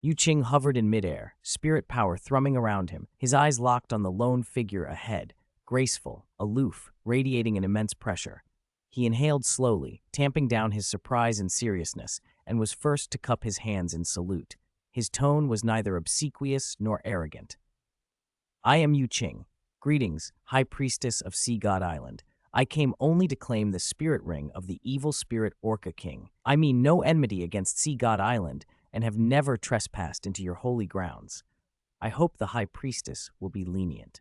Yu Qing hovered in midair, spirit power thrumming around him, his eyes locked on the lone figure ahead, graceful, aloof, radiating an immense pressure. He inhaled slowly, tamping down his surprise and seriousness, and was first to cup his hands in salute. His tone was neither obsequious nor arrogant. "I am Yu Qing. Greetings, High Priestess of Sea God Island. I came only to claim the spirit ring of the evil spirit Orca King. I mean no enmity against Sea God Island and have never trespassed into your holy grounds. I hope the High Priestess will be lenient."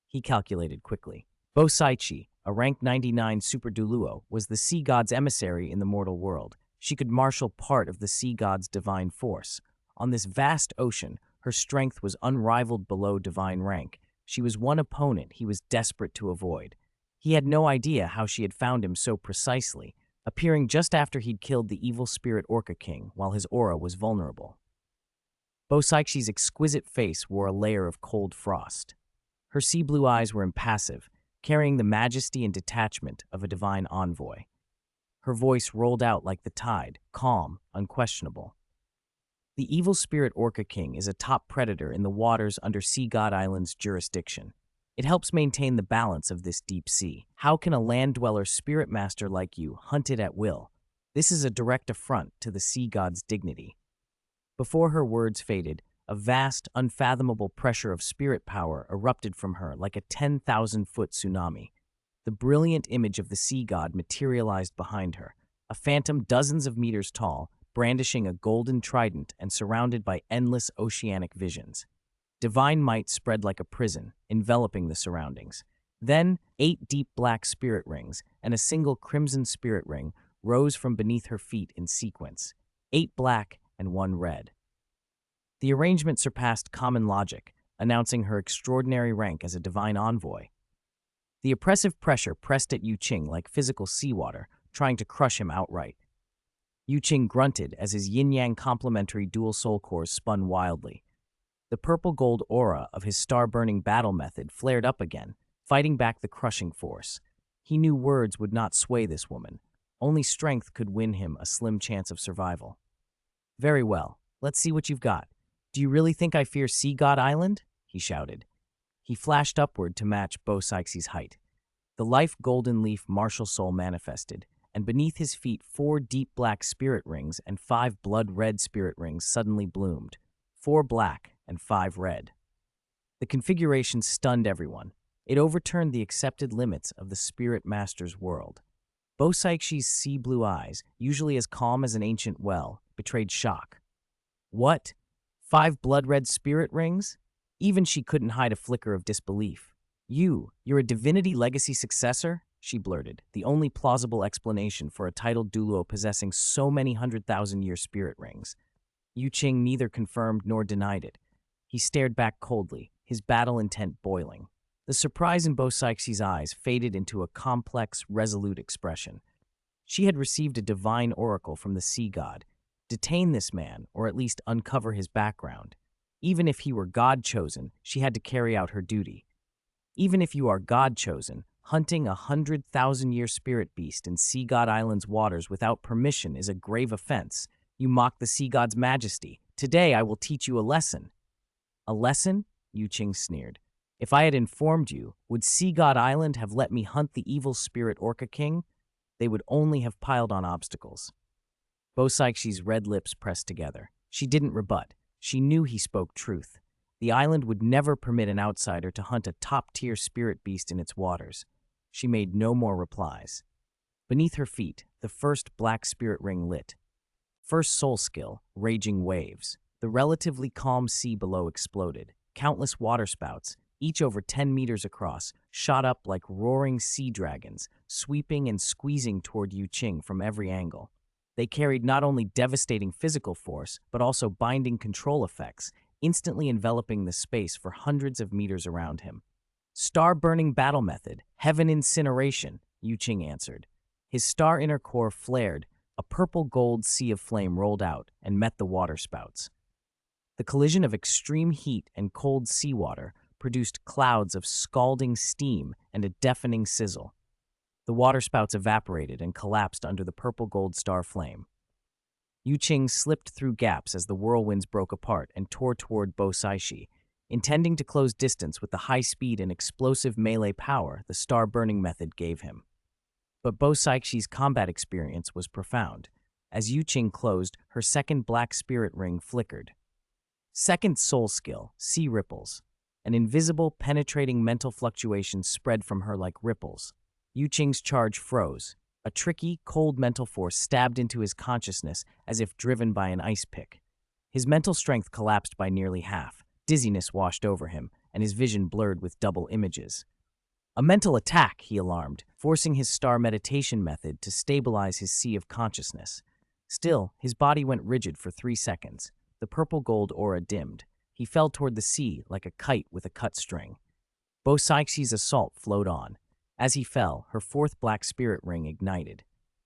He calculated quickly. Bo Saichi, a rank 99 Super Douluo, was the sea god's emissary in the mortal world. She could marshal part of the sea god's divine force. On this vast ocean, her strength was unrivaled below divine rank. She was one opponent he was desperate to avoid. He had no idea how she had found him so precisely, appearing just after he'd killed the evil spirit Orca King while his aura was vulnerable. Bo Saichi's exquisite face wore a layer of cold frost. Her sea blue eyes were impassive, carrying the majesty and detachment of a divine envoy. Her voice rolled out like the tide, calm, unquestionable. The evil spirit Orca King is a top predator in the waters under Sea God Island's jurisdiction. It helps maintain the balance of this deep sea. How can a land-dweller spirit master like you hunt it at will? This is a direct affront to the sea god's dignity. Before her words faded, a vast, unfathomable pressure of spirit power erupted from her like a 10,000-foot tsunami. The brilliant image of the sea god materialized behind her, a phantom dozens of meters tall, brandishing a golden trident and surrounded by endless oceanic visions. Divine might spread like a prison, enveloping the surroundings. Then, 8 deep black spirit rings and a single crimson spirit ring rose from beneath her feet in sequence, 8 black and 1 red. The arrangement surpassed common logic, announcing her extraordinary rank as a divine envoy. The oppressive pressure pressed at Yu Qing like physical seawater, trying to crush him outright. Yu Qing grunted as his yin-yang complementary dual soul cores spun wildly. The purple-gold aura of his star-burning battle method flared up again, fighting back the crushing force. He knew words would not sway this woman. Only strength could win him a slim chance of survival. "Very well, let's see what you've got. Do you really think I fear Sea God Island?" he shouted. He flashed upward to match Bo Saichi's height. The life golden leaf martial soul manifested, and beneath his feet 4 deep black spirit rings and 5 blood-red spirit rings suddenly bloomed, 4 black and 5 red. The configuration stunned everyone. It overturned the accepted limits of the spirit master's world. Bo Saichi's sea blue eyes, usually as calm as an ancient well, betrayed shock. "What? 5 blood-red spirit rings?" Even she couldn't hide a flicker of disbelief. You're a Divinity Legacy successor?" she blurted, the only plausible explanation for a titled Douluo possessing so many 100,000-year spirit rings. Yu Qing neither confirmed nor denied it. He stared back coldly, his battle intent boiling. The surprise in Bo Saichi's eyes faded into a complex, resolute expression. She had received a divine oracle from the sea god. Detain this man, or at least uncover his background. Even if he were God-chosen, she had to carry out her duty. Even if you are God-chosen, hunting a 100,000-year spirit beast in Sea God Island's waters without permission is a grave offense. You mock the sea god's majesty. Today I will teach you a lesson." "A lesson?" Yu Qing sneered. "If I had informed you, would Sea God Island have let me hunt the evil spirit Orca King? They would only have piled on obstacles." Bo Saichi's red lips pressed together. She didn't rebut. She knew he spoke truth. The island would never permit an outsider to hunt a top-tier spirit beast in its waters. She made no more replies. Beneath her feet, the first black spirit ring lit. First soul skill, raging waves. The relatively calm sea below exploded. Countless waterspouts, each over 10 meters across, shot up like roaring sea dragons, sweeping and squeezing toward Yu Qing from every angle. They carried not only devastating physical force, but also binding control effects, instantly enveloping the space for hundreds of meters around him. "Star-burning battle method, heaven incineration," Yu Qing answered. His star inner core flared, a purple-gold sea of flame rolled out and met the waterspouts. The collision of extreme heat and cold seawater produced clouds of scalding steam and a deafening sizzle. The waterspouts evaporated and collapsed under the purple-gold star flame. Yu Qing slipped through gaps as the whirlwinds broke apart and tore toward Bo Saishi, intending to close distance with the high speed and explosive melee power the star-burning method gave him. But Bo Saishi's combat experience was profound. As Yu Qing closed, her second black spirit ring flickered. Second soul skill, Sea Ripples. An invisible, penetrating mental fluctuation spread from her like ripples. Yu Qing's charge froze. A tricky, cold mental force stabbed into his consciousness as if driven by an ice pick. His mental strength collapsed by nearly half. Dizziness washed over him, and his vision blurred with double images. A mental attack, he alarmed, forcing his star meditation method to stabilize his sea of consciousness. Still, his body went rigid for 3 seconds. The purple-gold aura dimmed. He fell toward the sea like a kite with a cut string. Bo Saishi's assault flowed on. As he fell, her fourth black spirit ring ignited.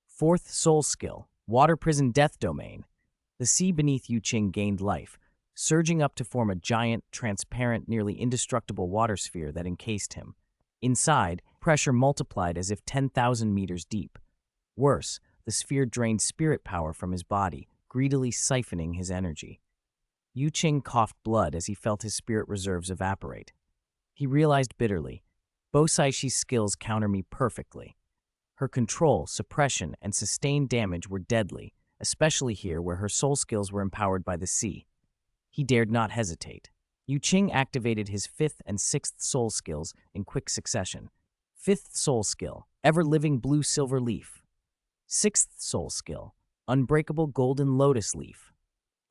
Fourth soul skill, Water Prison Death Domain. The sea beneath Yu Qing gained life, surging up to form a giant, transparent, nearly indestructible water sphere that encased him. Inside, pressure multiplied as if 10,000 meters deep. Worse, the sphere drained spirit power from his body, greedily siphoning his energy. Yu Qing coughed blood as he felt his spirit reserves evaporate. He realized bitterly, Bo Saishi's skills counter me perfectly. Her control, suppression, and sustained damage were deadly, especially here where her soul skills were empowered by the sea. He dared not hesitate. Yu Qing activated his fifth and sixth soul skills in quick succession. Fifth soul skill, Ever-Living Blue-Silver Leaf. Sixth soul skill, Unbreakable Golden Lotus Leaf.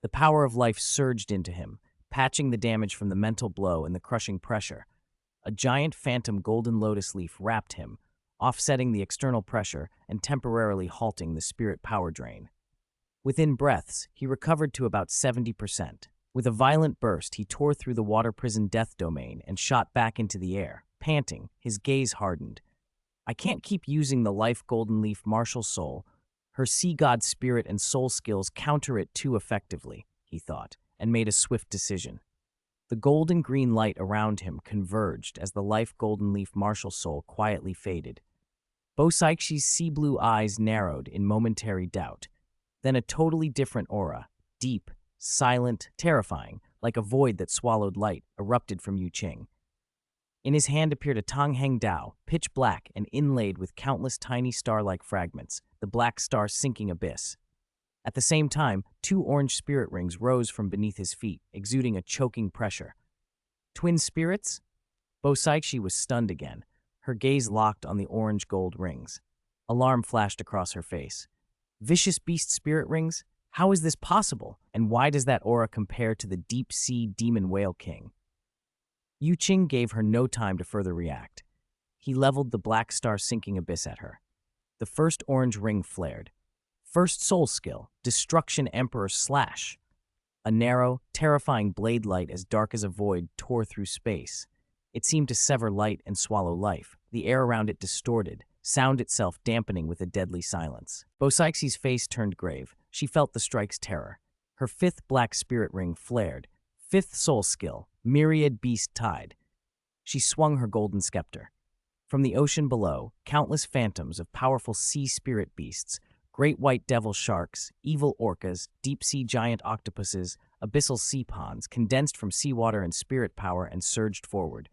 The power of life surged into him, patching the damage from the mental blow and the crushing pressure. A giant phantom golden lotus leaf wrapped him, offsetting the external pressure and temporarily halting the spirit power drain. Within breaths, he recovered to about 70%. With a violent burst, he tore through the water prison death domain and shot back into the air, panting, his gaze hardened. I can't keep using the life golden leaf martial soul. Her sea god spirit and soul skills counter it too effectively, he thought, and made a swift decision. The golden green light around him converged as the life golden leaf martial soul quietly faded. Bo Saishi's sea blue eyes narrowed in momentary doubt. Then a totally different aura, deep, silent, terrifying, like a void that swallowed light, erupted from Yu Qing. In his hand appeared a Tongheng Dao, pitch black and inlaid with countless tiny star-like fragments, the black star sinking abyss. At the same time, 2 orange spirit rings rose from beneath his feet, exuding a choking pressure. Twin spirits? Bo Saishi was stunned again, her gaze locked on the orange-gold rings. Alarm flashed across her face. Vicious beast spirit rings? How is this possible, and why does that aura compare to the deep-sea demon whale king? Yu Qing gave her no time to further react. He leveled the black star sinking abyss at her. The first orange ring flared. First soul skill, Destruction Emperor Slash. A narrow, terrifying blade light as dark as a void tore through space. It seemed to sever light and swallow life, the air around it distorted, sound itself dampening with a deadly silence. Bo Saishi's face turned grave. She felt the strike's terror. Her fifth black spirit ring flared. Fifth soul skill, Myriad Beast Tide. She swung her golden scepter. From the ocean below, countless phantoms of powerful sea spirit beasts, great white devil sharks, evil orcas, deep-sea giant octopuses, abyssal sea ponds, condensed from seawater and spirit power and surged forward.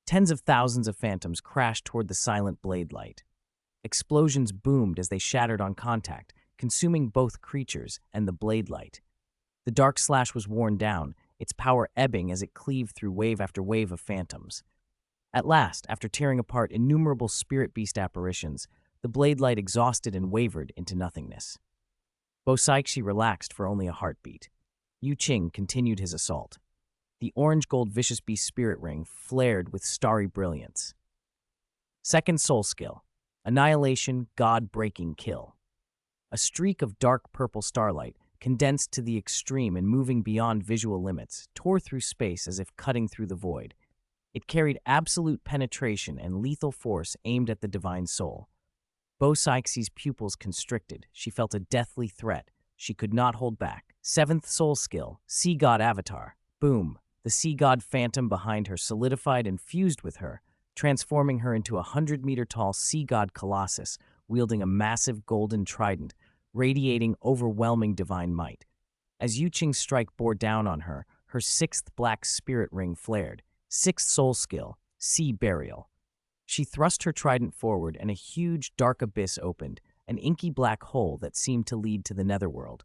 Tens of thousands of phantoms crashed toward the silent blade light. Explosions boomed as they shattered on contact, consuming both creatures and the blade light. The dark slash was worn down, its power ebbing as it cleaved through wave after wave of phantoms. At last, after tearing apart innumerable spirit beast apparitions, the blade light exhausted and wavered into nothingness. Bo Saishi relaxed for only a heartbeat. Yu Qing continued his assault. The orange-gold vicious beast spirit ring flared with starry brilliance. Second soul skill, Annihilation God-Breaking Kill. A streak of dark purple starlight, condensed to the extreme and moving beyond visual limits, tore through space as if cutting through the void. It carried absolute penetration and lethal force aimed at the divine soul. Bo Saishi's pupils constricted. She felt a deathly threat. She could not hold back. Seventh soul skill, Sea God Avatar. Boom. The sea god phantom behind her solidified and fused with her, transforming her into a 100-meter-tall sea god colossus, wielding a massive golden trident, radiating overwhelming divine might. As Yu Qing's strike bore down on her, her sixth black spirit ring flared. Sixth soul skill, sea burial. She thrust her trident forward and a huge, dark abyss opened, an inky black hole that seemed to lead to the netherworld.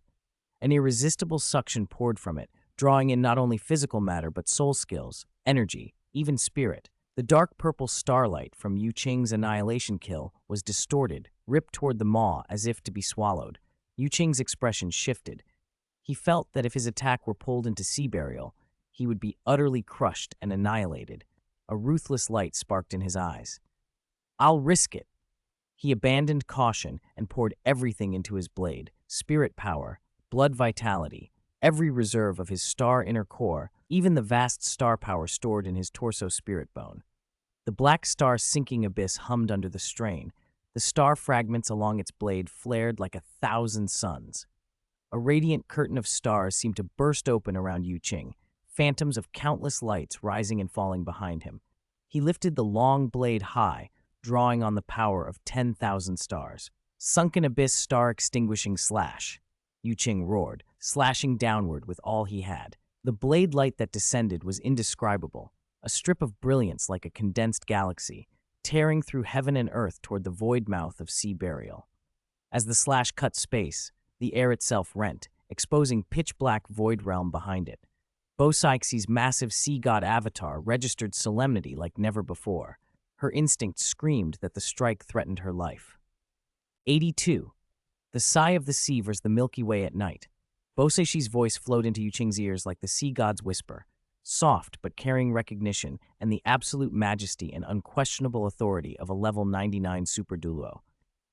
An irresistible suction poured from it, drawing in not only physical matter but soul skills, energy, even spirit. The dark purple starlight from Yu Qing's annihilation kill was distorted, ripped toward the maw as if to be swallowed. Yu Qing's expression shifted. He felt that if his attack were pulled into sea burial, he would be utterly crushed and annihilated. A ruthless light sparked in his eyes. "I'll risk it." He abandoned caution and poured everything into his blade, spirit power, blood vitality, every reserve of his star inner core, even the vast star power stored in his torso spirit bone. The black star sinking abyss hummed under the strain. The star fragments along its blade flared like 1,000 suns. A radiant curtain of stars seemed to burst open around Yu Qing, phantoms of countless lights rising and falling behind him. He lifted the long blade high, drawing on the power of 10,000 stars. "Sunken abyss star extinguishing slash," Yu Qing roared, slashing downward with all he had. The blade light that descended was indescribable, a strip of brilliance like a condensed galaxy, tearing through heaven and earth toward the void mouth of sea burial. As the slash cut space, the air itself rent, exposing pitch-black void realm behind it. Bosaixi's massive sea god avatar registered solemnity like never before. Her instinct screamed that the strike threatened her life. 82. The sigh of the sea versus the Milky Way at night. Bosaixi's voice flowed into Yu Qing's ears like the sea god's whisper, soft but carrying recognition and the absolute majesty and unquestionable authority of a level 99 Super Douluo.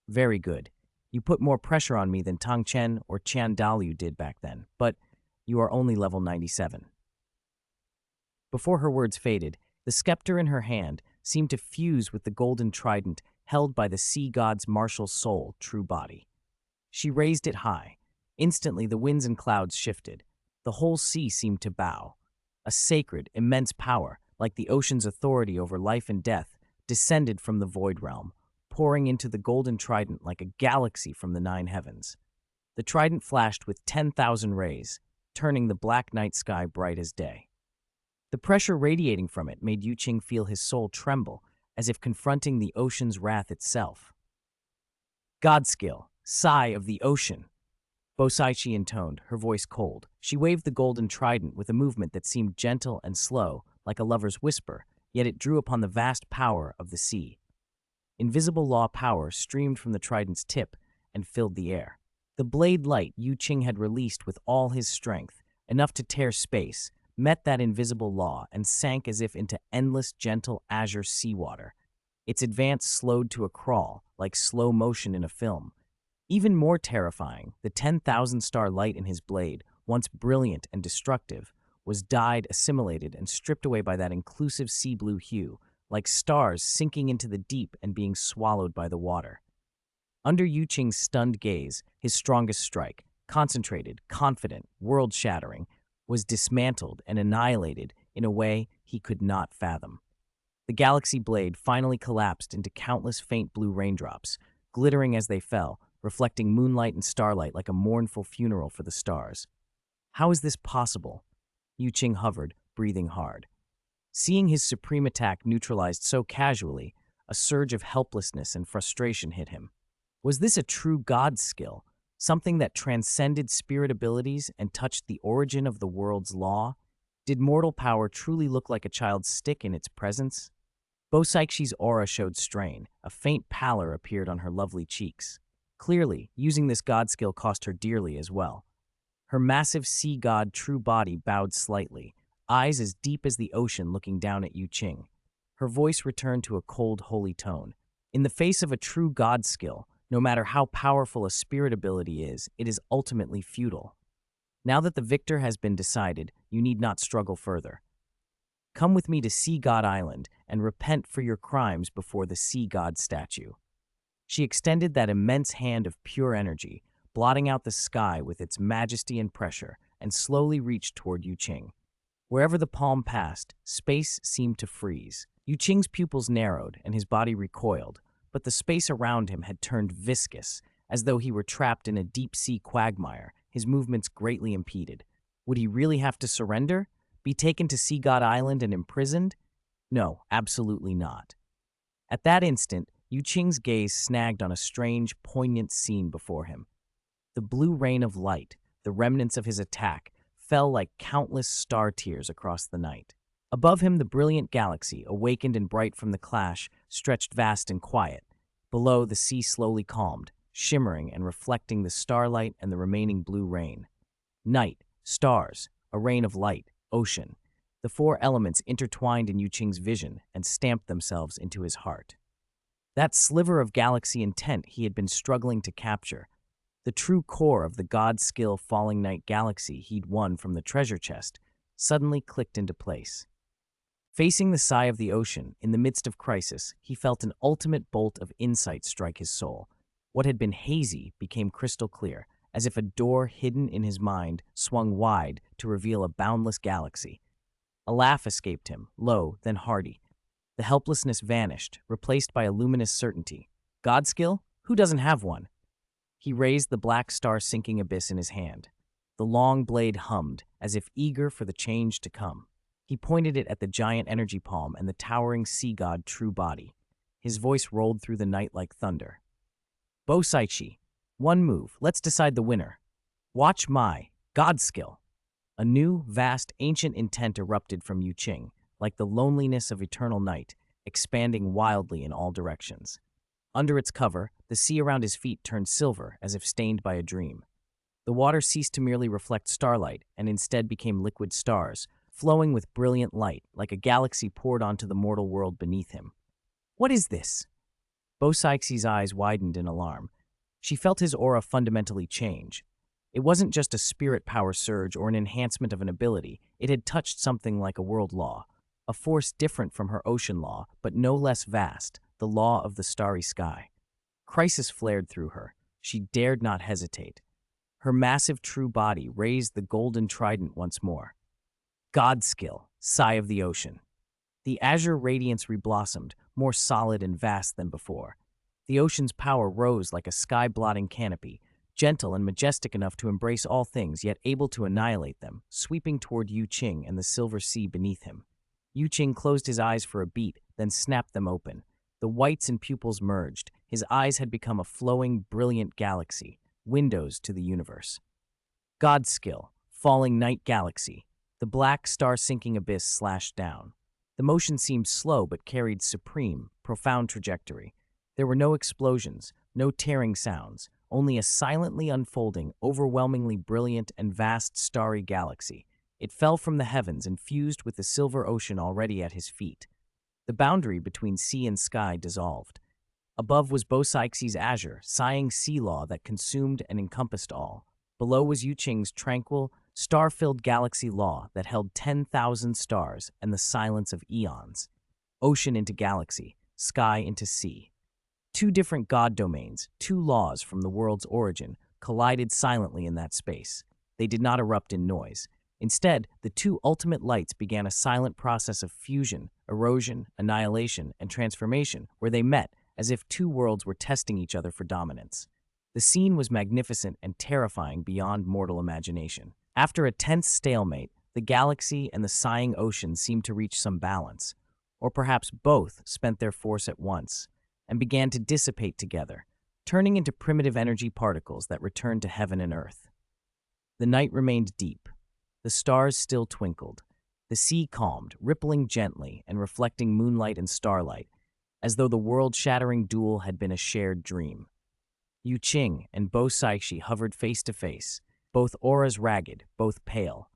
"Very good. You put more pressure on me than Tang Chen or Qian Dalu did back then, but you are only level 97. Before her words faded, the scepter in her hand seemed to fuse with the golden trident held by the sea god's martial soul, true body. She raised it high. Instantly, the winds and clouds shifted. The whole sea seemed to bow. A sacred, immense power, like the ocean's authority over life and death, descended from the void realm, pouring into the golden trident like a galaxy from the 9 heavens. The trident flashed with 10,000 rays, turning the black night sky bright as day. The pressure radiating from it made Yu Qing feel his soul tremble, as if confronting the ocean's wrath itself. "God skill, sigh of the ocean," Bosaichi intoned, her voice cold. She waved the golden trident with a movement that seemed gentle and slow, like a lover's whisper, yet it drew upon the vast power of the sea. Invisible law power streamed from the trident's tip and filled the air. The blade light Yu Qing had released with all his strength, enough to tear space, met that invisible law and sank as if into endless, gentle azure seawater. Its advance slowed to a crawl, like slow motion in a film. Even more terrifying, the 10,000-star light in his blade, once brilliant and destructive, was dyed, assimilated, and stripped away by that inclusive sea blue hue, like stars sinking into the deep and being swallowed by the water. Under Yu Qing's stunned gaze, his strongest strike, concentrated, confident, world-shattering, was dismantled and annihilated in a way he could not fathom. The galaxy blade finally collapsed into countless faint blue raindrops, glittering as they fell, reflecting moonlight and starlight like a mournful funeral for the stars. How is this possible? Yu Qing hovered, breathing hard. Seeing his supreme attack neutralized so casually, a surge of helplessness and frustration hit him. Was this a true god skill, something that transcended spirit abilities and touched the origin of the world's law? Did mortal power truly look like a child's stick in its presence? Bosaixi's aura showed strain. A faint pallor appeared on her lovely cheeks. Clearly, using this god skill cost her dearly as well. Her massive sea god true body bowed slightly, eyes as deep as the ocean looking down at Yu Qing. Her voice returned to a cold, holy tone. In the face of a true god skill, no matter how powerful a spirit ability is, it is ultimately futile. Now that the victor has been decided, you need not struggle further. Come with me to Sea God Island and repent for your crimes before the Sea God statue. She extended that immense hand of pure energy, blotting out the sky with its majesty and pressure, and slowly reached toward Yu Qing. Wherever the palm passed, space seemed to freeze. Yu Qing's pupils narrowed and his body recoiled, but the space around him had turned viscous, as though he were trapped in a deep-sea quagmire, his movements greatly impeded. Would he really have to surrender? Be taken to Sea God Island and imprisoned? No, absolutely not. At that instant, Yu Qing's gaze snagged on a strange, poignant scene before him. The blue rain of light, the remnants of his attack, fell like countless star tears across the night. Above him, the brilliant galaxy, awakened and bright from the clash, stretched vast and quiet. Below, the sea slowly calmed, shimmering and reflecting the starlight and the remaining blue rain. Night, stars, a rain of light, ocean. The four elements intertwined in Yu Qing's vision and stamped themselves into his heart. That sliver of galaxy intent he had been struggling to capture, the true core of the God-skill Falling Night galaxy he'd won from the treasure chest, suddenly clicked into place. Facing the sigh of the ocean, in the midst of crisis, he felt an ultimate bolt of insight strike his soul. What had been hazy became crystal clear, as if a door hidden in his mind swung wide to reveal a boundless galaxy. A laugh escaped him, low, then hearty. The helplessness vanished, replaced by a luminous certainty. God skill? Who doesn't have one? He raised the black star-sinking abyss in his hand. The long blade hummed, as if eager for the change to come. He pointed it at the giant energy palm and the towering sea god true body. His voice rolled through the night like thunder. Bo Saichi, one move, let's decide the winner. Watch my God skill. A new, vast, ancient intent erupted from Yu Qing, like the loneliness of eternal night, expanding wildly in all directions. Under its cover, the sea around his feet turned silver, as if stained by a dream. The water ceased to merely reflect starlight, and instead became liquid stars, flowing with brilliant light, like a galaxy poured onto the mortal world beneath him. What is this? Bo Saixi's eyes widened in alarm. She felt his aura fundamentally change. It wasn't just a spirit power surge or an enhancement of an ability, it had touched something like a world law, a force different from her ocean law, but no less vast, the law of the starry sky. Crisis flared through her. She dared not hesitate. Her massive true body raised the golden trident once more. God skill, sigh of the ocean. The azure radiance reblossomed, more solid and vast than before. The ocean's power rose like a sky-blotting canopy, gentle and majestic enough to embrace all things, yet able to annihilate them, sweeping toward Yu Qing and the silver sea beneath him. Yu Qing closed his eyes for a beat, then snapped them open. The whites and pupils merged. His eyes had become a flowing, brilliant galaxy, windows to the universe. God skill, falling night galaxy. The black star-sinking abyss slashed down. The motion seemed slow but carried supreme, profound trajectory. There were no explosions, no tearing sounds, only a silently unfolding, overwhelmingly brilliant and vast starry galaxy. It fell from the heavens and fused with the silver ocean already at his feet. The boundary between sea and sky dissolved. Above was Bo Saixi's azure, sighing sea law that consumed and encompassed all. Below was Yu Qing's tranquil, star-filled galaxy law that held 10,000 stars and the silence of eons. Ocean into galaxy, sky into sea. Two different god domains, two laws from the world's origin, collided silently in that space. They did not erupt in noise. Instead, the two ultimate lights began a silent process of fusion, erosion, annihilation, and transformation, where they met as if two worlds were testing each other for dominance. The scene was magnificent and terrifying beyond mortal imagination. After a tense stalemate, the galaxy and the sighing ocean seemed to reach some balance, or perhaps both spent their force at once, and began to dissipate together, turning into primitive energy particles that returned to heaven and earth. The night remained deep. The stars still twinkled. The sea calmed, rippling gently and reflecting moonlight and starlight, as though the world-shattering duel had been a shared dream. Yu Qing and Bo Saichi hovered face to face, both auras ragged, both pale.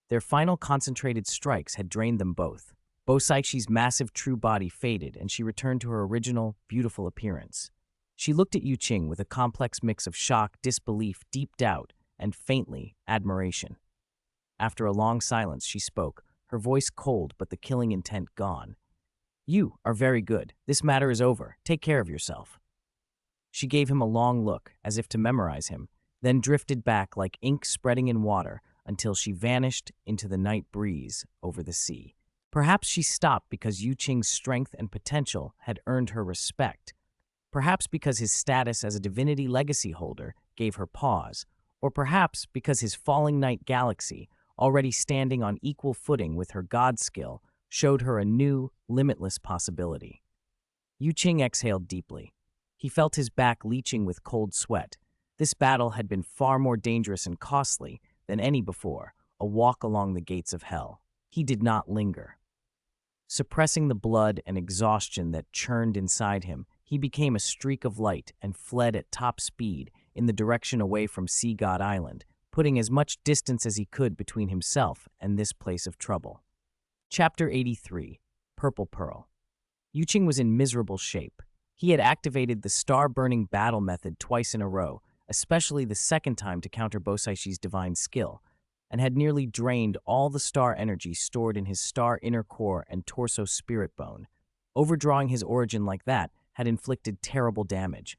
Their final concentrated strikes had drained them both. Bo Saichi's massive true body faded, and she returned to her original, beautiful appearance. She looked at Yu Qing with a complex mix of shock, disbelief, deep doubt, and faintly, admiration. After a long silence, she spoke, her voice cold but the killing intent gone. You are very good. This matter is over. Take care of yourself. She gave him a long look, as if to memorize him, then drifted back like ink spreading in water until she vanished into the night breeze over the sea. Perhaps she stopped because Yu Qing's strength and potential had earned her respect, Perhaps because his status as a divinity legacy holder gave her pause, or perhaps because his falling night galaxy, already standing on equal footing with her god skill, showed her a new, limitless possibility. Qing exhaled deeply. He felt his back leaching with cold sweat. This battle had been far more dangerous and costly than any before, a walk along the gates of hell. He did not linger. Suppressing the blood and exhaustion that churned inside him, he became a streak of light and fled at top speed in the direction away from Sea God Island, putting as much distance as he could between himself and this place of trouble. Chapter 83, Purple Pearl. Qing was in miserable shape. He had activated the star-burning battle method twice in a row, especially the second time to counter Bosaishi's divine skill, and had nearly drained all the star energy stored in his star inner core and torso spirit bone. Overdrawing his origin like that had inflicted terrible damage.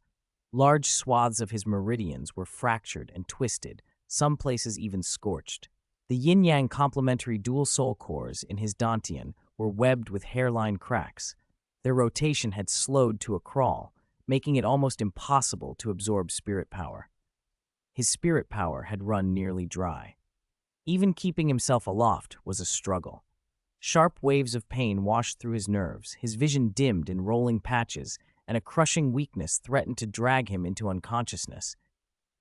Large swaths of his meridians were fractured and twisted, some places even scorched. The yin-yang complementary dual soul cores in his dantian were webbed with hairline cracks. Their rotation had slowed to a crawl, making it almost impossible to absorb spirit power. His spirit power had run nearly dry. Even keeping himself aloft was a struggle. Sharp waves of pain washed through his nerves, his vision dimmed in rolling patches, and a crushing weakness threatened to drag him into unconsciousness.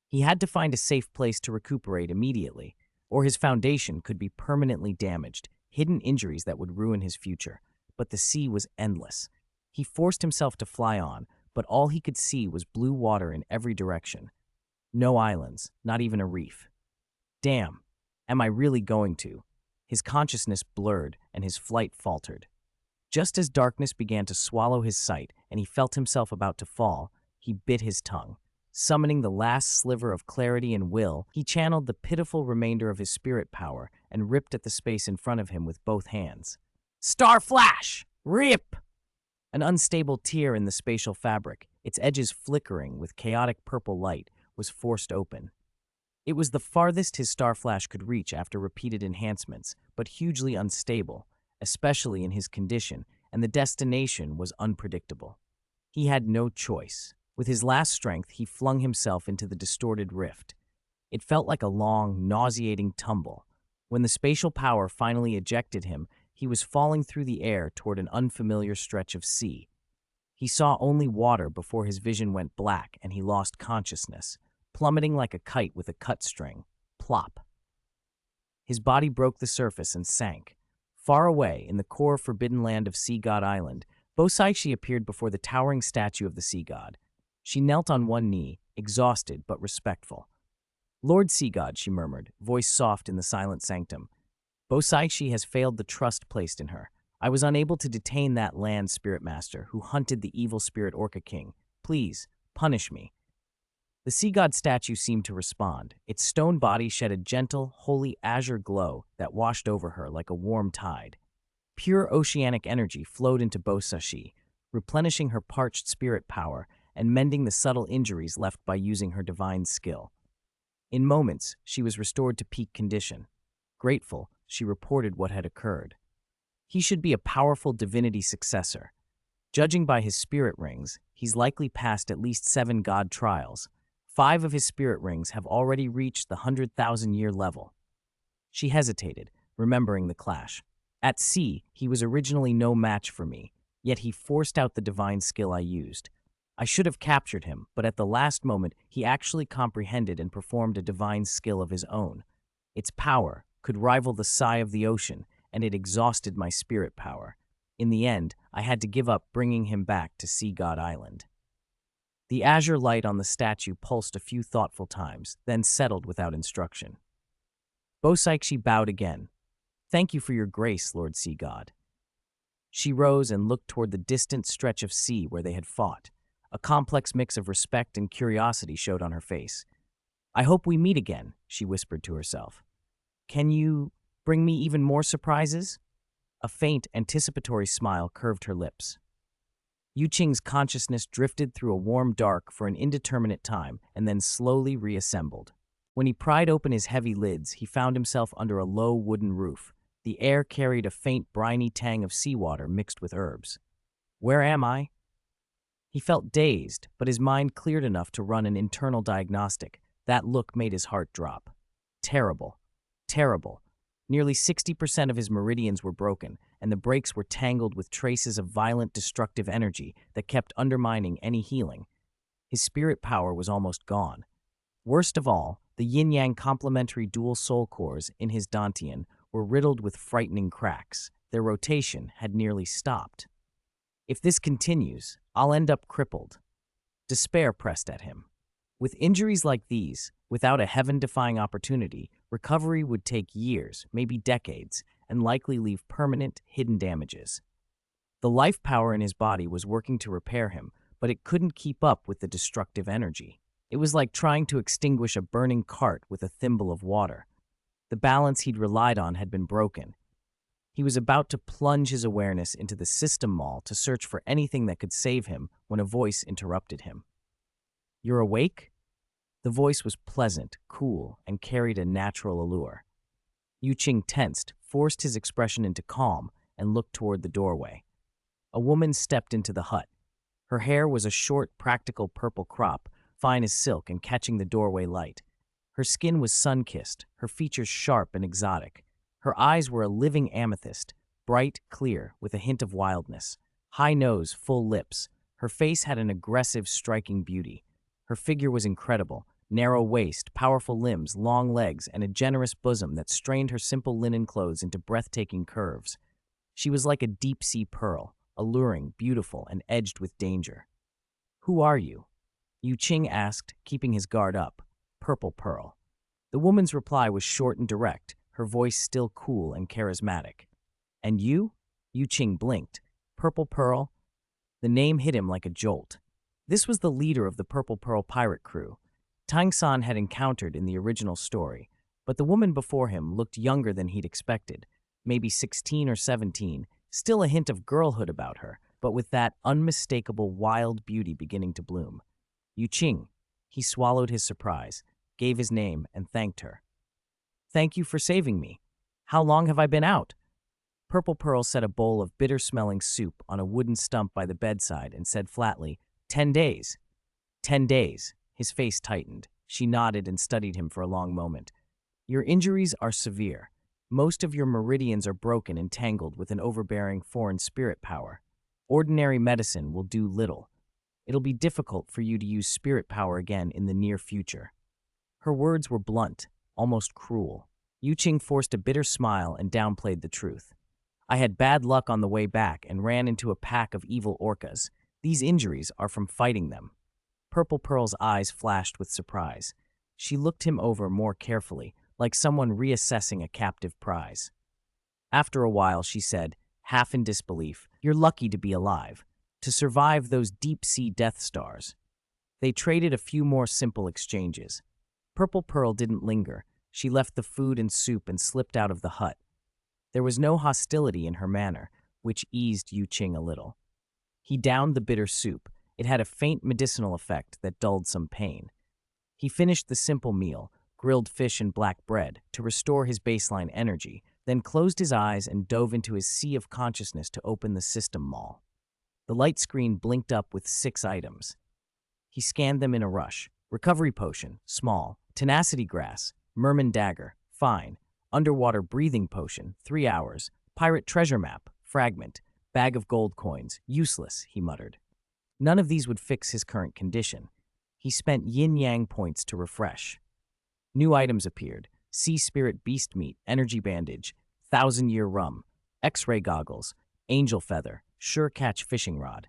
He had to find a safe place to recuperate immediately, or his foundation could be permanently damaged, hidden injuries that would ruin his future. But the sea was endless. He forced himself to fly on, but all he could see was blue water in every direction. No islands, not even a reef. Damn, am I really going to? His consciousness blurred and his flight faltered. Just as darkness began to swallow his sight and he felt himself about to fall, he bit his tongue. Summoning the last sliver of clarity and will, he channeled the pitiful remainder of his spirit power and ripped at the space in front of him with both hands. Star Flash! Rip! An unstable tear in the spatial fabric, its edges flickering with chaotic purple light, was forced open. It was the farthest his Star Flash could reach after repeated enhancements, but hugely unstable, especially in his condition, and the destination was unpredictable. He had no choice. With his last strength, he flung himself into the distorted rift. It felt like a long, nauseating tumble. When the spatial power finally ejected him, he was falling through the air toward an unfamiliar stretch of sea. He saw only water before his vision went black and he lost consciousness, plummeting like a kite with a cut string. Plop. His body broke the surface and sank. Far away, in the core forbidden land of Sea God Island, Bosaishi appeared before the towering statue of the sea god. She knelt on one knee, exhausted but respectful. Lord Sea God, she murmured, voice soft in the silent sanctum. Bosaishi has failed the trust placed in her. I was unable to detain that land spirit master who hunted the evil spirit Orca King. Please, punish me. The sea god statue seemed to respond. Its stone body shed a gentle, holy azure glow that washed over her like a warm tide. Pure oceanic energy flowed into Bosaishi, replenishing her parched spirit power and mending the subtle injuries left by using her divine skill. In moments, she was restored to peak condition. Grateful, she reported what had occurred. He should be a powerful divinity successor. Judging by his spirit rings, he's likely passed at least 7 god trials. 5 of his spirit rings have already reached the 100,000-year level. She hesitated, remembering the clash. At sea, he was originally no match for me, yet he forced out the divine skill I used. I should have captured him, but at the last moment, he actually comprehended and performed a divine skill of his own. Its power could rival the sigh of the ocean, and it exhausted my spirit power. In the end, I had to give up bringing him back to Sea God Island. The azure light on the statue pulsed a few thoughtful times, then settled without instruction. Bosaishi bowed again. Thank you for your grace, Lord Sea God. She rose and looked toward the distant stretch of sea where they had fought. A complex mix of respect and curiosity showed on her face. I hope we meet again, she whispered to herself. Can you bring me even more surprises? A faint, anticipatory smile curved her lips. Qing's consciousness drifted through a warm dark for an indeterminate time and then slowly reassembled. When he pried open his heavy lids, he found himself under a low wooden roof. The air carried a faint briny tang of seawater mixed with herbs. Where am I? He felt dazed, but his mind cleared enough to run an internal diagnostic. That look made his heart drop. Terrible. Terrible. Nearly 60% of his meridians were broken, and the breaks were tangled with traces of violent destructive energy that kept undermining any healing. His spirit power was almost gone. Worst of all, the yin-yang complementary dual soul cores in his dantian were riddled with frightening cracks. Their rotation had nearly stopped. If this continues, I'll end up crippled. Despair pressed at him. With injuries like these, without a heaven-defying opportunity, recovery would take years, maybe decades, and likely leave permanent, hidden damages. The life power in his body was working to repair him, but it couldn't keep up with the destructive energy. It was like trying to extinguish a burning cart with a thimble of water. The balance he'd relied on had been broken. He was about to plunge his awareness into the system mall to search for anything that could save him when a voice interrupted him. "You're awake?" The voice was pleasant, cool, and carried a natural allure. Qing tensed, forced his expression into calm, and looked toward the doorway. A woman stepped into the hut. Her hair was a short, practical purple crop, fine as silk and catching the doorway light. Her skin was sun-kissed, her features sharp and exotic. Her eyes were a living amethyst, bright, clear, with a hint of wildness. High nose, full lips. Her face had an aggressive, striking beauty. Her figure was incredible. Narrow waist, powerful limbs, long legs, and a generous bosom that strained her simple linen clothes into breathtaking curves. She was like a deep-sea pearl, alluring, beautiful, and edged with danger. "Who are you?" Qing asked, keeping his guard up. "Purple Pearl." The woman's reply was short and direct, her voice still cool and charismatic. "And you?" Qing blinked. "Purple Pearl?" The name hit him like a jolt. This was the leader of the Purple Pearl pirate crew. Tang San had encountered in the original story, but the woman before him looked younger than he'd expected, maybe 16 or 17, still a hint of girlhood about her, but with that unmistakable wild beauty beginning to bloom. Qing. He swallowed his surprise, gave his name, and thanked her. "Thank you for saving me. How long have I been out?" Purple Pearl set a bowl of bitter-smelling soup on a wooden stump by the bedside and said flatly, 10 days. 10 days. His face tightened. She nodded and studied him for a long moment. "Your injuries are severe. Most of your meridians are broken and tangled with an overbearing foreign spirit power. Ordinary medicine will do little. It'll be difficult for you to use spirit power again in the near future." Her words were blunt, almost cruel. Qing forced a bitter smile and downplayed the truth. "I had bad luck on the way back and ran into a pack of evil orcas. These injuries are from fighting them." Purple Pearl's eyes flashed with surprise. She looked him over more carefully, like someone reassessing a captive prize. After a while, she said, half in disbelief, "You're lucky to be alive, to survive those deep-sea Death Stars." They traded a few more simple exchanges. Purple Pearl didn't linger. She left the food and soup and slipped out of the hut. There was no hostility in her manner, which eased Qing a little. He downed the bitter soup. It had a faint medicinal effect that dulled some pain. He finished the simple meal, grilled fish and black bread, to restore his baseline energy, then closed his eyes and dove into his sea of consciousness to open the system mall. The light screen blinked up with 6 items. He scanned them in a rush. Recovery potion, small. Tenacity grass, merman dagger, fine. Underwater breathing potion, 3 hours. Pirate treasure map, fragment. Bag of gold coins, useless, he muttered. None of these would fix his current condition. He spent yin-yang points to refresh. New items appeared. Sea spirit beast meat, energy bandage, 1,000-year rum, X-ray goggles, angel feather, sure catch fishing rod.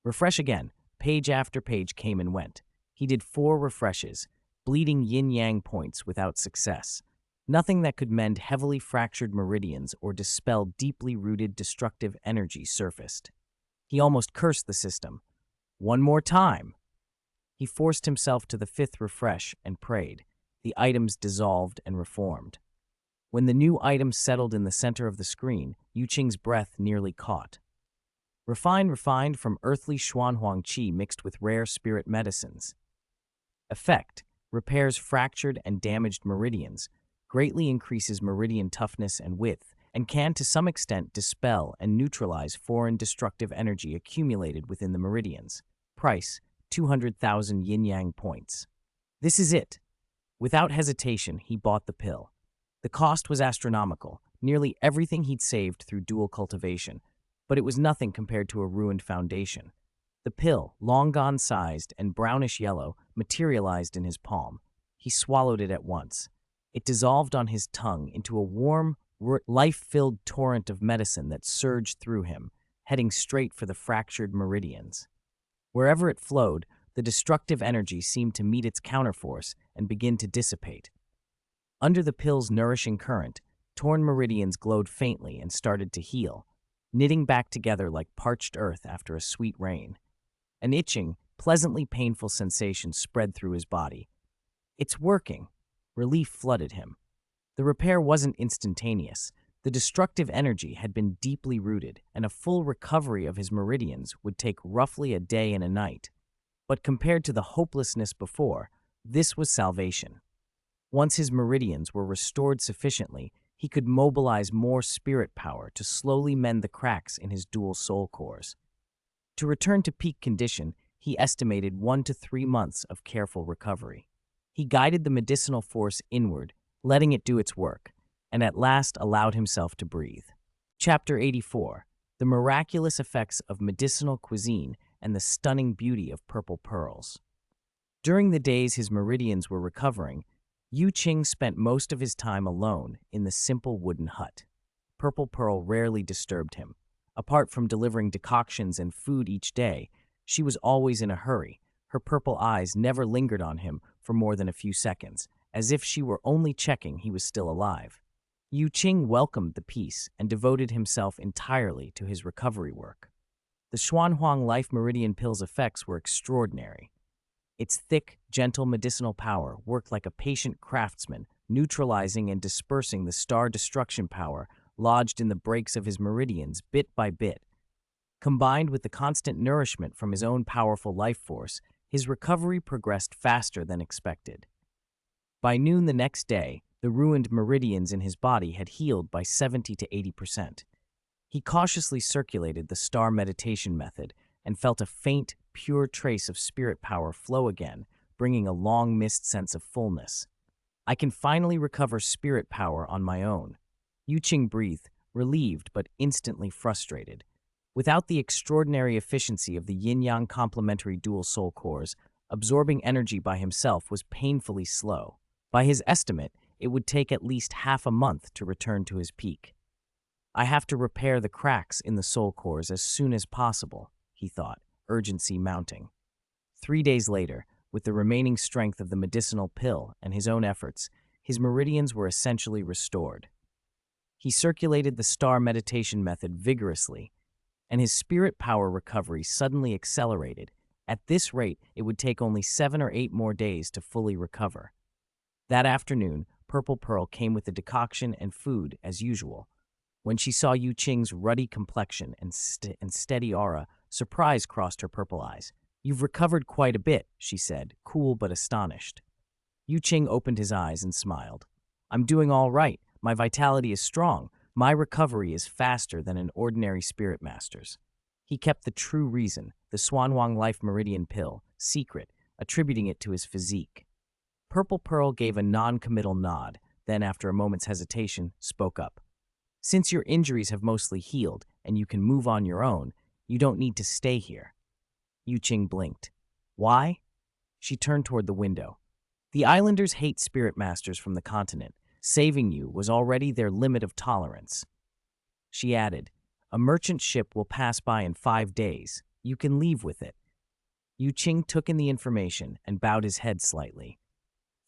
Refresh again. Page after page came and went. He did 4 refreshes, bleeding yin-yang points without success. Nothing that could mend heavily fractured meridians or dispel deeply rooted destructive energy surfaced. He almost cursed the system. One more time. He forced himself to the 5th refresh and prayed. The items dissolved and reformed. When the new items settled in the center of the screen, Qing's breath nearly caught. Refined from earthly Xuanhuang Qi mixed with rare spirit medicines. Effect: repairs fractured and damaged meridians, greatly increases meridian toughness and width, and can to some extent dispel and neutralize foreign destructive energy accumulated within the meridians. Price, 200,000 yin-yang points. This is it. Without hesitation, he bought the pill. The cost was astronomical, nearly everything he'd saved through dual cultivation, but it was nothing compared to a ruined foundation. The pill, long gone sized and brownish yellow, materialized in his palm. He swallowed it at once. It dissolved on his tongue into a warm, life-filled torrent of medicine that surged through him, heading straight for the fractured meridians. Wherever it flowed, the destructive energy seemed to meet its counterforce and begin to dissipate. Under the pill's nourishing current, torn meridians glowed faintly and started to heal, knitting back together like parched earth after a sweet rain. An itching, pleasantly painful sensation spread through his body. It's working. Relief flooded him. The repair wasn't instantaneous. The destructive energy had been deeply rooted, and a full recovery of his meridians would take roughly a day and a night. But compared to the hopelessness before, this was salvation. Once his meridians were restored sufficiently, he could mobilize more spirit power to slowly mend the cracks in his dual soul cores. To return to peak condition, he estimated 1 to 3 months of careful recovery. He guided the medicinal force inward, letting it do its work, and at last allowed himself to breathe. Chapter 84: The Miraculous Effects of Medicinal Cuisine and the Stunning Beauty of Purple Pearls. During the days his meridians were recovering, Qing spent most of his time alone in the simple wooden hut. Purple Pearl rarely disturbed him. Apart from delivering decoctions and food each day, she was always in a hurry. Her purple eyes never lingered on him for more than a few seconds, as if she were only checking he was still alive. Qing welcomed the peace and devoted himself entirely to his recovery work. The Xuanhuang Life Meridian Pill's effects were extraordinary. Its thick, gentle medicinal power worked like a patient craftsman, neutralizing and dispersing the star destruction power lodged in the breaks of his meridians bit by bit. Combined with the constant nourishment from his own powerful life force, his recovery progressed faster than expected. By noon the next day, the ruined meridians in his body had healed by 70 to 80%. He cautiously circulated the star meditation method and felt a faint, pure trace of spirit power flow again, bringing a long-missed sense of fullness. I can finally recover spirit power on my own. Qing breathed, relieved but instantly frustrated. Without the extraordinary efficiency of the yin-yang complementary dual soul cores, absorbing energy by himself was painfully slow. By his estimate, it would take at least half a month to return to his peak. I have to repair the cracks in the soul cores as soon as possible, he thought, urgency mounting. 3 days later, with the remaining strength of the medicinal pill and his own efforts, his meridians were essentially restored. He circulated the star meditation method vigorously, and his spirit power recovery suddenly accelerated. At this rate, it would take only 7 or 8 more days to fully recover. That afternoon, Purple Pearl came with the decoction and food as usual. When she saw Qing's ruddy complexion and steady aura, surprise crossed her purple eyes. "You've recovered quite a bit," she said, cool but astonished. Qing opened his eyes and smiled. "I'm doing all right. My vitality is strong. My recovery is faster than an ordinary spirit master's." He kept the true reason, the Xuanhuang Life Meridian Pill, secret, attributing it to his physique. Purple Pearl gave a non-committal nod, then after a moment's hesitation, spoke up. "Since your injuries have mostly healed and you can move on your own, you don't need to stay here." Qing blinked. "Why?" She turned toward the window. "The islanders hate spirit masters from the continent. Saving you was already their limit of tolerance." She added, "A merchant ship will pass by in 5 days. You can leave with it." Qing took in the information and bowed his head slightly.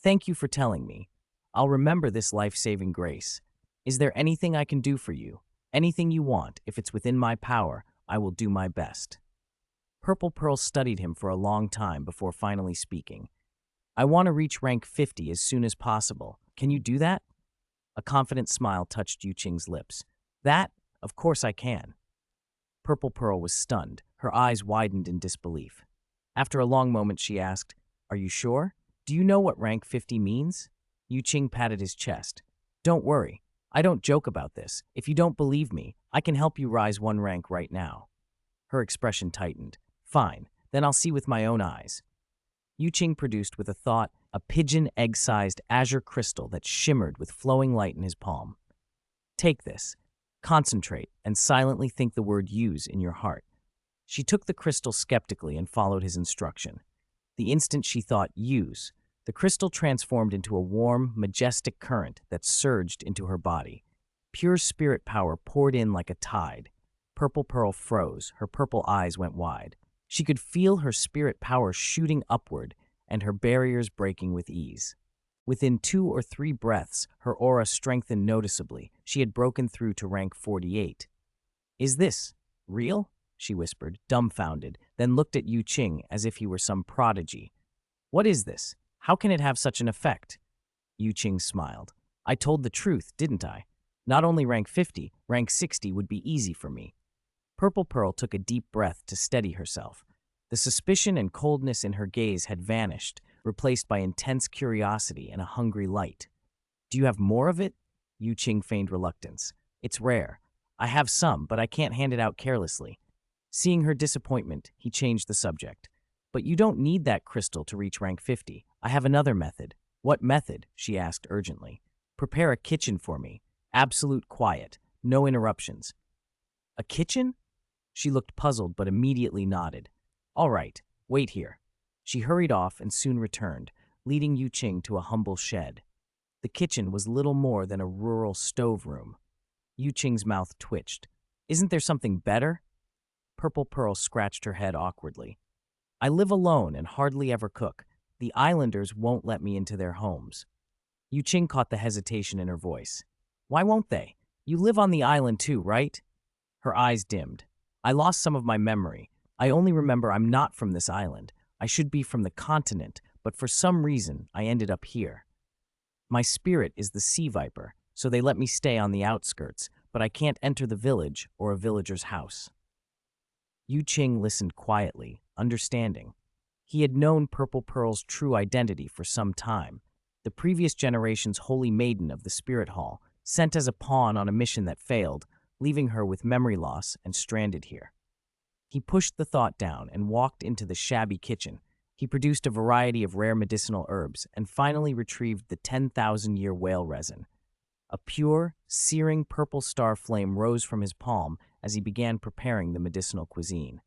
"Thank you for telling me. I'll remember this life-saving grace. Is there anything I can do for you? Anything you want, if it's within my power, I will do my best." Purple Pearl studied him for a long time before finally speaking. "I want to reach rank 50 as soon as possible. Can you do that?" A confident smile touched Qing's lips. "That? Of course I can." Purple Pearl was stunned. Her eyes widened in disbelief. After a long moment, she asked, "Are you sure? Do you know what rank 50 means?" Qing patted his chest. "Don't worry. I don't joke about this. If you don't believe me, I can help you rise 1 rank right now." Her expression tightened. "Fine. Then I'll see with my own eyes. Qing produced with a thought a pigeon egg-sized azure crystal that shimmered with flowing light in his palm. Take this. Concentrate and silently think the word use in your heart. She took the crystal skeptically and followed his instruction. The instant she thought use, the crystal transformed into a warm, majestic current that surged into her body. Pure spirit power poured in like a tide. Purple Pearl froze, her purple eyes went wide. She could feel her spirit power shooting upward and her barriers breaking with ease. Within 2 or 3 breaths, her aura strengthened noticeably. She had broken through to rank 48. Is this real? She whispered, dumbfounded, then looked at Qing as if he were some prodigy. What is this? How can it have such an effect? Qing smiled. I told the truth, didn't I? Not only rank 50, rank 60 would be easy for me. Purple Pearl took a deep breath to steady herself. The suspicion and coldness in her gaze had vanished, replaced by intense curiosity and a hungry light. Do you have more of it? Qing feigned reluctance. It's rare. I have some, but I can't hand it out carelessly. Seeing her disappointment, he changed the subject. But you don't need that crystal to reach rank 50. I have another method. What method? She asked urgently. Prepare a kitchen for me. Absolute quiet. No interruptions. A kitchen? She looked puzzled but immediately nodded. All right, wait here. She hurried off and soon returned, leading Qing to a humble shed. The kitchen was little more than a rural stove room. Qing's mouth twitched. Isn't there something better? Purple Pearl scratched her head awkwardly. I live alone and hardly ever cook. The islanders won't let me into their homes. Qing caught the hesitation in her voice. Why won't they? You live on the island too, right? Her eyes dimmed. I lost some of my memory. I only remember I'm not from this island. I should be from the continent, but for some reason, I ended up here. My spirit is the sea viper, so they let me stay on the outskirts, but I can't enter the village or a villager's house. Qing listened quietly, understanding. He had known Purple Pearl's true identity for some time, the previous generation's holy maiden of the Spirit Hall, sent as a pawn on a mission that failed, leaving her with memory loss and stranded here. He pushed the thought down and walked into the shabby kitchen. He produced a variety of rare medicinal herbs and finally retrieved the 10,000-year whale resin. A pure, searing purple star flame rose from his palm as he began preparing the medicinal cuisine.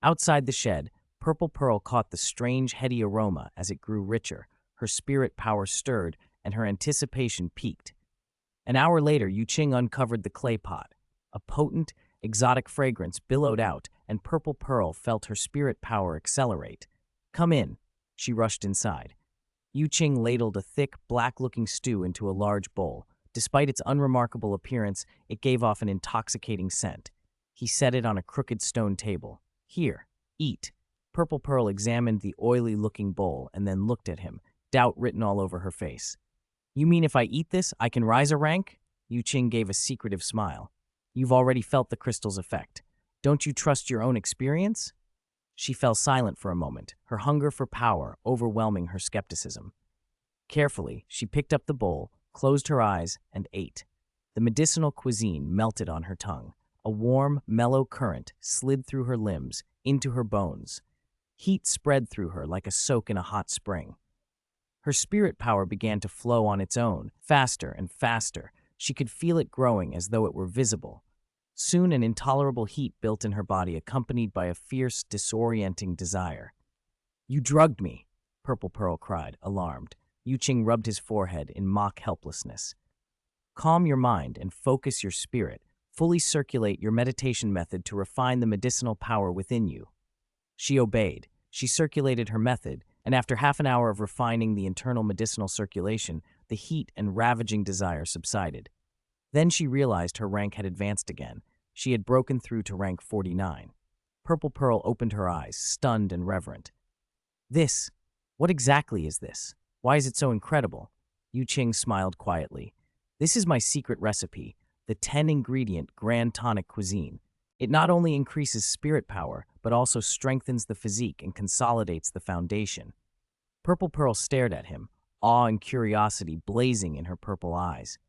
Outside the shed, Purple Pearl caught the strange, heady aroma as it grew richer. Her spirit power stirred, and her anticipation peaked. An hour later, Qing uncovered the clay pot. A potent, exotic fragrance billowed out, and Purple Pearl felt her spirit power accelerate. Come in. She rushed inside. Qing ladled a thick, black-looking stew into a large bowl. Despite its unremarkable appearance, it gave off an intoxicating scent. He set it on a crooked stone table. Here, eat. Purple Pearl examined the oily-looking bowl and then looked at him, doubt written all over her face. You mean if I eat this, I can rise a rank? Qing gave a secretive smile. You've already felt the crystal's effect. Don't you trust your own experience? She fell silent for a moment, her hunger for power overwhelming her skepticism. Carefully, she picked up the bowl, closed her eyes, and ate. The medicinal cuisine melted on her tongue. A warm, mellow current slid through her limbs, into her bones. Heat spread through her like a soak in a hot spring. Her spirit power began to flow on its own, faster and faster. She could feel it growing as though it were visible. Soon an intolerable heat built in her body, accompanied by a fierce, disorienting desire. You drugged me, Purple Pearl cried, alarmed. Qing rubbed his forehead in mock helplessness. Calm your mind and focus your spirit. Fully circulate your meditation method to refine the medicinal power within you. She obeyed. She circulated her method, and after half an hour of refining the internal medicinal circulation, the heat and ravaging desire subsided. Then she realized her rank had advanced again. She had broken through to rank 49. Purple Pearl opened her eyes, stunned and reverent. What exactly is this? Why is it so incredible? Qing smiled quietly. This is my secret recipe, the 10-ingredient Grand Tonic Cuisine. It not only increases spirit power, but also strengthens the physique and consolidates the foundation. Purple Pearl stared at him, awe and curiosity blazing in her purple eyes.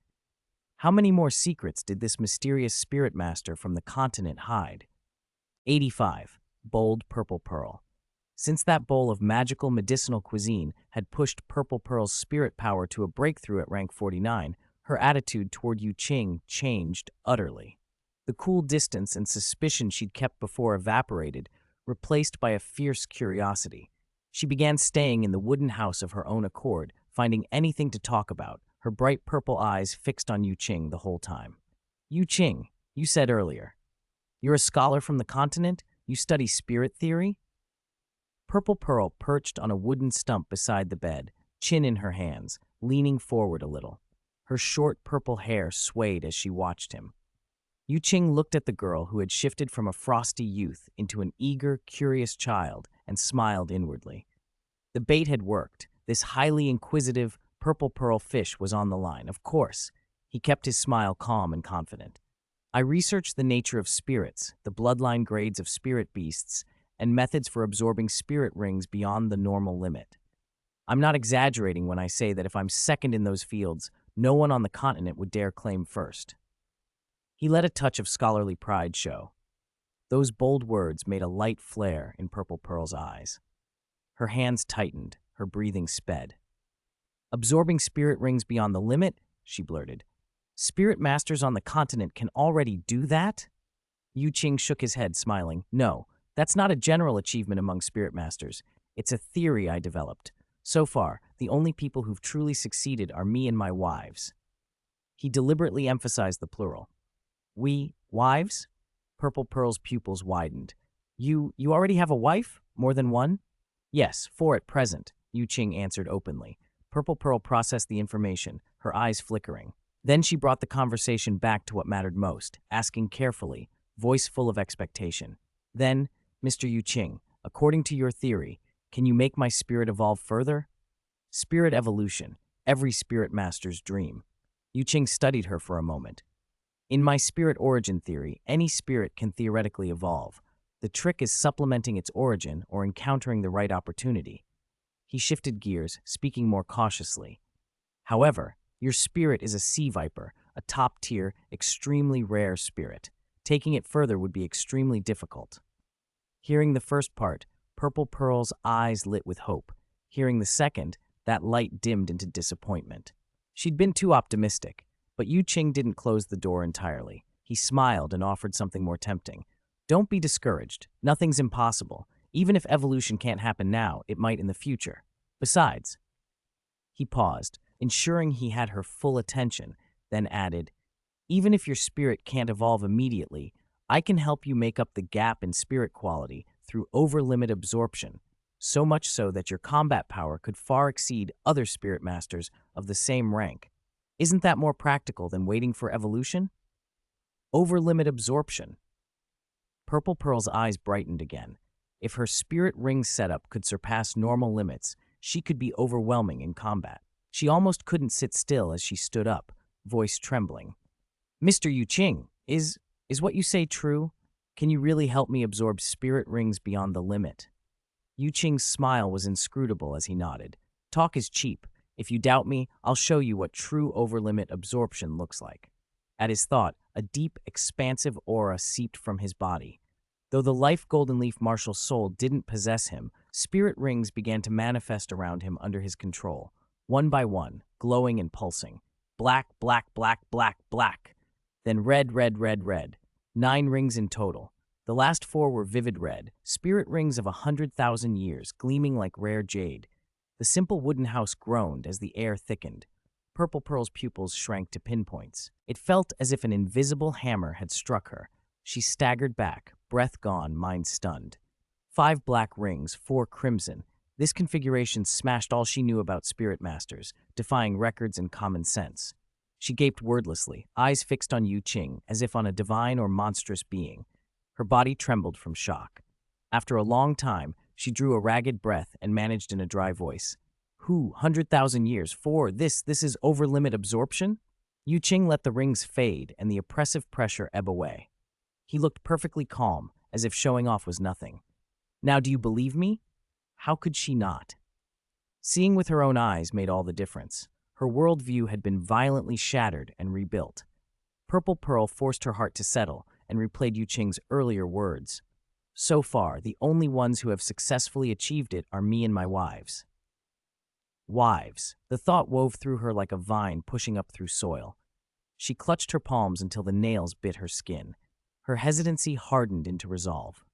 How many more secrets did this mysterious spirit master from the continent hide? 85. bold purple pearl. Since that bowl of magical medicinal cuisine had pushed Purple Pearl's spirit power to a breakthrough at rank 49, her attitude toward Yu Qing changed utterly. The cool distance and suspicion she'd kept before evaporated, replaced by a fierce curiosity. She began staying in the wooden house of her own accord, finding anything to talk about, her bright purple eyes fixed on Yu Qing the whole time. Yu Qing, you said earlier. You're a scholar from the continent? You study spirit theory? Purple Pearl perched on a wooden stump beside the bed, chin in her hands, leaning forward a little. Her short purple hair swayed as she watched him. Yu Qing looked at the girl who had shifted from a frosty youth into an eager, curious child and smiled inwardly. The bait had worked. This highly inquisitive, purple pearl fish was on the line, of course. He kept his smile calm and confident. I researched the nature of spirits, the bloodline grades of spirit beasts, and methods for absorbing spirit rings beyond the normal limit. I'm not exaggerating when I say that if I'm second in those fields, no one on the continent would dare claim first. He let a touch of scholarly pride show. Those bold words made a light flare in Purple Pearl's eyes. Her hands tightened, her breathing sped. Absorbing spirit rings beyond the limit, she blurted. Spirit masters on the continent can already do that? Yu Qing shook his head, smiling. No, that's not a general achievement among spirit masters. It's a theory I developed. So far, the only people who've truly succeeded are me and my wives. He deliberately emphasized the plural. We, wives? Purple Pearl's pupils widened. You already have a wife? More than one? Yes, 4 at present, Yu Qing answered openly. Purple Pearl processed the information, her eyes flickering. Then she brought the conversation back to what mattered most, asking carefully, voice full of expectation. Then, Mr. Yu Qing, according to your theory, can you make my spirit evolve further? Spirit evolution, every spirit master's dream. Yu Qing studied her for a moment. In my spirit origin theory, any spirit can theoretically evolve. The trick is supplementing its origin or encountering the right opportunity. He shifted gears, speaking more cautiously. However, your spirit is a sea viper, a top-tier, extremely rare spirit. Taking it further would be extremely difficult. Hearing the first part, Purple Pearl's eyes lit with hope. Hearing the second, that light dimmed into disappointment. She'd been too optimistic, but Yu Qing didn't close the door entirely. He smiled and offered something more tempting. Don't be discouraged. Nothing's impossible. Even if evolution can't happen now, it might in the future. Besides, he paused, ensuring he had her full attention, then added, even if your spirit can't evolve immediately, I can help you make up the gap in spirit quality through over-limit absorption, so much so that your combat power could far exceed other spirit masters of the same rank. Isn't that more practical than waiting for evolution? Over-limit absorption. Purple Pearl's eyes brightened again. If her spirit ring setup could surpass normal limits, she could be overwhelming in combat. She almost couldn't sit still as she stood up, voice trembling. Mr. Yu Qing, is what you say true? Can you really help me absorb spirit rings beyond the limit? Yu Qing's smile was inscrutable as he nodded. Talk is cheap. If you doubt me, I'll show you what true over-limit absorption looks like. At his thought, a deep, expansive aura seeped from his body. Though the life Golden Leaf Marshal's soul didn't possess him, spirit rings began to manifest around him under his control, one by one, glowing and pulsing. Black, black, black, black, black. Then red, red, red, red. 9 rings in total. The last 4 were vivid red, spirit rings of 100,000 years, gleaming like rare jade. The simple wooden house groaned as the air thickened. Purple Pearl's pupils shrank to pinpoints. It felt as if an invisible hammer had struck her. She staggered back, breath gone, mind stunned. 5 black rings, 4 crimson. This configuration smashed all she knew about spirit masters, defying records and common sense. She gaped wordlessly, eyes fixed on Yu Qing, as if on a divine or monstrous being. Her body trembled from shock. After a long time, she drew a ragged breath and managed in a dry voice. 100,000 years, 4, this is over-limit absorption? Yu Qing let the rings fade and the oppressive pressure ebb away. He looked perfectly calm, as if showing off was nothing. Now do you believe me? How could she not? Seeing with her own eyes made all the difference. Her worldview had been violently shattered and rebuilt. Purple Pearl forced her heart to settle and replayed Yu Qing's earlier words. So far, the only ones who have successfully achieved it are me and my wives. Wives. The thought wove through her like a vine pushing up through soil. She clutched her palms until the nails bit her skin. Her hesitancy hardened into resolve.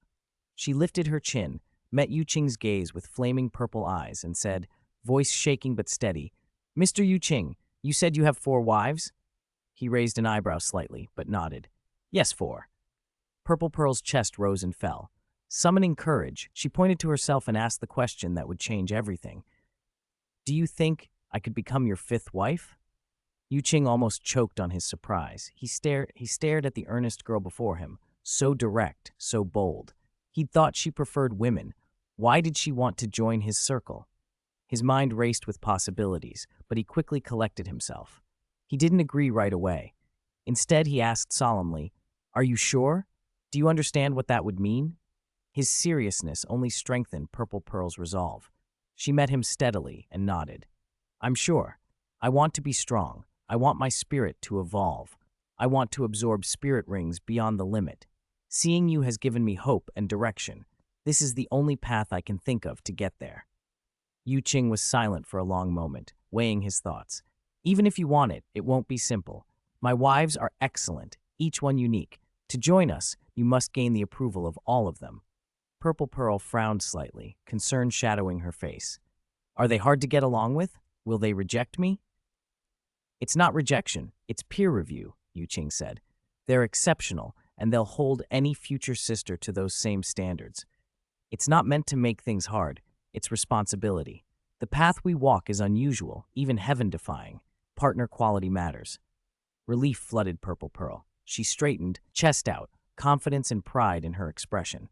She lifted her chin, met Yu Qing's gaze with flaming purple eyes, and said, voice shaking but steady, Mr. Yu Qing, you said you have 4 wives? He raised an eyebrow slightly, but nodded. Yes, 4. Purple Pearl's chest rose and fell. Summoning courage, she pointed to herself and asked the question that would change everything. Do you think I could become your 5th wife? Yu Qing almost choked on his surprise. He stared at the earnest girl before him, so direct, so bold. He'd thought she preferred women. Why did she want to join his circle? His mind raced with possibilities, but he quickly collected himself. He didn't agree right away. Instead, he asked solemnly, Are you sure? Do you understand what that would mean? His seriousness only strengthened Purple Pearl's resolve. She met him steadily and nodded. I'm sure. I want to be strong. I want my spirit to evolve. I want to absorb spirit rings beyond the limit. Seeing you has given me hope and direction. This is the only path I can think of to get there. Yu Qing was silent for a long moment, weighing his thoughts. Even if you want it, it won't be simple. My wives are excellent, each one unique. To join us, you must gain the approval of all of them. Purple Pearl frowned slightly, concern shadowing her face. Are they hard to get along with? Will they reject me? It's not rejection, it's peer review, Yu Qing said. They're exceptional, and they'll hold any future sister to those same standards. It's not meant to make things hard, it's responsibility. The path we walk is unusual, even heaven-defying. Partner quality matters. Relief flooded Purple Pearl. She straightened, chest out, confidence and pride in her expression.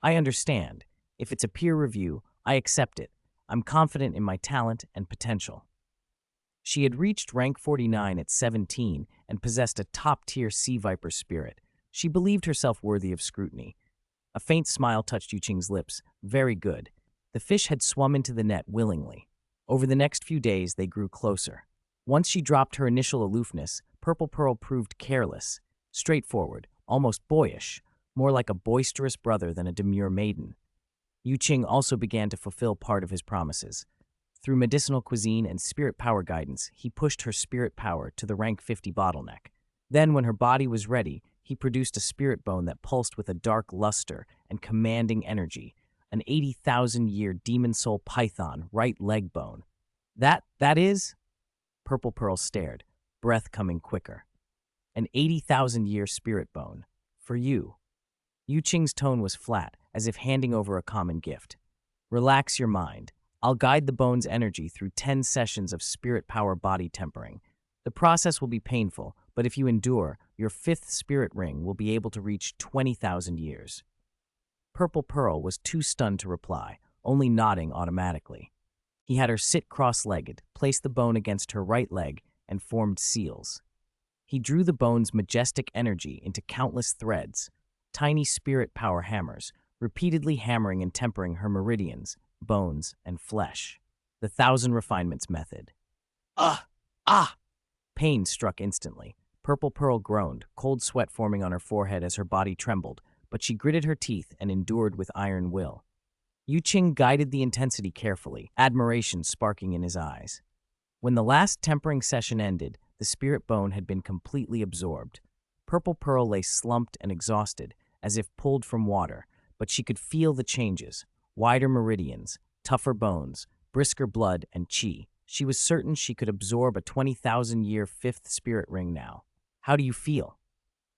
I understand. If it's a peer review, I accept it. I'm confident in my talent and potential. She had reached rank 49 at 17 and possessed a top-tier sea viper spirit. She believed herself worthy of scrutiny. A faint smile touched Yu Qing's lips. Very good. The fish had swum into the net willingly. Over the next few days, they grew closer. Once she dropped her initial aloofness, Purple Pearl proved careless, straightforward, almost boyish, more like a boisterous brother than a demure maiden. Yu Qing also began to fulfill part of his promises. Through medicinal cuisine and spirit power guidance, he pushed her spirit power to the rank 50 bottleneck. Then, when her body was ready, he produced a spirit bone that pulsed with a dark luster and commanding energy, an 80,000-year demon soul python right leg bone. That is? Purple Pearl stared, breath coming quicker. An 80,000-year spirit bone. For you. Yu Qing's tone was flat, as if handing over a common gift. Relax your mind. I'll guide the bone's energy through 10 sessions of spirit power body tempering. The process will be painful, but if you endure, your 5th spirit ring will be able to reach 20,000 years. Purple Pearl was too stunned to reply, only nodding automatically. He had her sit cross-legged, placed the bone against her right leg, and formed seals. He drew the bone's majestic energy into countless threads, tiny spirit power hammers, repeatedly hammering and tempering her meridians, bones, and flesh. The Thousand Refinements Method. Ah! Pain struck instantly. Purple Pearl groaned, cold sweat forming on her forehead as her body trembled, but she gritted her teeth and endured with iron will. Yu Qing guided the intensity carefully, admiration sparking in his eyes. When the last tempering session ended, the spirit bone had been completely absorbed. Purple Pearl lay slumped and exhausted, as if pulled from water, but she could feel the changes. Wider meridians, tougher bones, brisker blood, and chi. She was certain she could absorb a 20,000-year 5th spirit ring now. How do you feel?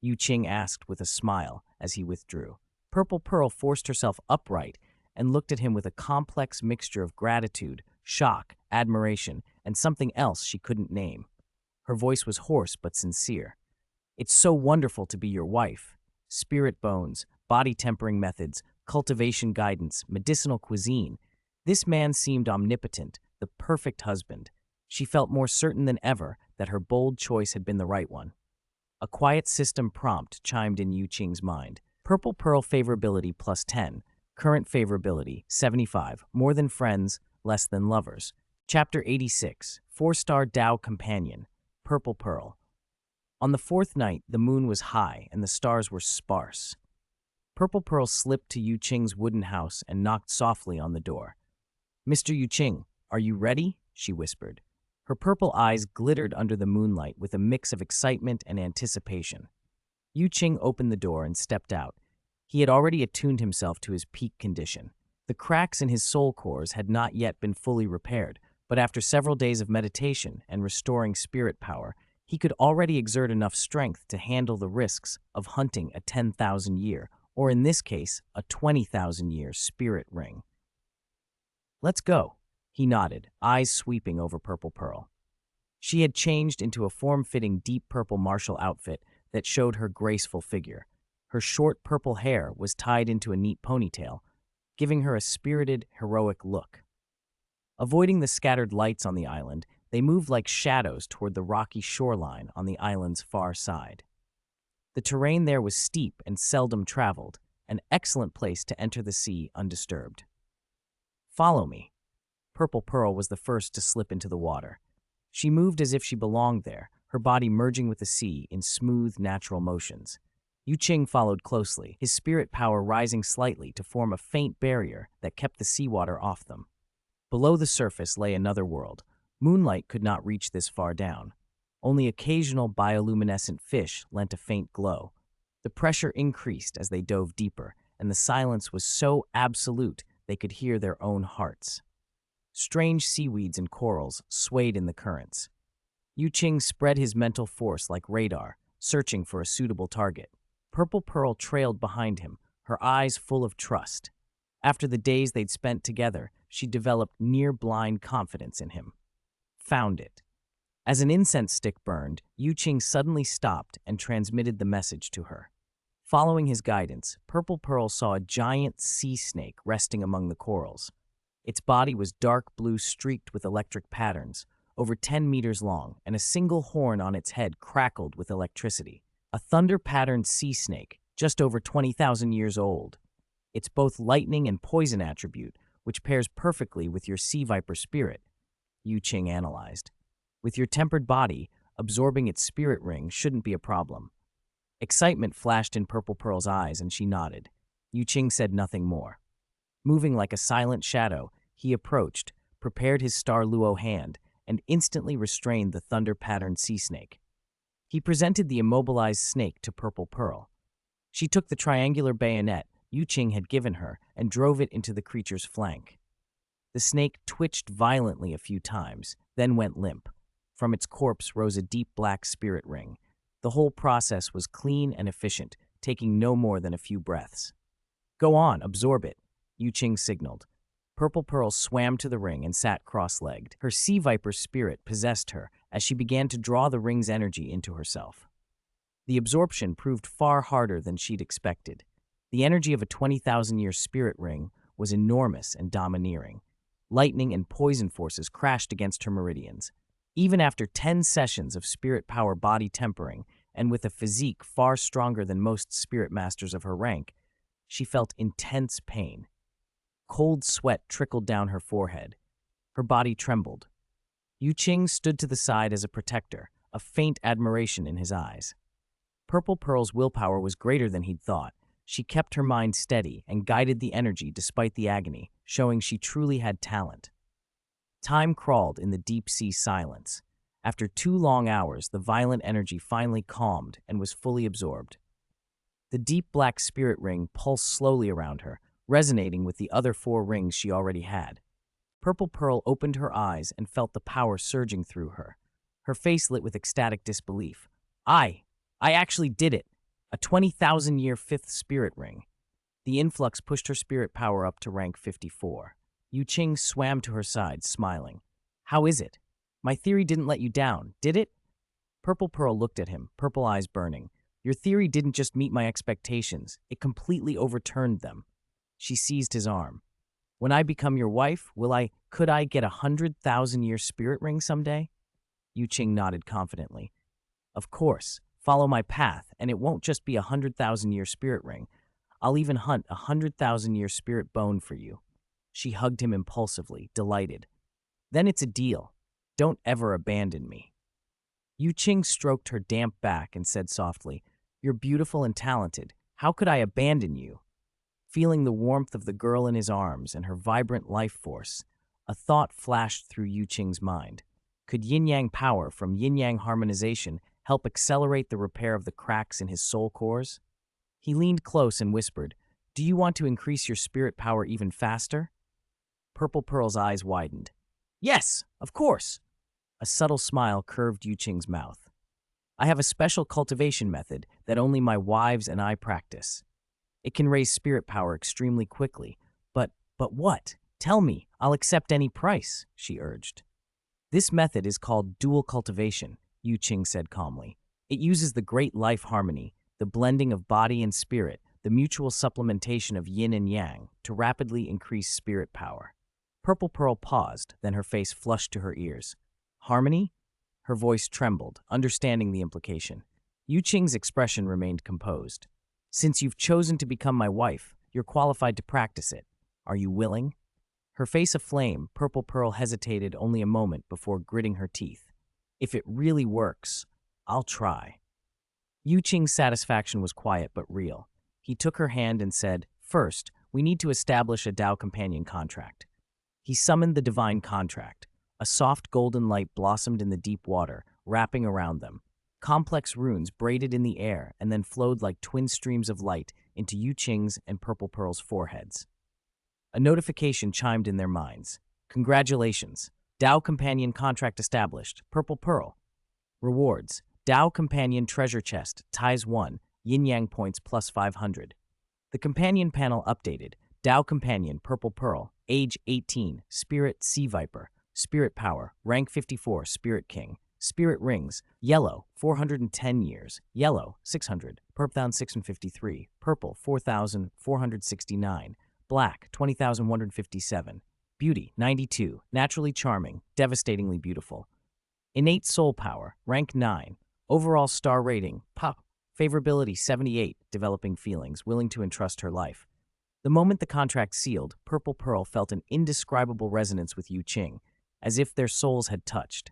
Yu Qing asked with a smile as he withdrew. Purple Pearl forced herself upright and looked at him with a complex mixture of gratitude, shock, admiration, and something else she couldn't name. Her voice was hoarse but sincere. It's so wonderful to be your wife. Spirit bones, body tempering methods, cultivation guidance, medicinal cuisine. This man seemed omnipotent, the perfect husband. She felt more certain than ever that her bold choice had been the right one. A quiet system prompt chimed in Yu Qing's mind. Purple Pearl favorability plus 10. Current favorability 75. More than friends, less than lovers. Chapter 86. 4-star Tao Companion. Purple Pearl. On the 4th night, the moon was high and the stars were sparse. Purple Pearl slipped to Yu Qing's wooden house and knocked softly on the door. "Mr. Yu Qing, are you ready?" she whispered. Her purple eyes glittered under the moonlight with a mix of excitement and anticipation. Yu Qing opened the door and stepped out. He had already attuned himself to his peak condition. The cracks in his soul cores had not yet been fully repaired, but after several days of meditation and restoring spirit power, he could already exert enough strength to handle the risks of hunting a 10,000-year, or in this case, a 20,000-year spirit ring. "Let's go," he nodded, eyes sweeping over Purple Pearl. She had changed into a form-fitting deep purple martial outfit that showed her graceful figure. Her short purple hair was tied into a neat ponytail, giving her a spirited, heroic look. Avoiding the scattered lights on the island, they moved like shadows toward the rocky shoreline on the island's far side. The terrain there was steep and seldom traveled, an excellent place to enter the sea undisturbed. "Follow me." Purple Pearl was the first to slip into the water. She moved as if she belonged there, her body merging with the sea in smooth, natural motions. Yu Qing followed closely, his spirit power rising slightly to form a faint barrier that kept the seawater off them. Below the surface lay another world. Moonlight could not reach this far down. Only occasional bioluminescent fish lent a faint glow. The pressure increased as they dove deeper, and the silence was so absolute they could hear their own hearts. Strange seaweeds and corals swayed in the currents. Yu Qing spread his mental force like radar, searching for a suitable target. Purple Pearl trailed behind him, her eyes full of trust. After the days they'd spent together, she developed near-blind confidence in him. Found it. As an incense stick burned, Yu Qing suddenly stopped and transmitted the message to her. Following his guidance, Purple Pearl saw a giant sea snake resting among the corals. Its body was dark blue streaked with electric patterns, over 10 meters long, and a single horn on its head crackled with electricity. A thunder-patterned sea snake, just over 20,000 years old. It's both lightning and poison attribute, which pairs perfectly with your sea viper spirit, Yu Qing analyzed. With your tempered body, absorbing its spirit ring shouldn't be a problem. Excitement flashed in Purple Pearl's eyes, and she nodded. Yu Qing said nothing more. Moving like a silent shadow, he approached, prepared his star Luo hand, and instantly restrained the thunder-patterned sea snake. He presented the immobilized snake to Purple Pearl. She took the triangular bayonet Yu Qing had given her and drove it into the creature's flank. The snake twitched violently a few times, then went limp. From its corpse rose a deep black spirit ring. The whole process was clean and efficient, taking no more than a few breaths. "Go on, absorb it," Yu Qing signaled. Purple Pearl swam to the ring and sat cross-legged. Her sea viper spirit possessed her as she began to draw the ring's energy into herself. The absorption proved far harder than she'd expected. The energy of a 20,000-year spirit ring was enormous and domineering. Lightning and poison forces crashed against her meridians. Even after 10 sessions of spirit power body tempering, and with a physique far stronger than most spirit masters of her rank, she felt intense pain. Cold sweat trickled down her forehead. Her body trembled. Yu Qing stood to the side as a protector, a faint admiration in his eyes. Purple Pearl's willpower was greater than he'd thought. She kept her mind steady and guided the energy despite the agony, showing she truly had talent. Time crawled in the deep-sea silence. After 2 long hours, the violent energy finally calmed and was fully absorbed. The deep black spirit ring pulsed slowly around her, resonating with the other 4 rings she already had. Purple Pearl opened her eyes and felt the power surging through her. Her face lit with ecstatic disbelief. I actually did it! A 20,000-year 5th spirit ring. The influx pushed her spirit power up to rank 54. Yu Qing swam to her side, smiling. "How is it? My theory didn't let you down, did it?" Purple Pearl looked at him, purple eyes burning. "Your theory didn't just meet my expectations, it completely overturned them." She seized his arm. "When I become your wife, could I get a 100,000-year spirit ring someday?" Yu Qing nodded confidently. "Of course. Follow my path, and it won't just be a 100,000-year spirit ring. I'll even hunt a 100,000-year spirit bone for you." She hugged him impulsively, delighted. "Then it's a deal. Don't ever abandon me." Yu Qing stroked her damp back and said softly, "You're beautiful and talented. How could I abandon you? Feeling the warmth of the girl in his arms and her vibrant life force, a thought flashed through Yu Qing's mind. Could yin-yang power from yin-yang harmonization help accelerate the repair of the cracks in his soul cores? He leaned close and whispered, "Do you want to increase your spirit power even faster?" Purple Pearl's eyes widened. "Yes, of course." A subtle smile curved Yu Qing's mouth. "I have a special cultivation method that only my wives and I practice. It can raise spirit power extremely quickly. But what? Tell me, I'll accept any price," she urged. "This method is called dual cultivation," Yu Qing said calmly. "It uses the great life harmony, the blending of body and spirit, the mutual supplementation of yin and yang, to rapidly increase spirit power." Purple Pearl paused, then her face flushed to her ears. "Harmony?" Her voice trembled, understanding the implication. Yu Qing's expression remained composed. "Since you've chosen to become my wife, you're qualified to practice it. Are you willing?" Her face aflame, Purple Pearl hesitated only a moment before gritting her teeth. "If it really works, I'll try." Yu Qing's satisfaction was quiet but real. He took her hand and said, "First, we need to establish a Tao companion contract." He summoned the divine contract. A soft golden light blossomed in the deep water, wrapping around them. Complex runes braided in the air and then flowed like twin streams of light into Yu Qing's and Purple Pearl's foreheads. A notification chimed in their minds. "Congratulations. Tao Companion contract established. Purple Pearl. Rewards. Tao Companion treasure chest, ties 1, yin-yang points plus 500. The companion panel updated. Tao Companion, Purple Pearl, age 18, spirit Sea Viper, spirit power, rank 54, Spirit King. Spirit rings, yellow, 410 years, yellow, 600, purple 653, purple, 4,469, black, 20,157, beauty, 92, naturally charming, devastatingly beautiful. Innate soul power, rank 9, overall star rating, pop, favorability 78, developing feelings, willing to entrust her life. The moment the contract sealed, Purple Pearl felt an indescribable resonance with Yu Qing, as if their souls had touched.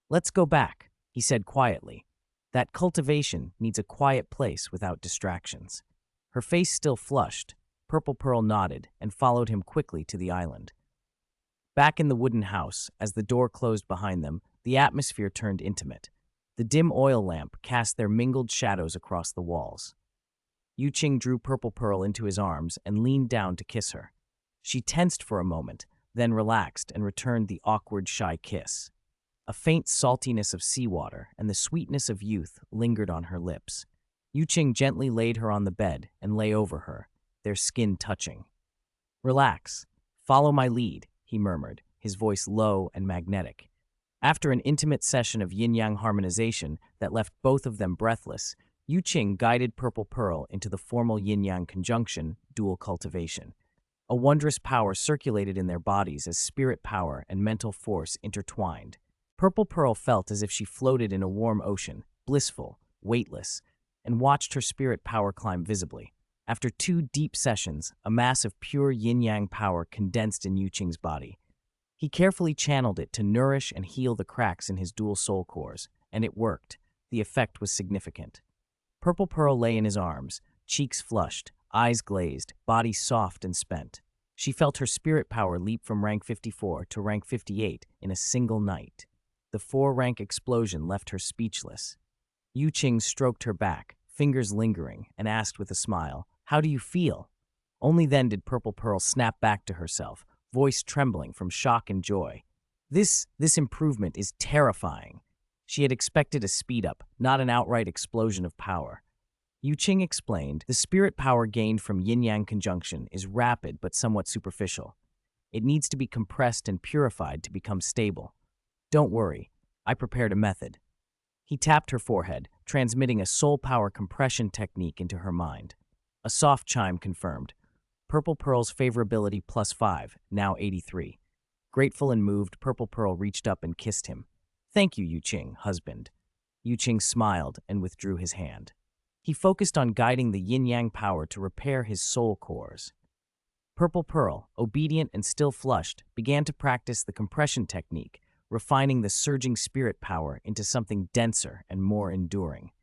"Let's go back," he said quietly. "That cultivation needs a quiet place without distractions." Her face still flushed. Purple Pearl nodded and followed him quickly to the island. Back in the wooden house, as the door closed behind them, the atmosphere turned intimate. The dim oil lamp cast their mingled shadows across the walls. Yu Qing drew Purple Pearl into his arms and leaned down to kiss her. She tensed for a moment, then relaxed and returned the awkward, shy kiss. A faint saltiness of seawater and the sweetness of youth lingered on her lips. Yu Qing gently laid her on the bed and lay over her, their skin touching. "Relax. Follow my lead," he murmured, his voice low and magnetic. After an intimate session of yin-yang harmonization that left both of them breathless, Yu Qing guided Purple Pearl into the formal yin-yang conjunction, dual cultivation. A wondrous power circulated in their bodies as spirit power and mental force intertwined. Purple Pearl felt as if she floated in a warm ocean, blissful, weightless, and watched her spirit power climb visibly. After 2 deep sessions, a mass of pure yin-yang power condensed in Yu Qing's body. He carefully channeled it to nourish and heal the cracks in his dual soul cores, and it worked. The effect was significant. Purple Pearl lay in his arms, cheeks flushed, eyes glazed, body soft and spent. She felt her spirit power leap from rank 54 to rank 58 in a single night. The 4-rank explosion left her speechless. Yu Qing stroked her back, fingers lingering, and asked with a smile, "How do you feel?" Only then did Purple Pearl snap back to herself, voice trembling from shock and joy. This improvement is terrifying." She had expected a speed-up, not an outright explosion of power. Yu Qing explained, "The spirit power gained from yin-yang conjunction is rapid but somewhat superficial. It needs to be compressed and purified to become stable. Don't worry, I prepared a method." He tapped her forehead, transmitting a soul power compression technique into her mind. A soft chime confirmed. Purple Pearl's favorability +5, now 83. Grateful and moved, Purple Pearl reached up and kissed him. "Thank you, Yu Qing, husband." Yu Qing smiled and withdrew his hand. He focused on guiding the yin-yang power to repair his soul cores. Purple Pearl, obedient and still flushed, began to practice the compression technique, refining the surging spirit power into something denser and more enduring.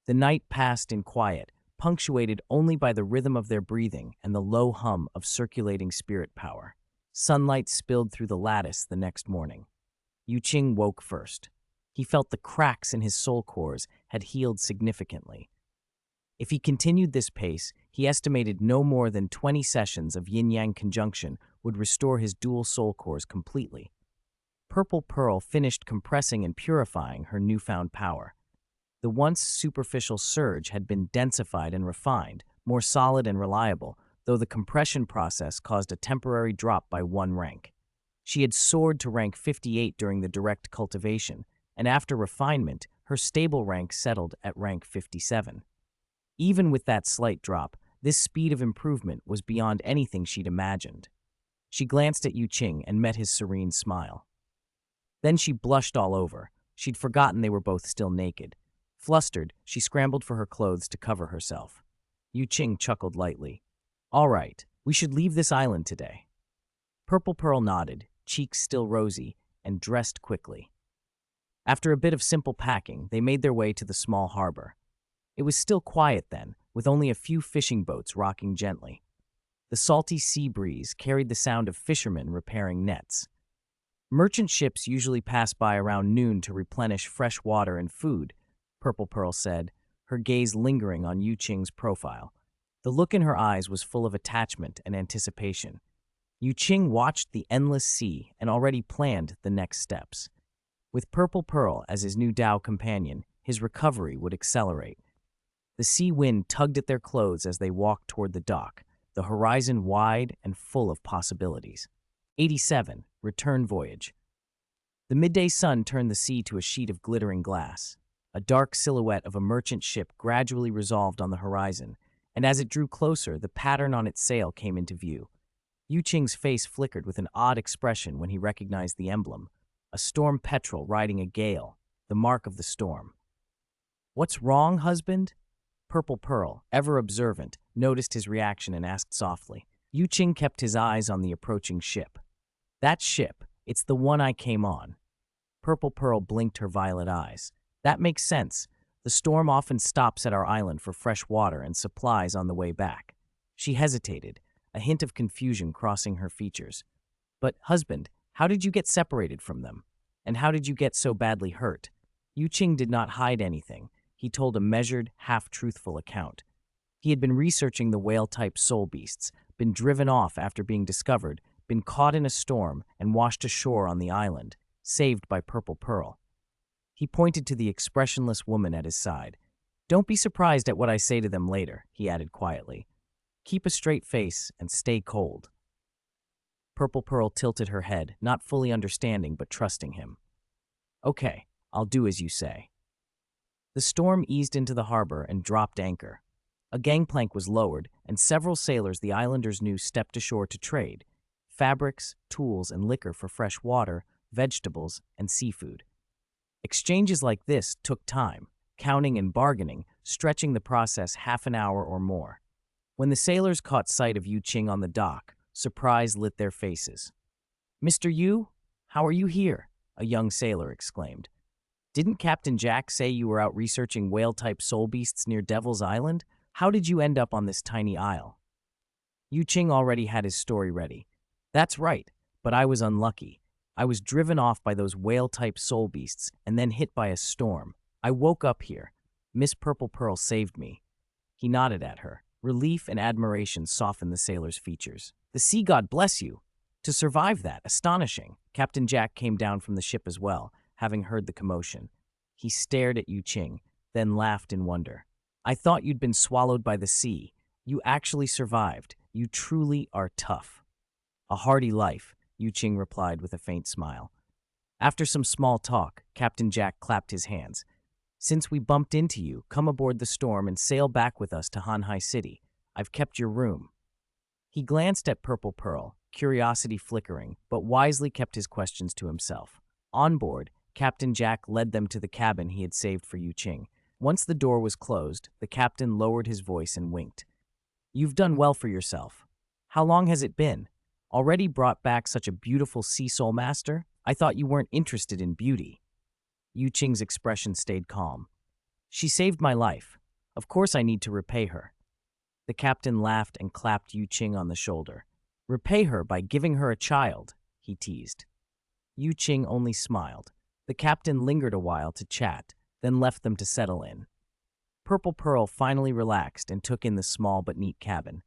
The night passed in quiet, punctuated only by the rhythm of their breathing and the low hum of circulating spirit power. Sunlight spilled through the lattice the next morning. Qing woke first. He felt the cracks in his soul cores had healed significantly. If he continued this pace, he estimated no more than 20 sessions of yin-yang conjunction would restore his dual soul cores completely. Purple Pearl finished compressing and purifying her newfound power. The once superficial surge had been densified and refined, more solid and reliable, though the compression process caused a temporary drop by 1 rank. She had soared to rank 58 during the direct cultivation, and after refinement, her stable rank settled at rank 57. Even with that slight drop, this speed of improvement was beyond anything she'd imagined. She glanced at Qing and met his serene smile. Then she blushed all over. She'd forgotten they were both still naked. Flustered, she scrambled for her clothes to cover herself. Qing chuckled lightly. "All right, we should leave this island today." Purple Pearl nodded, cheeks still rosy, and dressed quickly. After a bit of simple packing, they made their way to the small harbor. It was still quiet then, with only a few fishing boats rocking gently. The salty sea breeze carried the sound of fishermen repairing nets. Merchant ships usually pass by around noon to replenish fresh water and food, Purple Pearl said, her gaze lingering on Qing's profile. The look in her eyes was full of attachment and anticipation. Qing watched the endless sea and already planned the next steps. With Purple Pearl as his new Tao companion, his recovery would accelerate. The sea wind tugged at their clothes as they walked toward the dock, the horizon wide and full of possibilities. 87. Return Voyage. The midday sun turned the sea to a sheet of glittering glass. A dark silhouette of a merchant ship gradually resolved on the horizon, and as it drew closer, the pattern on its sail came into view. Qing's face flickered with an odd expression when he recognized the emblem, a storm petrel riding a gale, the mark of the storm. "What's wrong, husband?" Purple Pearl, ever observant, noticed his reaction and asked softly. Qing kept his eyes on the approaching ship. "That ship, it's the one I came on." Purple Pearl blinked her violet eyes. "That makes sense. The storm often stops at our island for fresh water and supplies on the way back." She hesitated, a hint of confusion crossing her features. "But, husband, how did you get separated from them? And how did you get so badly hurt?" Qing did not hide anything. He told a measured, half-truthful account. He had been researching the whale-type soul beasts, been driven off after being discovered, been caught in a storm, and washed ashore on the island, saved by Purple Pearl. He pointed to the expressionless woman at his side. "Don't be surprised at what I say to them later," he added quietly. "Keep a straight face and stay cold." Purple Pearl tilted her head, not fully understanding but trusting him. "Okay, I'll do as you say." The storm eased into the harbor and dropped anchor. A gangplank was lowered, and several sailors the islanders knew stepped ashore to trade: fabrics, tools, and liquor for fresh water, vegetables, and seafood. Exchanges like this took time, counting and bargaining, stretching the process half an hour or more. When the sailors caught sight of Qing on the dock, surprise lit their faces. "Mr. Yu, how are you here?" a young sailor exclaimed. "Didn't Captain Jack say you were out researching whale-type soul beasts near Devil's Island? How did you end up on this tiny isle?" Qing already had his story ready. "That's right, but I was unlucky. I was driven off by those whale-type soul beasts and then hit by a storm. I woke up here. Miss Purple Pearl saved me." He nodded at her. Relief and admiration softened the sailor's features. "The sea god bless you! To survive that, astonishing." Captain Jack came down from the ship as well, having heard the commotion. He stared at Qing, then laughed in wonder. "I thought you'd been swallowed by the sea. You actually survived. You truly are tough." "A hardy life," Qing replied with a faint smile. After some small talk, Captain Jack clapped his hands. "Since we bumped into you, come aboard the storm and sail back with us to Hanhai City. I've kept your room." He glanced at Purple Pearl, curiosity flickering, but wisely kept his questions to himself. On board, Captain Jack led them to the cabin he had saved for Qing. Once the door was closed, the captain lowered his voice and winked. "You've done well for yourself. How long has it been? Already brought back such a beautiful sea soul master? I thought you weren't interested in beauty." Qing's expression stayed calm. "She saved my life. Of course I need to repay her. The captain laughed and clapped Yu Qing on the shoulder. Repay her by giving her a child, he teased. Yu Qing only smiled. The captain lingered a while to chat, then left them to settle in. Purple Pearl finally relaxed and took in the small but neat cabin.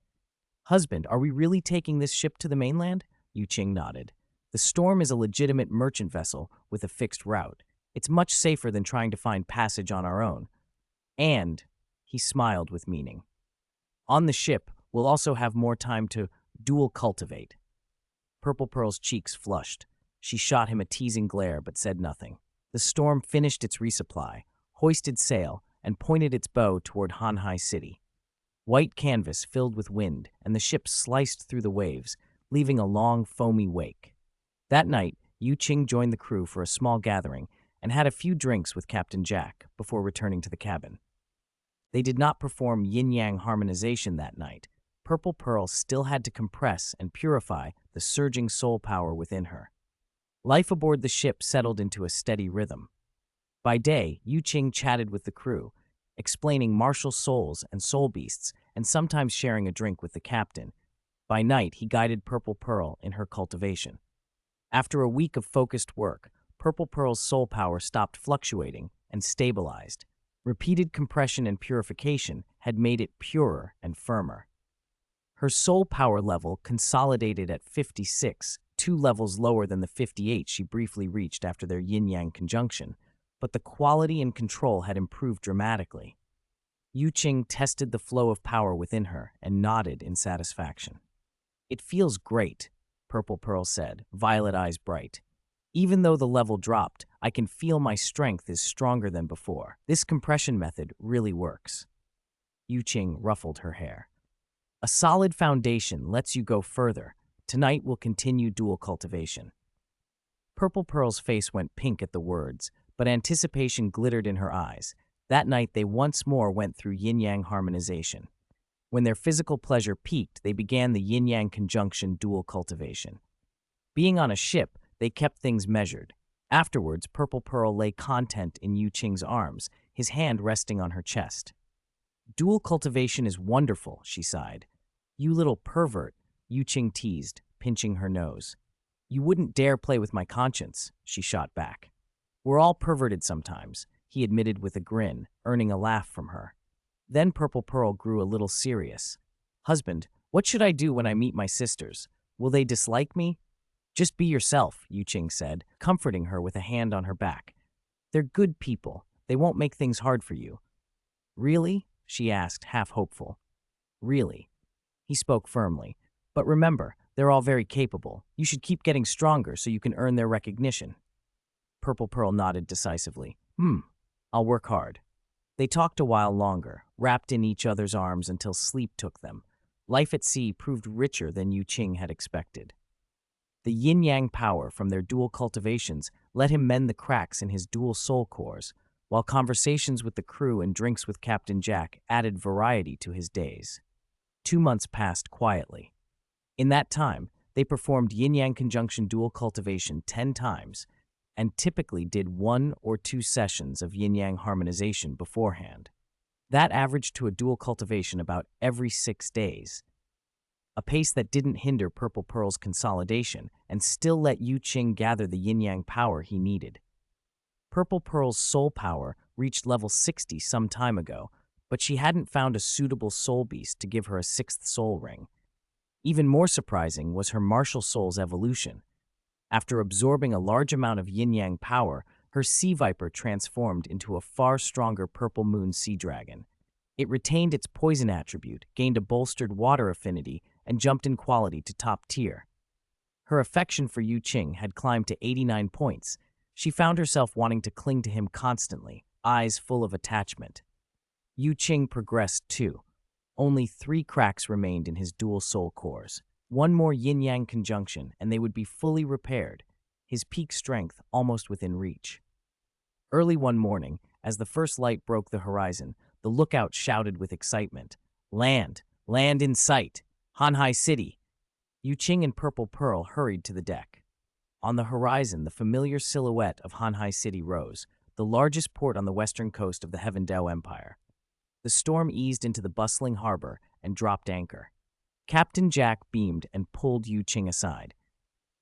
Husband, are we really taking this ship to the mainland? Yu Qing nodded. The Storm is a legitimate merchant vessel with a fixed route. It's much safer than trying to find passage on our own. And, he smiled with meaning, on the ship, we'll also have more time to dual cultivate. Purple Pearl's cheeks flushed. She shot him a teasing glare but said nothing. The Storm finished its resupply, hoisted sail, and pointed its bow toward Hanhai City. White canvas filled with wind, and the ship sliced through the waves, leaving a long, foamy wake. That night, Yu Qing joined the crew for a small gathering and had a few drinks with Captain Jack before returning to the cabin. They did not perform yin-yang harmonization that night. Purple Pearl still had to compress and purify the surging soul power within her. Life aboard the ship settled into a steady rhythm. By day, Yu Qing chatted with the crew, explaining martial souls and soul beasts, and sometimes sharing a drink with the captain. By night, he guided Purple Pearl in her cultivation. After a week of focused work, Purple Pearl's soul power stopped fluctuating and stabilized. Repeated compression and purification had made it purer and firmer. Her soul power level consolidated at 56, 2 levels lower than the 58 she briefly reached after their yin-yang conjunction, but the quality and control had improved dramatically. Yu Qing tested the flow of power within her and nodded in satisfaction. It feels great, Purple Pearl said, violet eyes bright. Even though the level dropped, I can feel my strength is stronger than before. This compression method really works. Yu Qing ruffled her hair. A solid foundation lets you go further. Tonight we'll continue dual cultivation. Purple Pearl's face went pink at the words, but anticipation glittered in her eyes. That night they once more went through yin-yang harmonization. When their physical pleasure peaked, they began the yin-yang conjunction dual cultivation. Being on a ship, they kept things measured. Afterwards, Purple Pearl lay content in Yu Qing's arms, his hand resting on her chest. Dual cultivation is wonderful, she sighed. You little pervert, Yu Qing teased, pinching her nose. You wouldn't dare play with my conscience, she shot back. We're all perverted sometimes, he admitted with a grin, earning a laugh from her. Then Purple Pearl grew a little serious. Husband, what should I do when I meet my sisters? Will they dislike me? Just be yourself, Yu Qing said, comforting her with a hand on her back. They're good people. They won't make things hard for you. Really? She asked, half hopeful. Really. He spoke firmly. But remember, they're all very capable. You should keep getting stronger so you can earn their recognition. Purple Pearl nodded decisively. I'll work hard. They talked a while longer, wrapped in each other's arms until sleep took them. Life at sea proved richer than Yu Qing had expected. The yin-yang power from their dual cultivations let him mend the cracks in his dual soul cores, while conversations with the crew and drinks with Captain Jack added variety to his days. 2 months passed quietly. In that time, they performed yin-yang conjunction dual cultivation 10 times, and typically did 1 or 2 sessions of yin-yang harmonization beforehand. That averaged to a dual cultivation about every 6 days. A pace that didn't hinder Purple Pearl's consolidation and still let Yu Qing gather the yin-yang power he needed. Purple Pearl's soul power reached level 60 some time ago, but she hadn't found a suitable soul beast to give her a 6th soul ring. Even more surprising was her martial soul's evolution. After absorbing a large amount of yin-yang power, her sea viper transformed into a far stronger purple moon sea dragon. It retained its poison attribute, gained a bolstered water affinity, and jumped in quality to top tier. Her affection for Yu Qing had climbed to 89 points. She found herself wanting to cling to him constantly, eyes full of attachment. Yu Qing progressed too. Only 3 cracks remained in his dual soul cores. 1 more yin-yang conjunction, and they would be fully repaired, his peak strength almost within reach. Early one morning, as the first light broke the horizon, the lookout shouted with excitement, "Land! Land in sight! Hanhai City!" Yu Qing and Purple Pearl hurried to the deck. On the horizon, the familiar silhouette of Hanhai City rose, the largest port on the western coast of the Heaven Dao Empire. The storm eased into the bustling harbor and dropped anchor. Captain Jack beamed and pulled Yu Qing aside.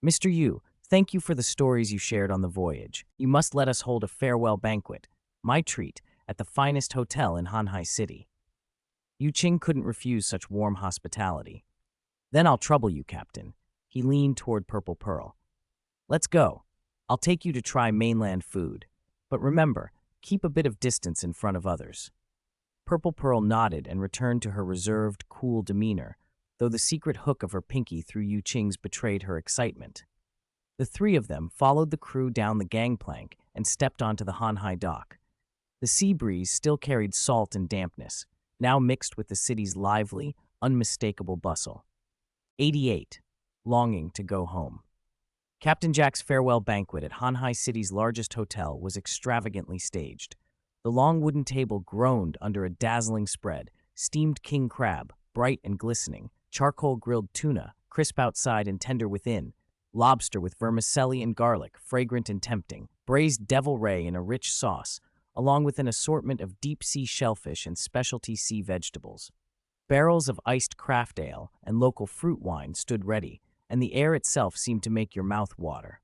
"Mr. Yu, thank you for the stories you shared on the voyage. You must let us hold a farewell banquet, my treat, at the finest hotel in Hanhai City." Yu Qing couldn't refuse such warm hospitality. "Then I'll trouble you, Captain." He leaned toward Purple Pearl. "Let's go. I'll take you to try mainland food. But remember, keep a bit of distance in front of others." Purple Pearl nodded and returned to her reserved, cool demeanor, though the secret hook of her pinky through Yu Qing's betrayed her excitement. The three of them followed the crew down the gangplank and stepped onto the Hanhai dock. The sea breeze still carried salt and dampness, now mixed with the city's lively, unmistakable bustle. 88. Longing to go home. Captain Jack's farewell banquet at Hanhai City's largest hotel was extravagantly staged. The long wooden table groaned under a dazzling spread: steamed king crab, bright and glistening, charcoal-grilled tuna, crisp outside and tender within, lobster with vermicelli and garlic, fragrant and tempting, braised devil ray in a rich sauce, along with an assortment of deep-sea shellfish and specialty sea vegetables. Barrels of iced craft ale and local fruit wine stood ready, and the air itself seemed to make your mouth water.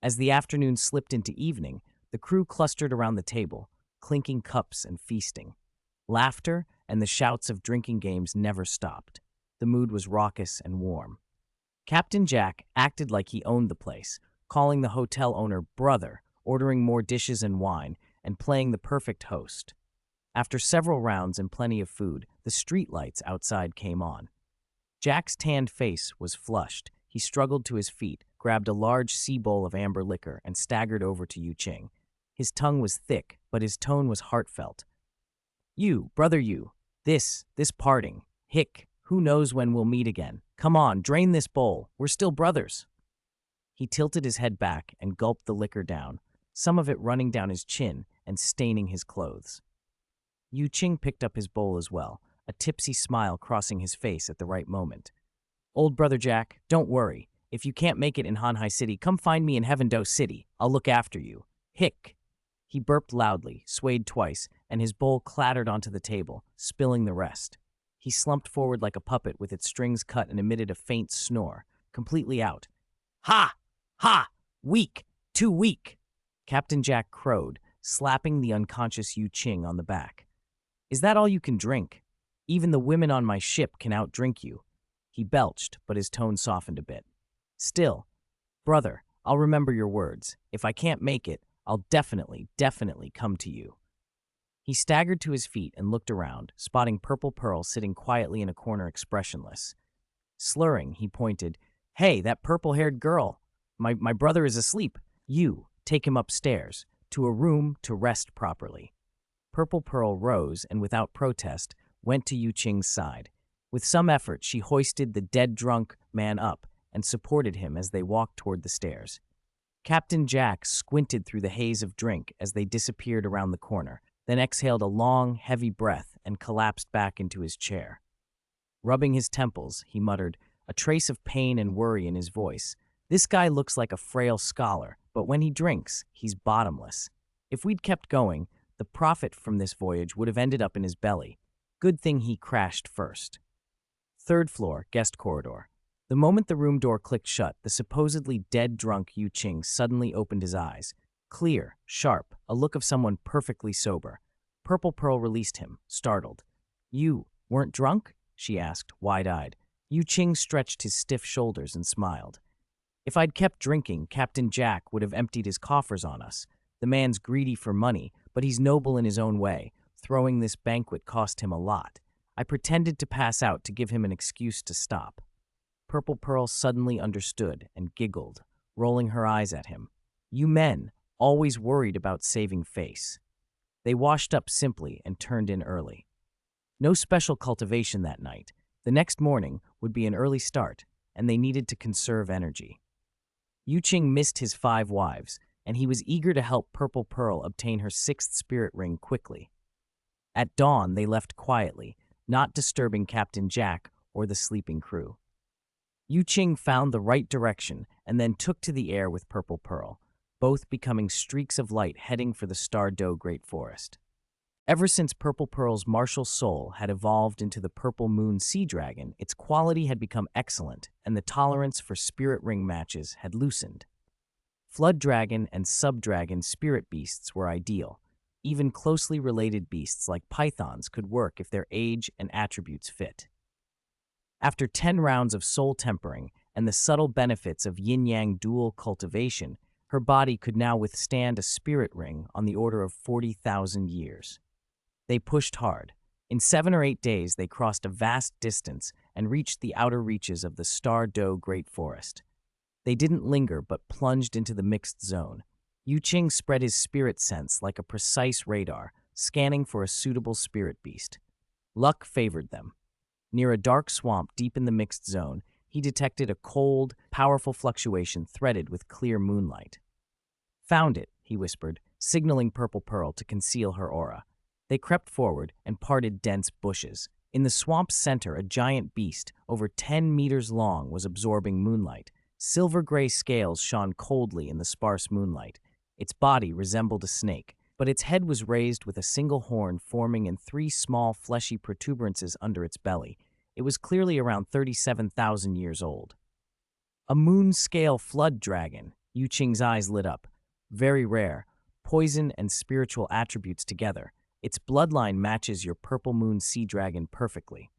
As the afternoon slipped into evening, the crew clustered around the table, clinking cups and feasting. Laughter and the shouts of drinking games never stopped. The mood was raucous and warm. Captain Jack acted like he owned the place, calling the hotel owner brother, ordering more dishes and wine, and playing the perfect host. After several rounds and plenty of food, the streetlights outside came on. Jack's tanned face was flushed. He struggled to his feet, grabbed a large sea bowl of amber liquor, and staggered over to Yu Qing. His tongue was thick, but his tone was heartfelt. "You, brother you, this parting. Hick, who knows when we'll meet again. Come on, drain this bowl. We're still brothers." He tilted his head back and gulped the liquor down, some of it running down his chin and staining his clothes. Yu Qing picked up his bowl as well, a tipsy smile crossing his face at the right moment. "Old brother Jack, don't worry. If you can't make it in Hanhai City, come find me in Heaven-Do City. I'll look after you. Hick." He burped loudly, swayed twice, and his bowl clattered onto the table, spilling the rest. He slumped forward like a puppet with its strings cut and emitted a faint snore, completely out. "Ha! Ha! Weak! Too weak!" Captain Jack crowed, slapping the unconscious Yu Qing on the back. "Is that all you can drink? Even the women on my ship can outdrink you." He belched, but his tone softened a bit. "Still, brother, I'll remember your words. If I can't make it, I'll definitely come to you." He staggered to his feet and looked around, spotting Purple Pearl sitting quietly in a corner expressionless. Slurring, he pointed, "Hey, that purple-haired girl. My brother is asleep. You, take him upstairs, to a room to rest properly." Purple Pearl rose and, without protest, went to Yu Qing's side. With some effort, she hoisted the dead-drunk man up and supported him as they walked toward the stairs. Captain Jack squinted through the haze of drink as they disappeared around the corner, then exhaled a long, heavy breath and collapsed back into his chair. Rubbing his temples, he muttered, a trace of pain and worry in his voice. "This guy looks like a frail scholar, but when he drinks, he's bottomless. If we'd kept going, the profit from this voyage would have ended up in his belly. Good thing he crashed first." Third floor, guest corridor. The moment the room door clicked shut, the supposedly dead-drunk Yu Qing suddenly opened his eyes. Clear, sharp, a look of someone perfectly sober. Purple Pearl released him, startled. "You weren't drunk?" she asked, wide-eyed. Yu Qing stretched his stiff shoulders and smiled. "If I'd kept drinking, Captain Jack would have emptied his coffers on us. The man's greedy for money, but he's noble in his own way. Throwing this banquet cost him a lot. I pretended to pass out to give him an excuse to stop." Purple Pearl suddenly understood and giggled, rolling her eyes at him. "You men, always worried about saving face." They washed up simply and turned in early. No special cultivation that night. The next morning would be an early start, and they needed to conserve energy. Yu Qing missed his 5 wives, and he was eager to help Purple Pearl obtain her 6th spirit ring quickly. At dawn, they left quietly, not disturbing Captain Jack or the sleeping crew. Yu Qing found the right direction and then took to the air with Purple Pearl, both becoming streaks of light heading for the Star Do Great Forest. Ever since Purple Pearl's martial soul had evolved into the Purple Moon Sea Dragon, its quality had become excellent, and the tolerance for spirit ring matches had loosened. Flood Dragon and Sub-Dragon spirit beasts were ideal. Even closely related beasts like pythons could work if their age and attributes fit. After 10 rounds of soul tempering and the subtle benefits of yin-yang dual cultivation, her body could now withstand a spirit ring on the order of 40,000 years. They pushed hard. In 7 or 8 days, they crossed a vast distance and reached the outer reaches of the Star Doe Great Forest. They didn't linger but plunged into the mixed zone. Qing spread his spirit sense like a precise radar, scanning for a suitable spirit beast. Luck favored them. Near a dark swamp deep in the mixed zone, he detected a cold, powerful fluctuation threaded with clear moonlight. "Found it," he whispered, signaling Purple Pearl to conceal her aura. They crept forward and parted dense bushes. In the swamp's center, a giant beast, over 10 meters long, was absorbing moonlight. Silver-gray scales shone coldly in the sparse moonlight. Its body resembled a snake, but its head was raised with a single horn forming in 3 small fleshy protuberances under its belly. It was clearly around 37,000 years old. A moon-scale flood dragon. Qing's eyes lit up. Very rare, poison and spiritual attributes together. Its bloodline matches your Purple Moon Sea Dragon perfectly.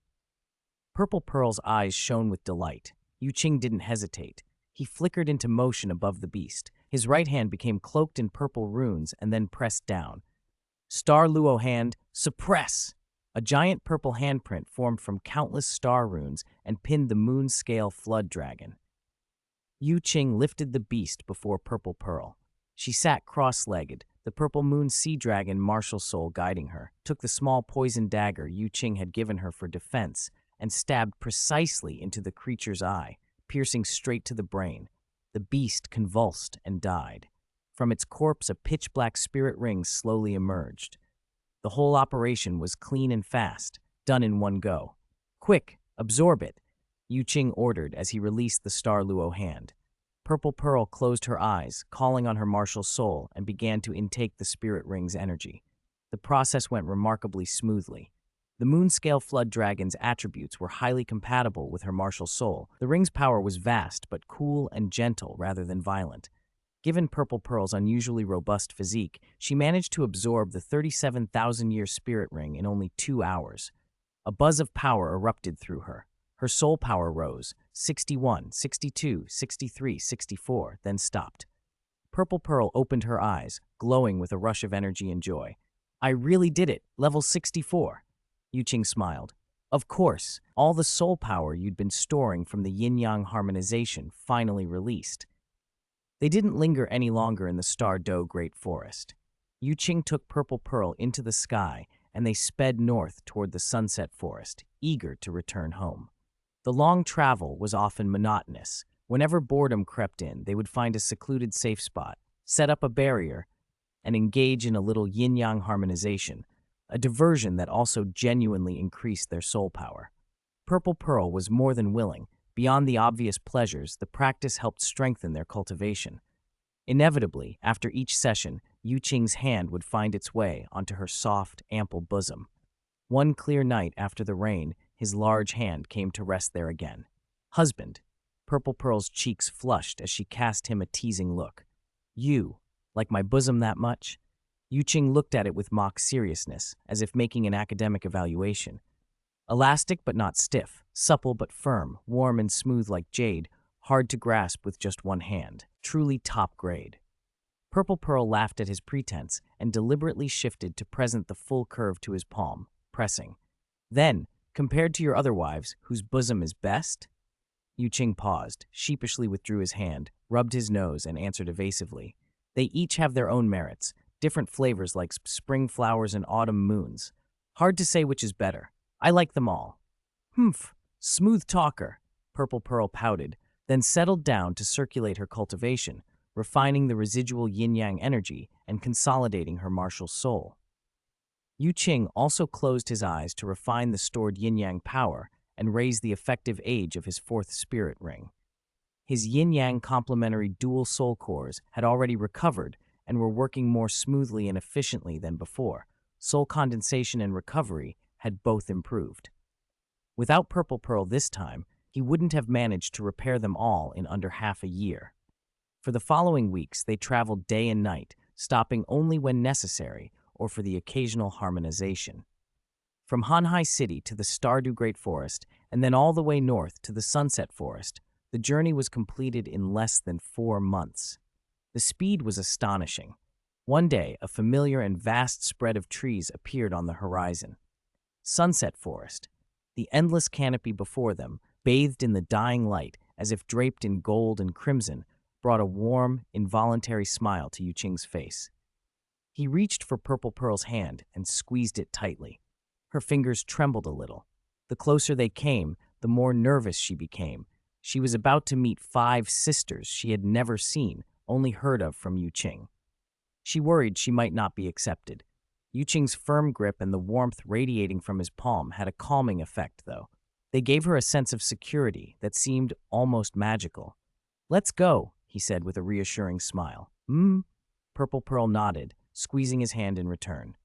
Purple Pearl's eyes shone with delight. Qing didn't hesitate. He flickered into motion above the beast. His right hand became cloaked in purple runes and then pressed down. Star Luo hand, suppress! A giant purple handprint formed from countless star runes and pinned the moon-scale flood dragon. Qing lifted the beast before Purple Pearl. She sat cross-legged, the Purple Moon Sea Dragon martial soul guiding her, took the small poison dagger Qing had given her for defense, and stabbed precisely into the creature's eye, piercing straight to the brain. The beast convulsed and died. From its corpse, a pitch-black spirit ring slowly emerged. The whole operation was clean and fast, done in one go. "Quick, absorb it," Qing ordered as he released the Star Luo hand. Purple Pearl closed her eyes, calling on her martial soul, and began to intake the spirit ring's energy. The process went remarkably smoothly. The Moonscale Flood Dragon's attributes were highly compatible with her martial soul. The ring's power was vast, but cool and gentle rather than violent. Given Purple Pearl's unusually robust physique, she managed to absorb the 37,000-year spirit ring in only 2 hours. A buzz of power erupted through her. Her soul power rose, 61, 62, 63, 64, then stopped. Purple Pearl opened her eyes, glowing with a rush of energy and joy. "I really did it, level 64. Qing smiled. "Of course, all the soul power you'd been storing from the yin-yang harmonization finally released." They didn't linger any longer in the Star Doe Great Forest. Qing took Purple Pearl into the sky, and they sped north toward the Sunset Forest, eager to return home. The long travel was often monotonous. Whenever boredom crept in, they would find a secluded safe spot, set up a barrier, and engage in a little yin-yang harmonization, a diversion that also genuinely increased their soul power. Purple Pearl was more than willing. Beyond the obvious pleasures, the practice helped strengthen their cultivation. Inevitably, after each session, Qing's hand would find its way onto her soft, ample bosom. One clear night after the rain, his large hand came to rest there again. "Husband." Purple Pearl's cheeks flushed as she cast him a teasing look. "You, like my bosom that much?" Qing looked at it with mock seriousness, as if making an academic evaluation. Elastic but not stiff, supple but firm, warm and smooth like jade, hard to grasp with just one hand. Truly top grade. Purple Pearl laughed at his pretense and deliberately shifted to present the full curve to his palm, pressing. "Then, compared to your other wives, whose bosom is best?" Qing paused, sheepishly withdrew his hand, rubbed his nose, and answered evasively. "They each have their own merits, different flavors like spring flowers and autumn moons. Hard to say which is better. I like them all." "Humph, smooth talker," Purple Pearl pouted, then settled down to circulate her cultivation, refining the residual yin-yang energy and consolidating her martial soul. Qing also closed his eyes to refine the stored yin-yang power and raise the effective age of his 4th spirit ring. His yin-yang complementary dual soul cores had already recovered and were working more smoothly and efficiently than before. soul condensation and recovery had both improved. Without Purple Pearl this time, he wouldn't have managed to repair them all in under half a year. For the following weeks, they traveled day and night, stopping only when necessary or for the occasional harmonization. From Hanhai City to the Stardew Great Forest, and then all the way north to the Sunset Forest, the journey was completed in less than 4 months. The speed was astonishing. One day, a familiar and vast spread of trees appeared on the horizon. Sunset Forest. The endless canopy before them, bathed in the dying light as if draped in gold and crimson, brought a warm, involuntary smile to Yu Qing's face. He reached for Purple Pearl's hand and squeezed it tightly. Her fingers trembled a little. The closer they came, the more nervous she became. She was about to meet 5 sisters she had never seen, only heard of from Yu Qing. She worried she might not be accepted. Yu Qing's firm grip and the warmth radiating from his palm had a calming effect, though. They gave her a sense of security that seemed almost magical. "Let's go," he said with a reassuring smile. Purple Pearl nodded, squeezing his hand in return.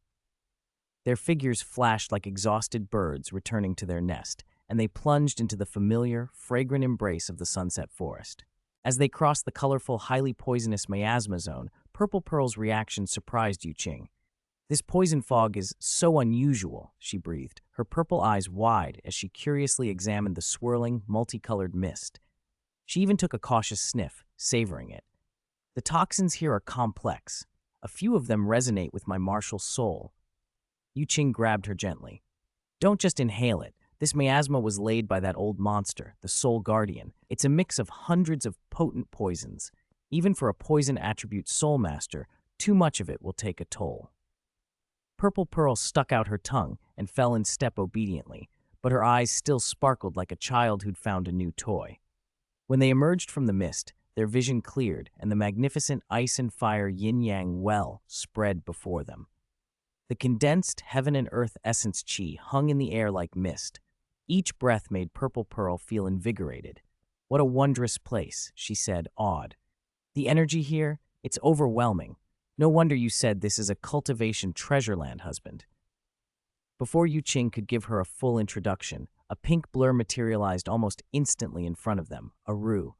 Their figures flashed like exhausted birds returning to their nest, and they plunged into the familiar, fragrant embrace of the Sunset Forest. As they crossed the colorful, highly poisonous miasma zone, Purple Pearl's reaction surprised Yu Qing. "This poison fog is so unusual," she breathed, her purple eyes wide as she curiously examined the swirling, multicolored mist. She even took a cautious sniff, savoring it. "The toxins here are complex. A few of them resonate with my martial soul." Yu Qing grabbed her gently. "Don't just inhale it. This miasma was laid by that old monster, the Soul Guardian. It's a mix of hundreds of potent poisons. Even for a poison attribute soul master, too much of it will take a toll." Purple Pearl stuck out her tongue and fell in step obediently, but her eyes still sparkled like a child who'd found a new toy. When they emerged from the mist, their vision cleared and the magnificent ice and fire yin-yang well spread before them. The condensed heaven and earth essence chi hung in the air like mist. Each breath made Purple Pearl feel invigorated. "What a wondrous place," she said, awed. "The energy here, it's overwhelming. No wonder you said this is a cultivation treasure land, husband." Before Yu Qing could give her a full introduction, a pink blur materialized almost instantly in front of them, a Ru.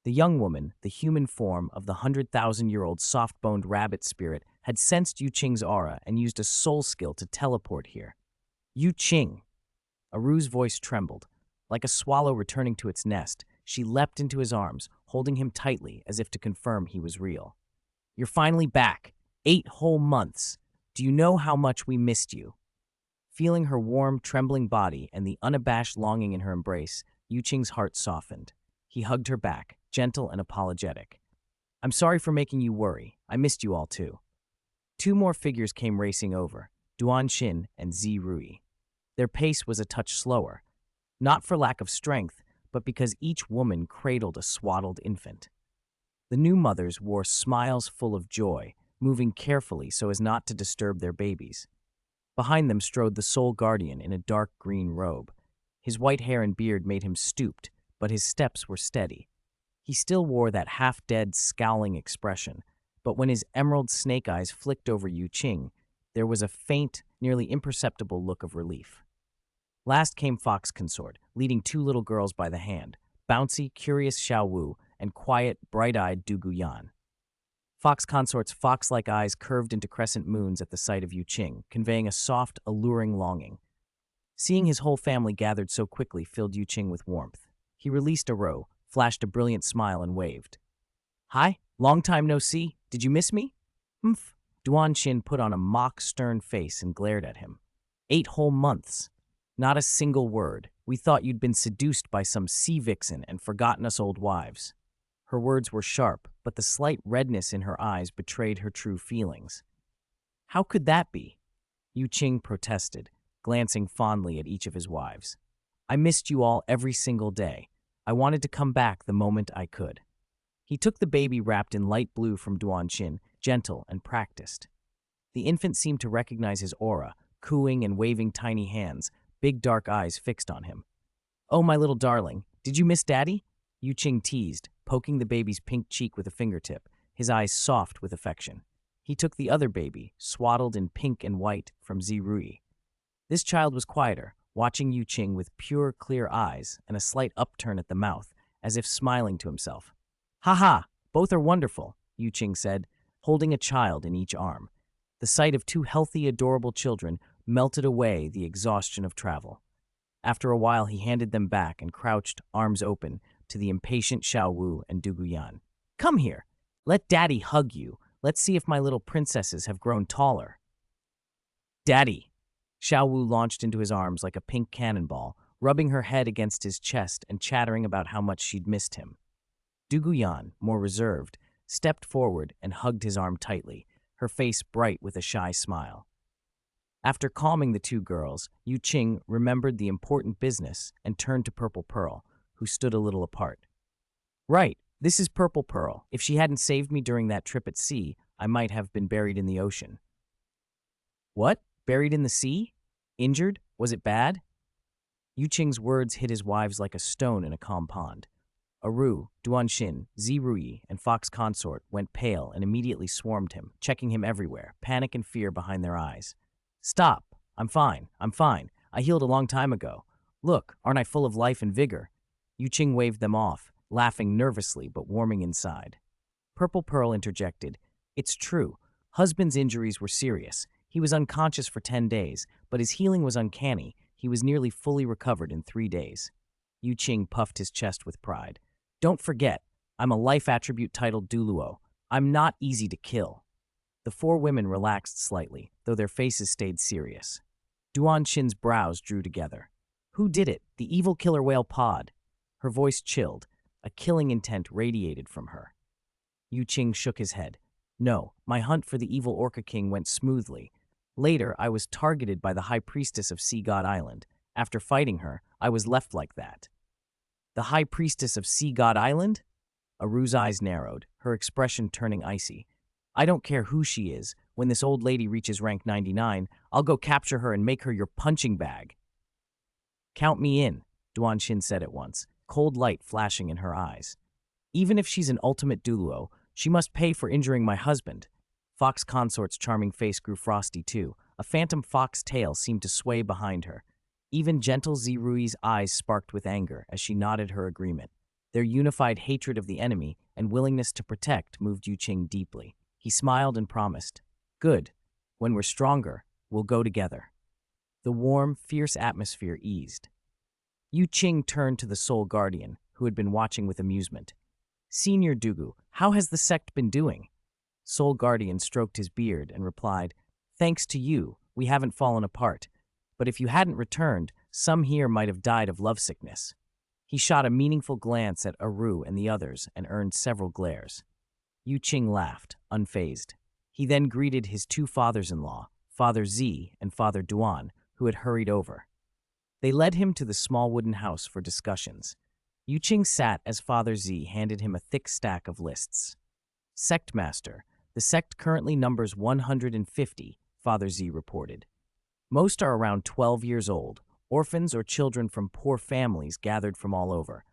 The young woman, the human form of the 100,000-year-old soft-boned rabbit spirit, had sensed Yu Qing's aura and used a soul skill to teleport here. "Yu Qing!" Aru's voice trembled. Like a swallow returning to its nest, she leapt into his arms, holding him tightly as if to confirm he was real. "You're finally back. 8 whole months. Do you know how much we missed you?" Feeling her warm, trembling body and the unabashed longing in her embrace, Yu Qing's heart softened. He hugged her back, gentle and apologetic. "I'm sorry for making you worry. I missed you all too." 2 more figures came racing over, Duanshin and Zi Rui. Their pace was a touch slower, not for lack of strength, but because each woman cradled a swaddled infant. The new mothers wore smiles full of joy, moving carefully so as not to disturb their babies. Behind them strode the Soul Guardian in a dark green robe. His white hair and beard made him stooped, but his steps were steady. He still wore that half-dead, scowling expression, but when his emerald snake eyes flicked over Yu Qing, there was a faint, nearly imperceptible look of relief. Last came Fox Consort, leading 2 little girls by the hand, bouncy, curious Xiao Wu and quiet, bright-eyed Du Guyan. Fox Consort's fox-like eyes curved into crescent moons at the sight of Yu Qing, conveying a soft, alluring longing. Seeing his whole family gathered so quickly filled Yu Qing with warmth. He released a row, flashed a brilliant smile, and waved. "Hi, long time no see. Did you miss me?" "Humph." Duanshin put on a mock stern face and glared at him. 8 whole months. Not a single word. We thought you'd been seduced by some sea vixen and forgotten us old wives." Her words were sharp, but the slight redness in her eyes betrayed her true feelings. "How could that be?" Yu Qing protested, glancing fondly at each of his wives. "I missed you all every single day. I wanted to come back the moment I could." He took the baby wrapped in light blue from Duanshin, gentle and practiced. The infant seemed to recognize his aura, cooing and waving tiny hands, big dark eyes fixed on him. "Oh, my little darling, did you miss Daddy?" Yu Qing teased, poking the baby's pink cheek with a fingertip, his eyes soft with affection. He took the other baby, swaddled in pink and white, from Zirui. This child was quieter, watching Yu Qing with pure, clear eyes and a slight upturn at the mouth, as if smiling to himself. "Ha ha! Both are wonderful," Yu Qing said, holding a child in each arm. The sight of two healthy, adorable children melted away the exhaustion of travel. After a while, he handed them back and crouched, arms open, to the impatient Xiao Wu and Du Guyan. "Come here. Let Daddy hug you. Let's see if my little princesses have grown taller." "Daddy!" Xiao Wu launched into his arms like a pink cannonball, rubbing her head against his chest and chattering about how much she'd missed him. Du Guyan, more reserved, stepped forward and hugged his arm tightly, her face bright with a shy smile. After calming the two girls, Yu Qing remembered the important business and turned to Purple Pearl, who stood a little apart. "Right, this is Purple Pearl. If she hadn't saved me during that trip at sea, I might have been buried in the ocean." "What? Buried in the sea? Injured? Was it bad?" Yu Qing's words hit his wives like a stone in a calm pond. Aru, Duanshin, Zirui, and Fox Consort went pale and immediately swarmed him, checking him everywhere, panic and fear behind their eyes. "Stop. I'm fine. I'm fine. I healed a long time ago. Look, aren't I full of life and vigor?" Yu Qing waved them off, laughing nervously but warming inside. Purple Pearl interjected, "It's true. Husband's injuries were serious. He was unconscious for 10 days, but his healing was uncanny. He was nearly fully recovered in 3 days." Yu Qing puffed his chest with pride. "Don't forget, I'm a life attribute titled Douluo. I'm not easy to kill." The 4 women relaxed slightly, though their faces stayed serious. Duan Shin's brows drew together. "Who did it? The evil killer whale pod." Her voice chilled. A killing intent radiated from her. Yu Qing shook his head. "No, my hunt for the evil Orca King went smoothly. Later, I was targeted by the High Priestess of Sea God Island. After fighting her, I was left like that." "The High Priestess of Sea God Island?" Aru's eyes narrowed, her expression turning icy. "I don't care who she is. When this old lady reaches rank 99, I'll go capture her and make her your punching bag." "Count me in," Duan Shin said at once, cold light flashing in her eyes. "Even if she's an ultimate Douluo, she must pay for injuring my husband." Fox Consort's charming face grew frosty too. A phantom fox tail seemed to sway behind her. Even gentle Zirui's eyes sparked with anger as she nodded her agreement. Their unified hatred of the enemy and willingness to protect moved Yu Qing deeply. He smiled and promised, "Good. When we're stronger, we'll go together." The warm, fierce atmosphere eased. Yu Qing turned to the Soul Guardian, who had been watching with amusement. "Senior Dugu, how has the sect been doing?" Soul Guardian stroked his beard and replied, "Thanks to you, we haven't fallen apart. But if you hadn't returned, some here might have died of lovesickness." He shot a meaningful glance at Aru and the others and earned several glares. Yu Qing laughed, unfazed. He then greeted his 2 fathers-in-law, Father Z and Father Duan, who had hurried over. They led him to the small wooden house for discussions. Yu Qing sat as Father Z handed him a thick stack of lists. "Sect Master, the sect currently numbers 150, Father Z reported. Most are around 12 years old, orphans or children from poor families gathered from all over.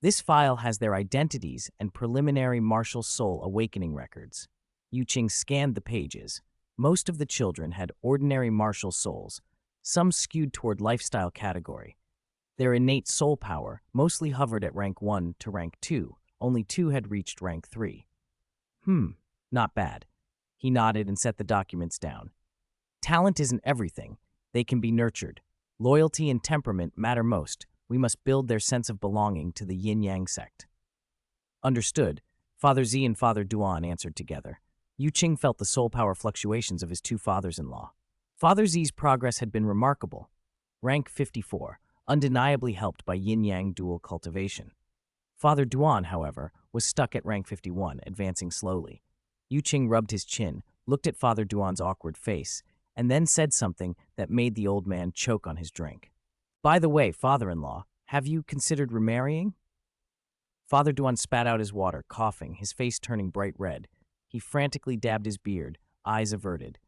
This file has their identities and preliminary martial soul awakening records." Yu Qing scanned the pages. Most of the children had ordinary martial souls, some skewed toward lifestyle category. Their innate soul power mostly hovered at rank 1 to rank 2. Only 2 had reached rank 3. Not bad." He nodded and set the documents down. "Talent isn't everything. They can be nurtured. Loyalty and temperament matter most. We must build their sense of belonging to the yin-yang sect." "Understood." Father Z and Father Duan answered together. Yu Qing felt the soul power fluctuations of his 2 fathers-in-law. Father Z's progress had been remarkable. Rank 54, undeniably helped by yin-yang dual cultivation. Father Duan, however, was stuck at rank 51, advancing slowly. Yu Qing rubbed his chin, looked at Father Duan's awkward face, and then said something that made the old man choke on his drink. "By the way, father-in-law, have you considered remarrying?" Father Duan spat out his water, coughing, his face turning bright red. He frantically dabbed his beard, eyes averted.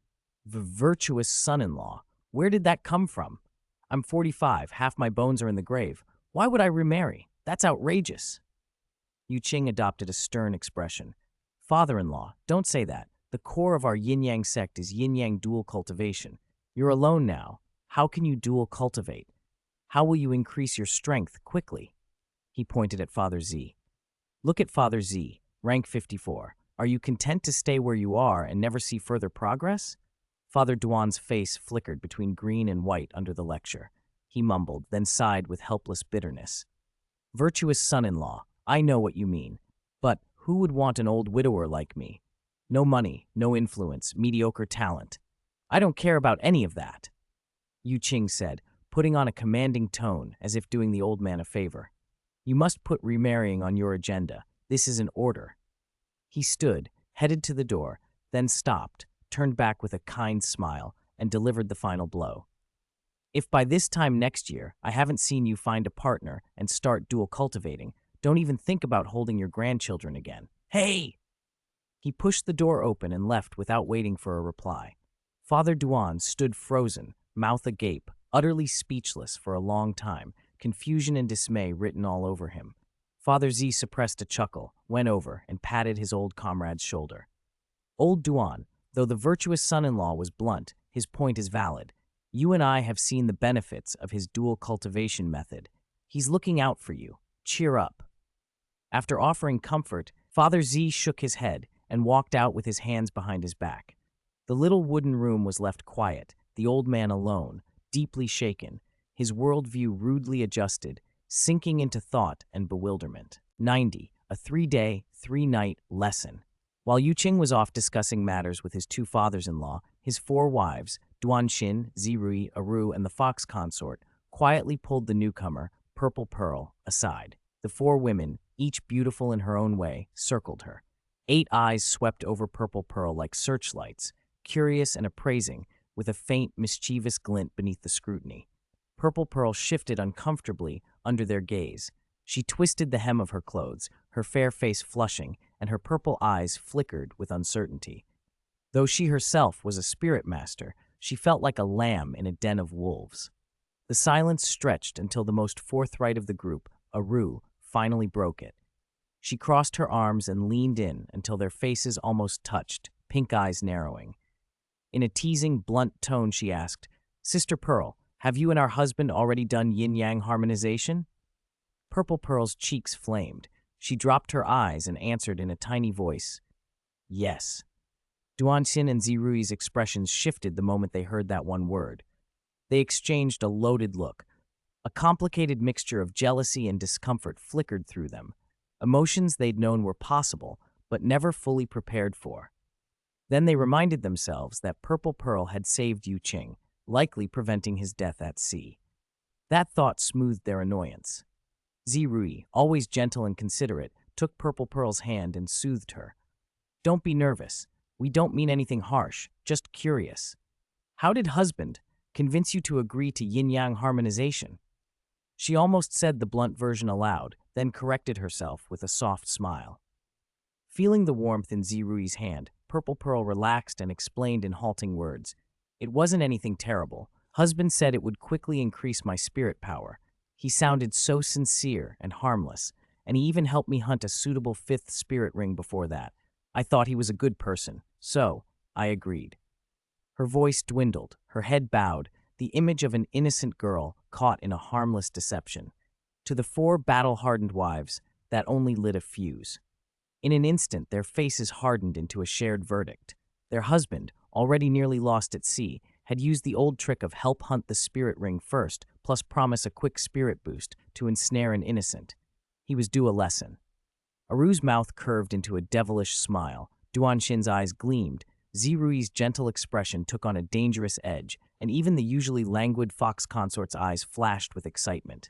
"Virtuous son-in-law, where did that come from? I'm 45, half my bones are in the grave. Why would I remarry? That's outrageous." Yu Qing adopted a stern expression. "Father-in-law, don't say that. The core of our yin-yang sect is yin-yang dual cultivation. You're alone now. How can you dual cultivate? How will you increase your strength quickly? He pointed at Father Z. Look at Father Z, rank 54. Are you content to stay where you are and never see further progress? Father Duan's face flickered between green and white under the lecture. He mumbled, then sighed with helpless bitterness. Virtuous son-in-law, I know what you mean. But who would want an old widower like me? No money, no influence, mediocre talent. I don't care about any of that, Yu Qing said, putting on a commanding tone as if doing the old man a favor. You must put remarrying on your agenda. This is an order. He stood, headed to the door, then stopped, turned back with a kind smile, and delivered the final blow. If by this time next year I haven't seen you find a partner and start dual cultivating, don't even think about holding your grandchildren again. Hey! He pushed the door open and left without waiting for a reply. Father Duan stood frozen, mouth agape, utterly speechless for a long time, confusion and dismay written all over him. Father Z suppressed a chuckle, went over, and patted his old comrade's shoulder. Old Duan, though the virtuous son-in-law was blunt, his point is valid. You and I have seen the benefits of his dual cultivation method. He's looking out for you. Cheer up. After offering comfort, Father Z shook his head and walked out with his hands behind his back. The little wooden room was left quiet, the old man alone, deeply shaken, his worldview rudely adjusted, sinking into thought and bewilderment. 90. A 3-day, 3-night lesson. While Yu Qing was off discussing matters with his two fathers-in-law, his 4 wives, Duanxin, Zirui, Aru, and the fox consort, quietly pulled the newcomer, Purple Pearl, aside. The 4 women, each beautiful in her own way, circled her. 8 eyes swept over Purple Pearl like searchlights, curious and appraising, with a faint, mischievous glint beneath the scrutiny. Purple Pearl shifted uncomfortably under their gaze. She twisted the hem of her clothes, her fair face flushing, and her purple eyes flickered with uncertainty. Though she herself was a spirit master, she felt like a lamb in a den of wolves. The silence stretched until the most forthright of the group, Aru, finally broke it. She crossed her arms and leaned in until their faces almost touched, pink eyes narrowing. In a teasing, blunt tone, she asked, Sister Pearl, have you and our husband already done yin-yang harmonization? Purple Pearl's cheeks flamed. She dropped her eyes and answered in a tiny voice, Yes. Duanxin and Zirui's expressions shifted the moment they heard that one word. They exchanged a loaded look. A complicated mixture of jealousy and discomfort flickered through them, emotions they'd known were possible, but never fully prepared for. Then they reminded themselves that Purple Pearl had saved Yu Qing, likely preventing his death at sea. That thought smoothed their annoyance. Zirui, always gentle and considerate, took Purple Pearl's hand and soothed her. Don't be nervous. We don't mean anything harsh, just curious. How did husband convince you to agree to yin-yang harmonization? She almost said the blunt version aloud, then corrected herself with a soft smile. Feeling the warmth in Zirui's hand, Purple Pearl relaxed and explained in halting words. It wasn't anything terrible. Husband said it would quickly increase my spirit power. He sounded so sincere and harmless, and he even helped me hunt a suitable 5th spirit ring before that. I thought he was a good person, so I agreed. Her voice dwindled, her head bowed, the image of an innocent girl caught in a harmless deception. To the 4 battle-hardened wives, that only lit a fuse. In an instant, their faces hardened into a shared verdict. Their husband, already nearly lost at sea, had used the old trick of help hunt the spirit ring first, plus promise a quick spirit boost to ensnare an innocent. He was due a lesson. Aru's mouth curved into a devilish smile. Duanxin's eyes gleamed. Zirui's gentle expression took on a dangerous edge, and even the usually languid fox consort's eyes flashed with excitement.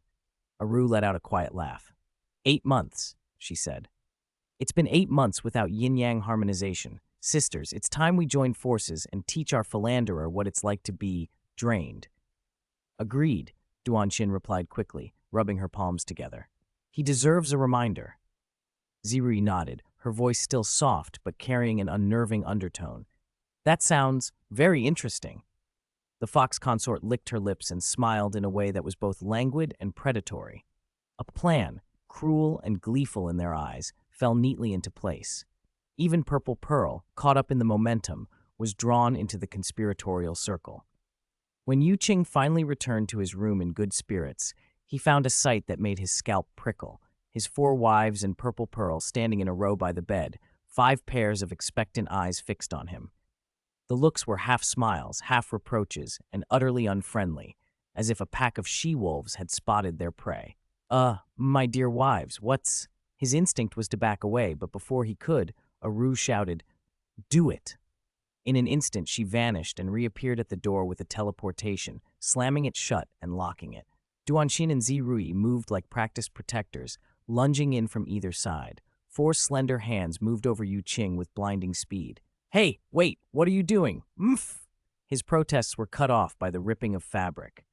Aru let out a quiet laugh. 8 months, she said. It's been 8 months without yin-yang harmonization. Sisters, it's time we join forces and teach our philanderer what it's like to be drained. Agreed, Duanxin replied quickly, rubbing her palms together. He deserves a reminder. Zirui nodded, her voice still soft but carrying an unnerving undertone. That sounds very interesting. The fox consort licked her lips and smiled in a way that was both languid and predatory. A plan, cruel and gleeful in their eyes, fell neatly into place. Even Purple Pearl, caught up in the momentum, was drawn into the conspiratorial circle. When Yu Qing finally returned to his room in good spirits, he found a sight that made his scalp prickle. His 4 wives and Purple Pearl standing in a row by the bed, 5 pairs of expectant eyes fixed on him. The looks were half smiles, half reproaches, and utterly unfriendly, as if a pack of she-wolves had spotted their prey. My dear wives, what's—" His instinct was to back away, but before he could, Aru shouted, "Do it!" In an instant, she vanished and reappeared at the door with a teleportation, slamming it shut and locking it. Duanshin and Zirui moved like practiced protectors, lunging in from either side. 4 slender hands moved over Yu Qing with blinding speed. "Hey, wait, what are you doing? Mmph!" His protests were cut off by the ripping of fabric.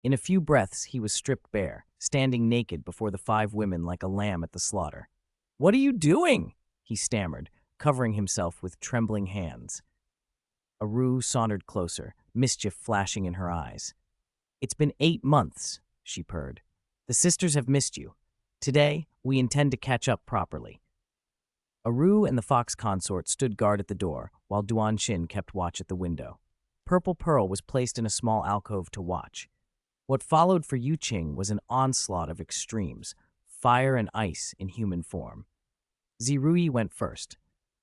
In a few breaths, he was stripped bare, standing naked before the 5 women like a lamb at the slaughter. "What are you doing?" he stammered, covering himself with trembling hands. Aru sauntered closer, mischief flashing in her eyes. "It's been 8 months," she purred. "The sisters have missed you. Today, we intend to catch up properly." Aru and the fox consort stood guard at the door, while Duanshin kept watch at the window. Purple Pearl was placed in a small alcove to watch. What followed for Yu Qing was an onslaught of extremes, fire and ice in human form. Zirui went first.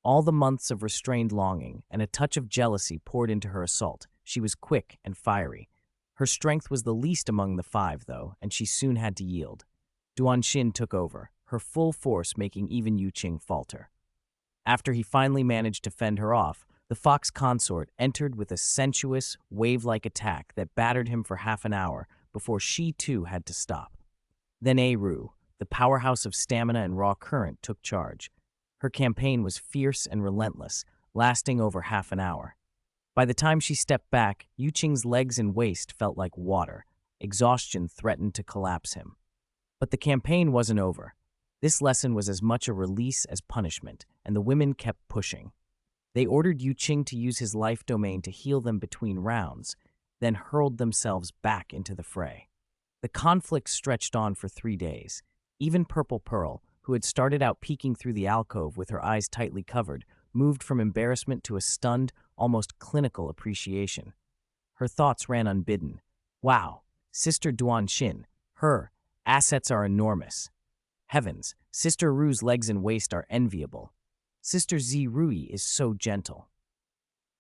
All the months of restrained longing and a touch of jealousy poured into her assault. She was quick and fiery. Her strength was the least among the 5, though, and she soon had to yield. Duanshin took over, her full force making even Yu Qing falter. After he finally managed to fend her off, the fox consort entered with a sensuous, wave-like attack that battered him for half an hour before she too had to stop. Then Aru, the powerhouse of stamina and raw current, took charge. Her campaign was fierce and relentless, lasting over half an hour. By the time she stepped back, Yu Qing's legs and waist felt like water. Exhaustion threatened to collapse him. But the campaign wasn't over. This lesson was as much a release as punishment, and the women kept pushing. They ordered Yu Qing to use his life domain to heal them between rounds, then hurled themselves back into the fray. The conflict stretched on for 3 days. Even Purple Pearl, who had started out peeking through the alcove with her eyes tightly covered, moved from embarrassment to a stunned, almost clinical appreciation. Her thoughts ran unbidden. Wow, Sister Duanshin, her assets are enormous. Heavens, Sister Ru's legs and waist are enviable. Sister Zirui is so gentle.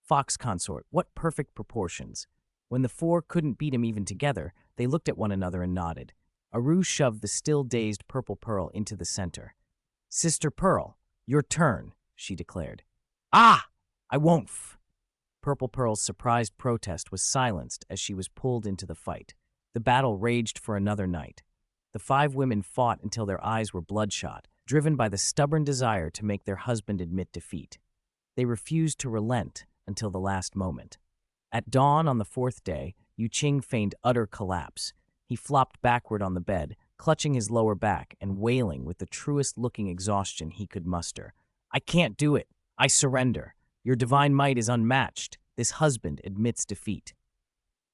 Fox consort, what perfect proportions. When the 4 couldn't beat him even together, they looked at one another and nodded. Aru shoved the still-dazed Purple Pearl into the center. "Sister Pearl, your turn," she declared. "Ah! I won't Purple Pearl's surprised protest was silenced as she was pulled into the fight. The battle raged for another night. The 5 women fought until their eyes were bloodshot, driven by the stubborn desire to make their husband admit defeat. They refused to relent until the last moment. At dawn on the 4th day, Yu Qing feigned utter collapse. He flopped backward on the bed, clutching his lower back and wailing with the truest-looking exhaustion he could muster. "I can't do it. I surrender. Your divine might is unmatched. This husband admits defeat."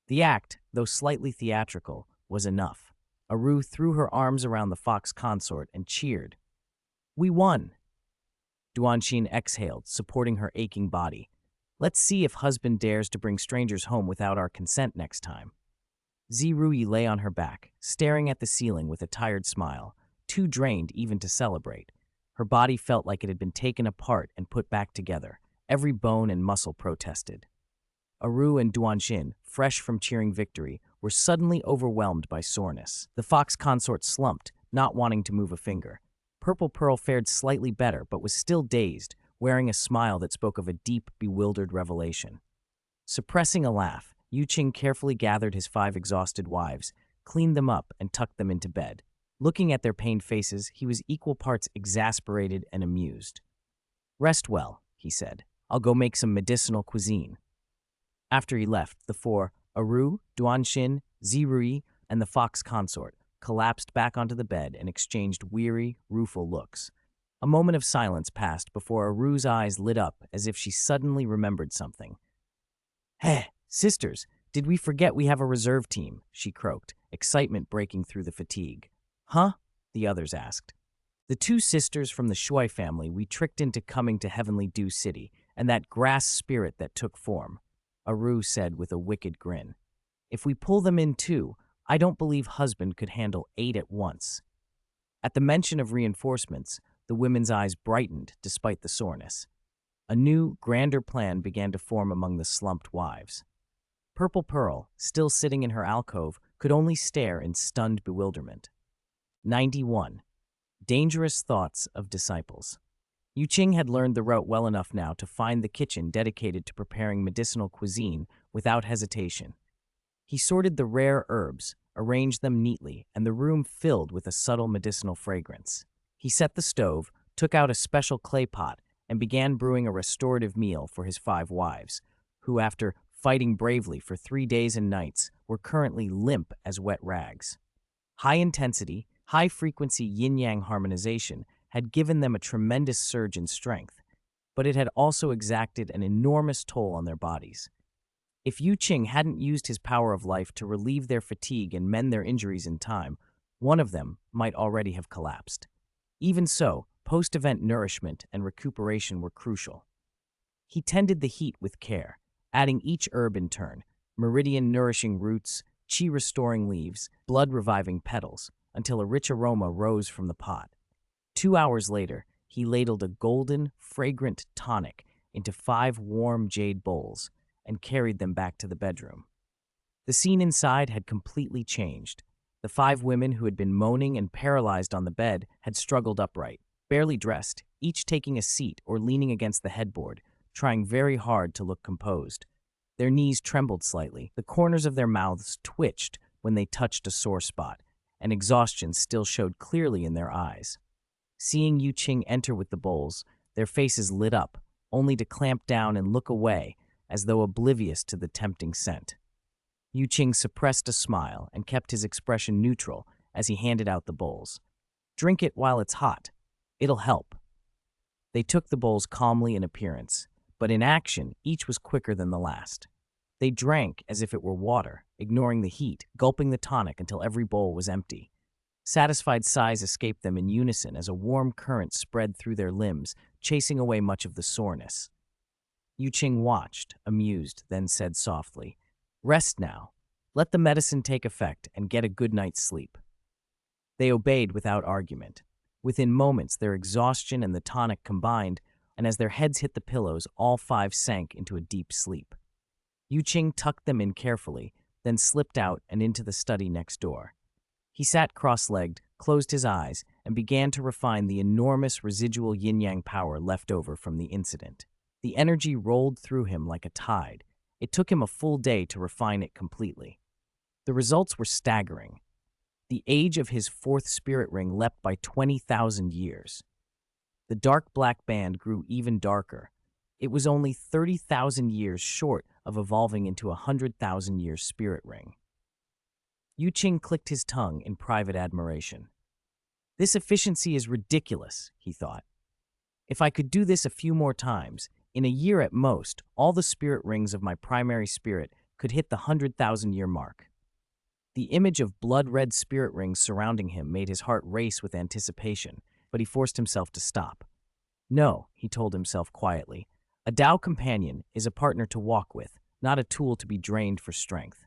The act, though slightly theatrical, was enough. Aru threw her arms around the fox consort and cheered. "We won." Duanshin exhaled, supporting her aching body. "Let's see if husband dares to bring strangers home without our consent next time." Zirui lay on her back, staring at the ceiling with a tired smile, too drained even to celebrate. Her body felt like it had been taken apart and put back together. Every bone and muscle protested. Aru and Duanshin, fresh from cheering victory, were suddenly overwhelmed by soreness. The fox consort slumped, not wanting to move a finger. Purple Pearl fared slightly better, but was still dazed, wearing a smile that spoke of a deep, bewildered revelation. Suppressing a laugh, Yu Qing carefully gathered his 5 exhausted wives, cleaned them up, and tucked them into bed. Looking at their pained faces, he was equal parts exasperated and amused. "Rest well," he said. "I'll go make some medicinal cuisine." After he left, the 4, Aru, Duanshin, Zirui, and the fox consort, collapsed back onto the bed and exchanged weary, rueful looks. A moment of silence passed before Aru's eyes lit up as if she suddenly remembered something. "Heh, sisters, did we forget we have a reserve team?" she croaked, excitement breaking through the fatigue. "Huh?" the others asked. The two sisters from the Shui family we tricked into coming to Heavenly Dew City, and that grass spirit that took form, Aru said with a wicked grin. If we pull them in too, I don't believe husband could handle 8 at once. At the mention of reinforcements, the women's eyes brightened despite the soreness. A new, grander plan began to form among the slumped wives. Purple Pearl, still sitting in her alcove, could only stare in stunned bewilderment. 91. Dangerous Thoughts of Disciples. Qing had learned the route well enough now to find the kitchen dedicated to preparing medicinal cuisine without hesitation. He sorted the rare herbs, arranged them neatly, and the room filled with a subtle medicinal fragrance. He set the stove, took out a special clay pot, and began brewing a restorative meal for his 5 wives, who, after fighting bravely for 3 days and nights, were currently limp as wet rags. High-intensity, high-frequency yin-yang harmonization had given them a tremendous surge in strength, but it had also exacted an enormous toll on their bodies. If Qing hadn't used his power of life to relieve their fatigue and mend their injuries in time, one of them might already have collapsed. Even so, post-event nourishment and recuperation were crucial. He tended the heat with care, adding each herb in turn, meridian-nourishing roots, qi-restoring leaves, blood-reviving petals, until a rich aroma rose from the pot. 2 hours later, he ladled a golden, fragrant tonic into 5 warm jade bowls and carried them back to the bedroom. The scene inside had completely changed. The 5 women who had been moaning and paralyzed on the bed had struggled upright, barely dressed, each taking a seat or leaning against the headboard, trying very hard to look composed. Their knees trembled slightly, the corners of their mouths twitched when they touched a sore spot, and exhaustion still showed clearly in their eyes. Seeing Qing enter with the bowls, their faces lit up, only to clamp down and look away, as though oblivious to the tempting scent. Qing suppressed a smile and kept his expression neutral as he handed out the bowls. "Drink it while it's hot. It'll help." They took the bowls calmly in appearance, but in action, each was quicker than the last. They drank as if it were water, ignoring the heat, gulping the tonic until every bowl was empty. Satisfied sighs escaped them in unison as a warm current spread through their limbs, chasing away much of the soreness. Qing watched, amused, then said softly, "Rest now. Let the medicine take effect and get a good night's sleep." They obeyed without argument. Within moments, their exhaustion and the tonic combined, and as their heads hit the pillows, all 5 sank into a deep sleep. Qing tucked them in carefully, then slipped out and into the study next door. He sat cross-legged, closed his eyes, and began to refine the enormous residual yin-yang power left over from the incident. The energy rolled through him like a tide. It took him a full day to refine it completely. The results were staggering. The age of his 4th spirit ring leapt by 20,000 years. The dark black band grew even darker. It was only 30,000 years short of evolving into a 100,000-year spirit ring. Qing clicked his tongue in private admiration. "This efficiency is ridiculous," he thought. "If I could do this a few more times, in a year at most, all the spirit rings of my primary spirit could hit the 100,000-year mark." The image of blood-red spirit rings surrounding him made his heart race with anticipation, but he forced himself to stop. "No," he told himself quietly, "a Tao companion is a partner to walk with, not a tool to be drained for strength.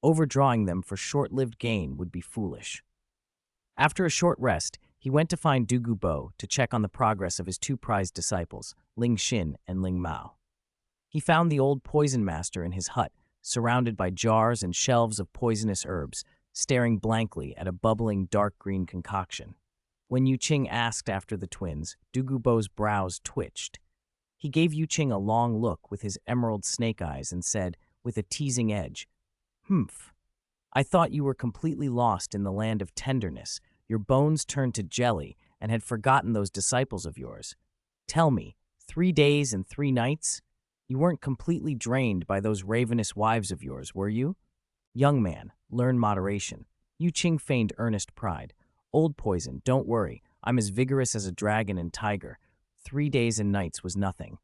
Overdrawing them for short-lived gain would be foolish." After a short rest, he went to find Du Gubo to check on the progress of his 2 prized disciples, Ling Xin and Ling Mao. He found the old poison master in his hut, surrounded by jars and shelves of poisonous herbs, staring blankly at a bubbling dark green concoction. When Qing asked after the twins, Du Gubo's brows twitched. He gave Qing a long look with his emerald snake eyes and said, with a teasing edge, "Humph. I thought you were completely lost in the land of tenderness, your bones turned to jelly, and had forgotten those disciples of yours. Tell me, 3 days and 3 nights? You weren't completely drained by those ravenous wives of yours, were you? Young man, learn moderation." Qing feigned earnest pride. "Old poison, don't worry. I'm as vigorous as a dragon and tiger. 3 days and nights was nothing."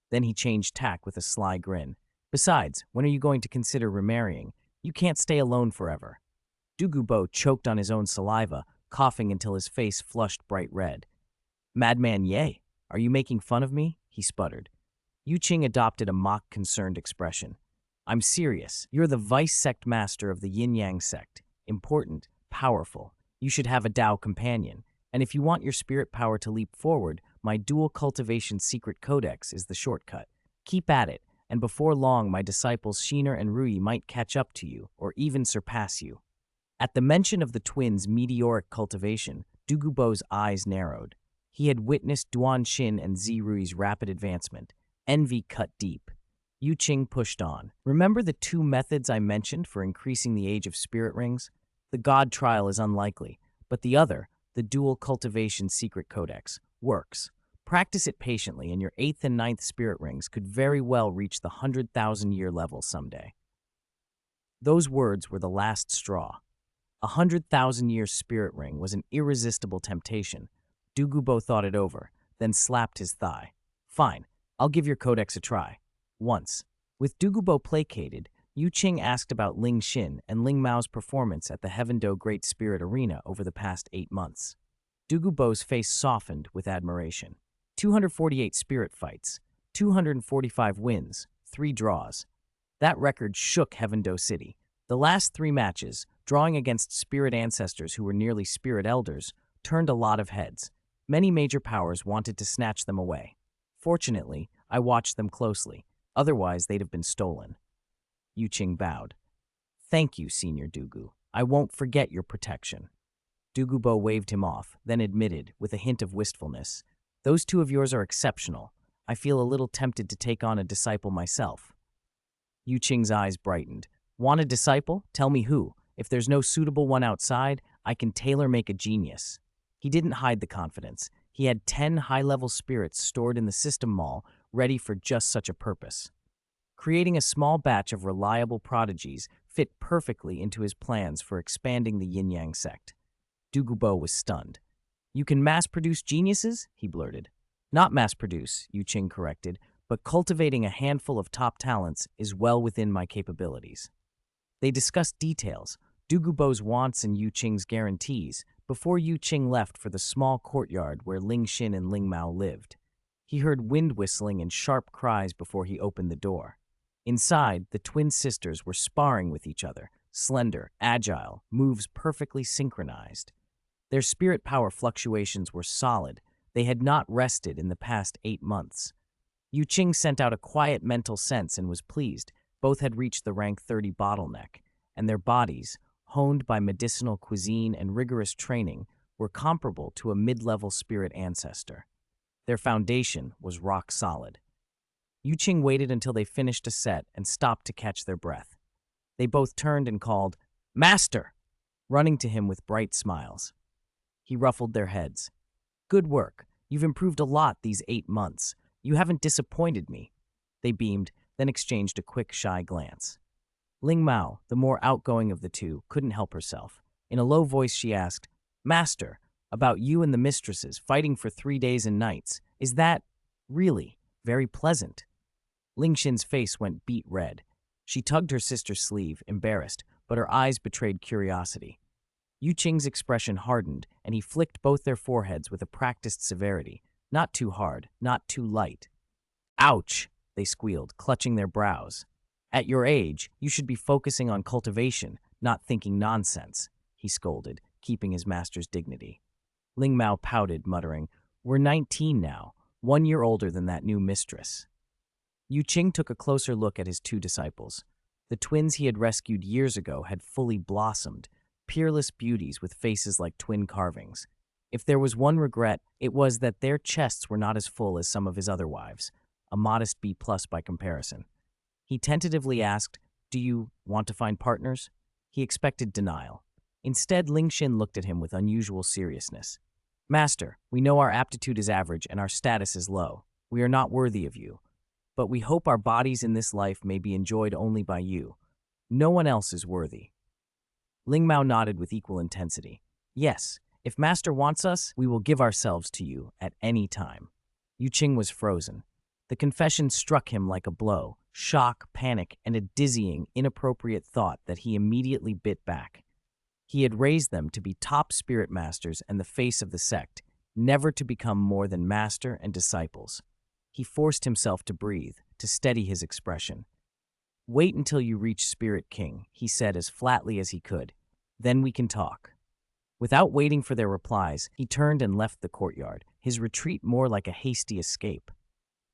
Then he changed tack with a sly grin. "Besides, when are you going to consider remarrying? You can't stay alone forever." Du Gubo choked on his own saliva, coughing until his face flushed bright red. Madman Ye, are you making fun of me? He sputtered. Yu Qing adopted a mock-concerned expression. I'm serious. You're the vice sect master of the yin-yang sect. Important, powerful. You should have a Dao companion. And if you want your spirit power to leap forward, my dual cultivation secret codex is the shortcut. Keep at it, and before long my disciples Shiner and Rui might catch up to you, or even surpass you. At the mention of the twins' meteoric cultivation, Dugubo's eyes narrowed. He had witnessed Duan Xin and Zirui's rapid advancement. Envy cut deep. Yu Qing pushed on. Remember the two methods I mentioned for increasing the age of spirit rings? The God Trial is unlikely, but the other, the Dual Cultivation Secret Codex, works. Practice it patiently, and your 8th and 9th spirit rings could very well reach the 100,000-year level someday. Those words were the last straw. 100,000-year spirit ring was an irresistible temptation. Dugubo thought it over, then slapped his thigh. Fine, I'll give your codex a try. Once. With Dugubo placated, Yu Qing asked about Ling Xin and Ling Mao's performance at the Heavendo Great Spirit Arena over the past 8 months. Dugubo's face softened with admiration. 248 spirit fights, 245 wins, 3 draws. That record shook Heavendo City. The last 3 matches, drawing against spirit ancestors who were nearly spirit elders, turned a lot of heads. Many major powers wanted to snatch them away. Fortunately, I watched them closely. Otherwise, they'd have been stolen. Yu Qing bowed. Thank you, Senior Dugu. I won't forget your protection. Dugubo waved him off, then admitted, with a hint of wistfulness, those 2 of yours are exceptional. I feel a little tempted to take on a disciple myself. Yu Qing's eyes brightened. Want a disciple? Tell me who. If there's no suitable one outside, I can tailor-make a genius. He didn't hide the confidence. He had 10 high-level spirits stored in the system mall, ready for just such a purpose. Creating a small batch of reliable prodigies fit perfectly into his plans for expanding the yin-yang sect. Dugubo was stunned. You can mass-produce geniuses? He blurted. Not mass-produce, Yu Qing corrected, but cultivating a handful of top talents is well within my capabilities. They discussed details, Dugubo's wants and Yu Qing's guarantees, before Yu Qing left for the small courtyard where Ling Xin and Ling Mao lived. He heard wind whistling and sharp cries before he opened the door. Inside, the twin sisters were sparring with each other, slender, agile, moves perfectly synchronized. Their spirit power fluctuations were solid. They had not rested in the past 8 months. Yu Qing sent out a quiet mental sense and was pleased. Both had reached the rank 30 bottleneck, and their bodies, honed by medicinal cuisine and rigorous training, were comparable to a mid-level spirit ancestor. Their foundation was rock solid. Yu Qing waited until they finished a set and stopped to catch their breath. They both turned and called, "Master!" running to him with bright smiles. He ruffled their heads. "Good work. You've improved a lot these 8 months. You haven't disappointed me." They beamed, then exchanged a quick, shy glance. Ling Mao, the more outgoing of the two, couldn't help herself. In a low voice she asked, "Master, about you and the mistresses fighting for 3 days and nights, is that, really, very pleasant?" Ling Xin's face went beet red. She tugged her sister's sleeve, embarrassed, but her eyes betrayed curiosity. Yu Qing's expression hardened, and he flicked both their foreheads with a practiced severity. Not too hard, not too light. "Ouch!" they squealed, clutching their brows. "At your age, you should be focusing on cultivation, not thinking nonsense," he scolded, keeping his master's dignity. Ling Mao pouted, muttering, "We're 19 now, 1 year older than that new mistress." Yu Qing took a closer look at his 2 disciples. The twins he had rescued years ago had fully blossomed, peerless beauties with faces like twin carvings. If there was one regret, it was that their chests were not as full as some of his other wives, a modest B+ by comparison. He tentatively asked, "Do you want to find partners?" He expected denial. Instead, Ling Xin looked at him with unusual seriousness. "Master, we know our aptitude is average and our status is low. We are not worthy of you. But we hope our bodies in this life may be enjoyed only by you. No one else is worthy." Ling Mao nodded with equal intensity. "Yes, if Master wants us, we will give ourselves to you at any time." Yu Qing was frozen. The confession struck him like a blow, shock, panic, and a dizzying, inappropriate thought that he immediately bit back. He had raised them to be top spirit masters and the face of the sect. never to become more than master and disciples. He forced himself to breathe, to steady his expression. "Wait until you reach Spirit King," he said as flatly as he could. "Then we can talk." Without waiting for their replies, he turned and left the courtyard, his retreat more like a hasty escape.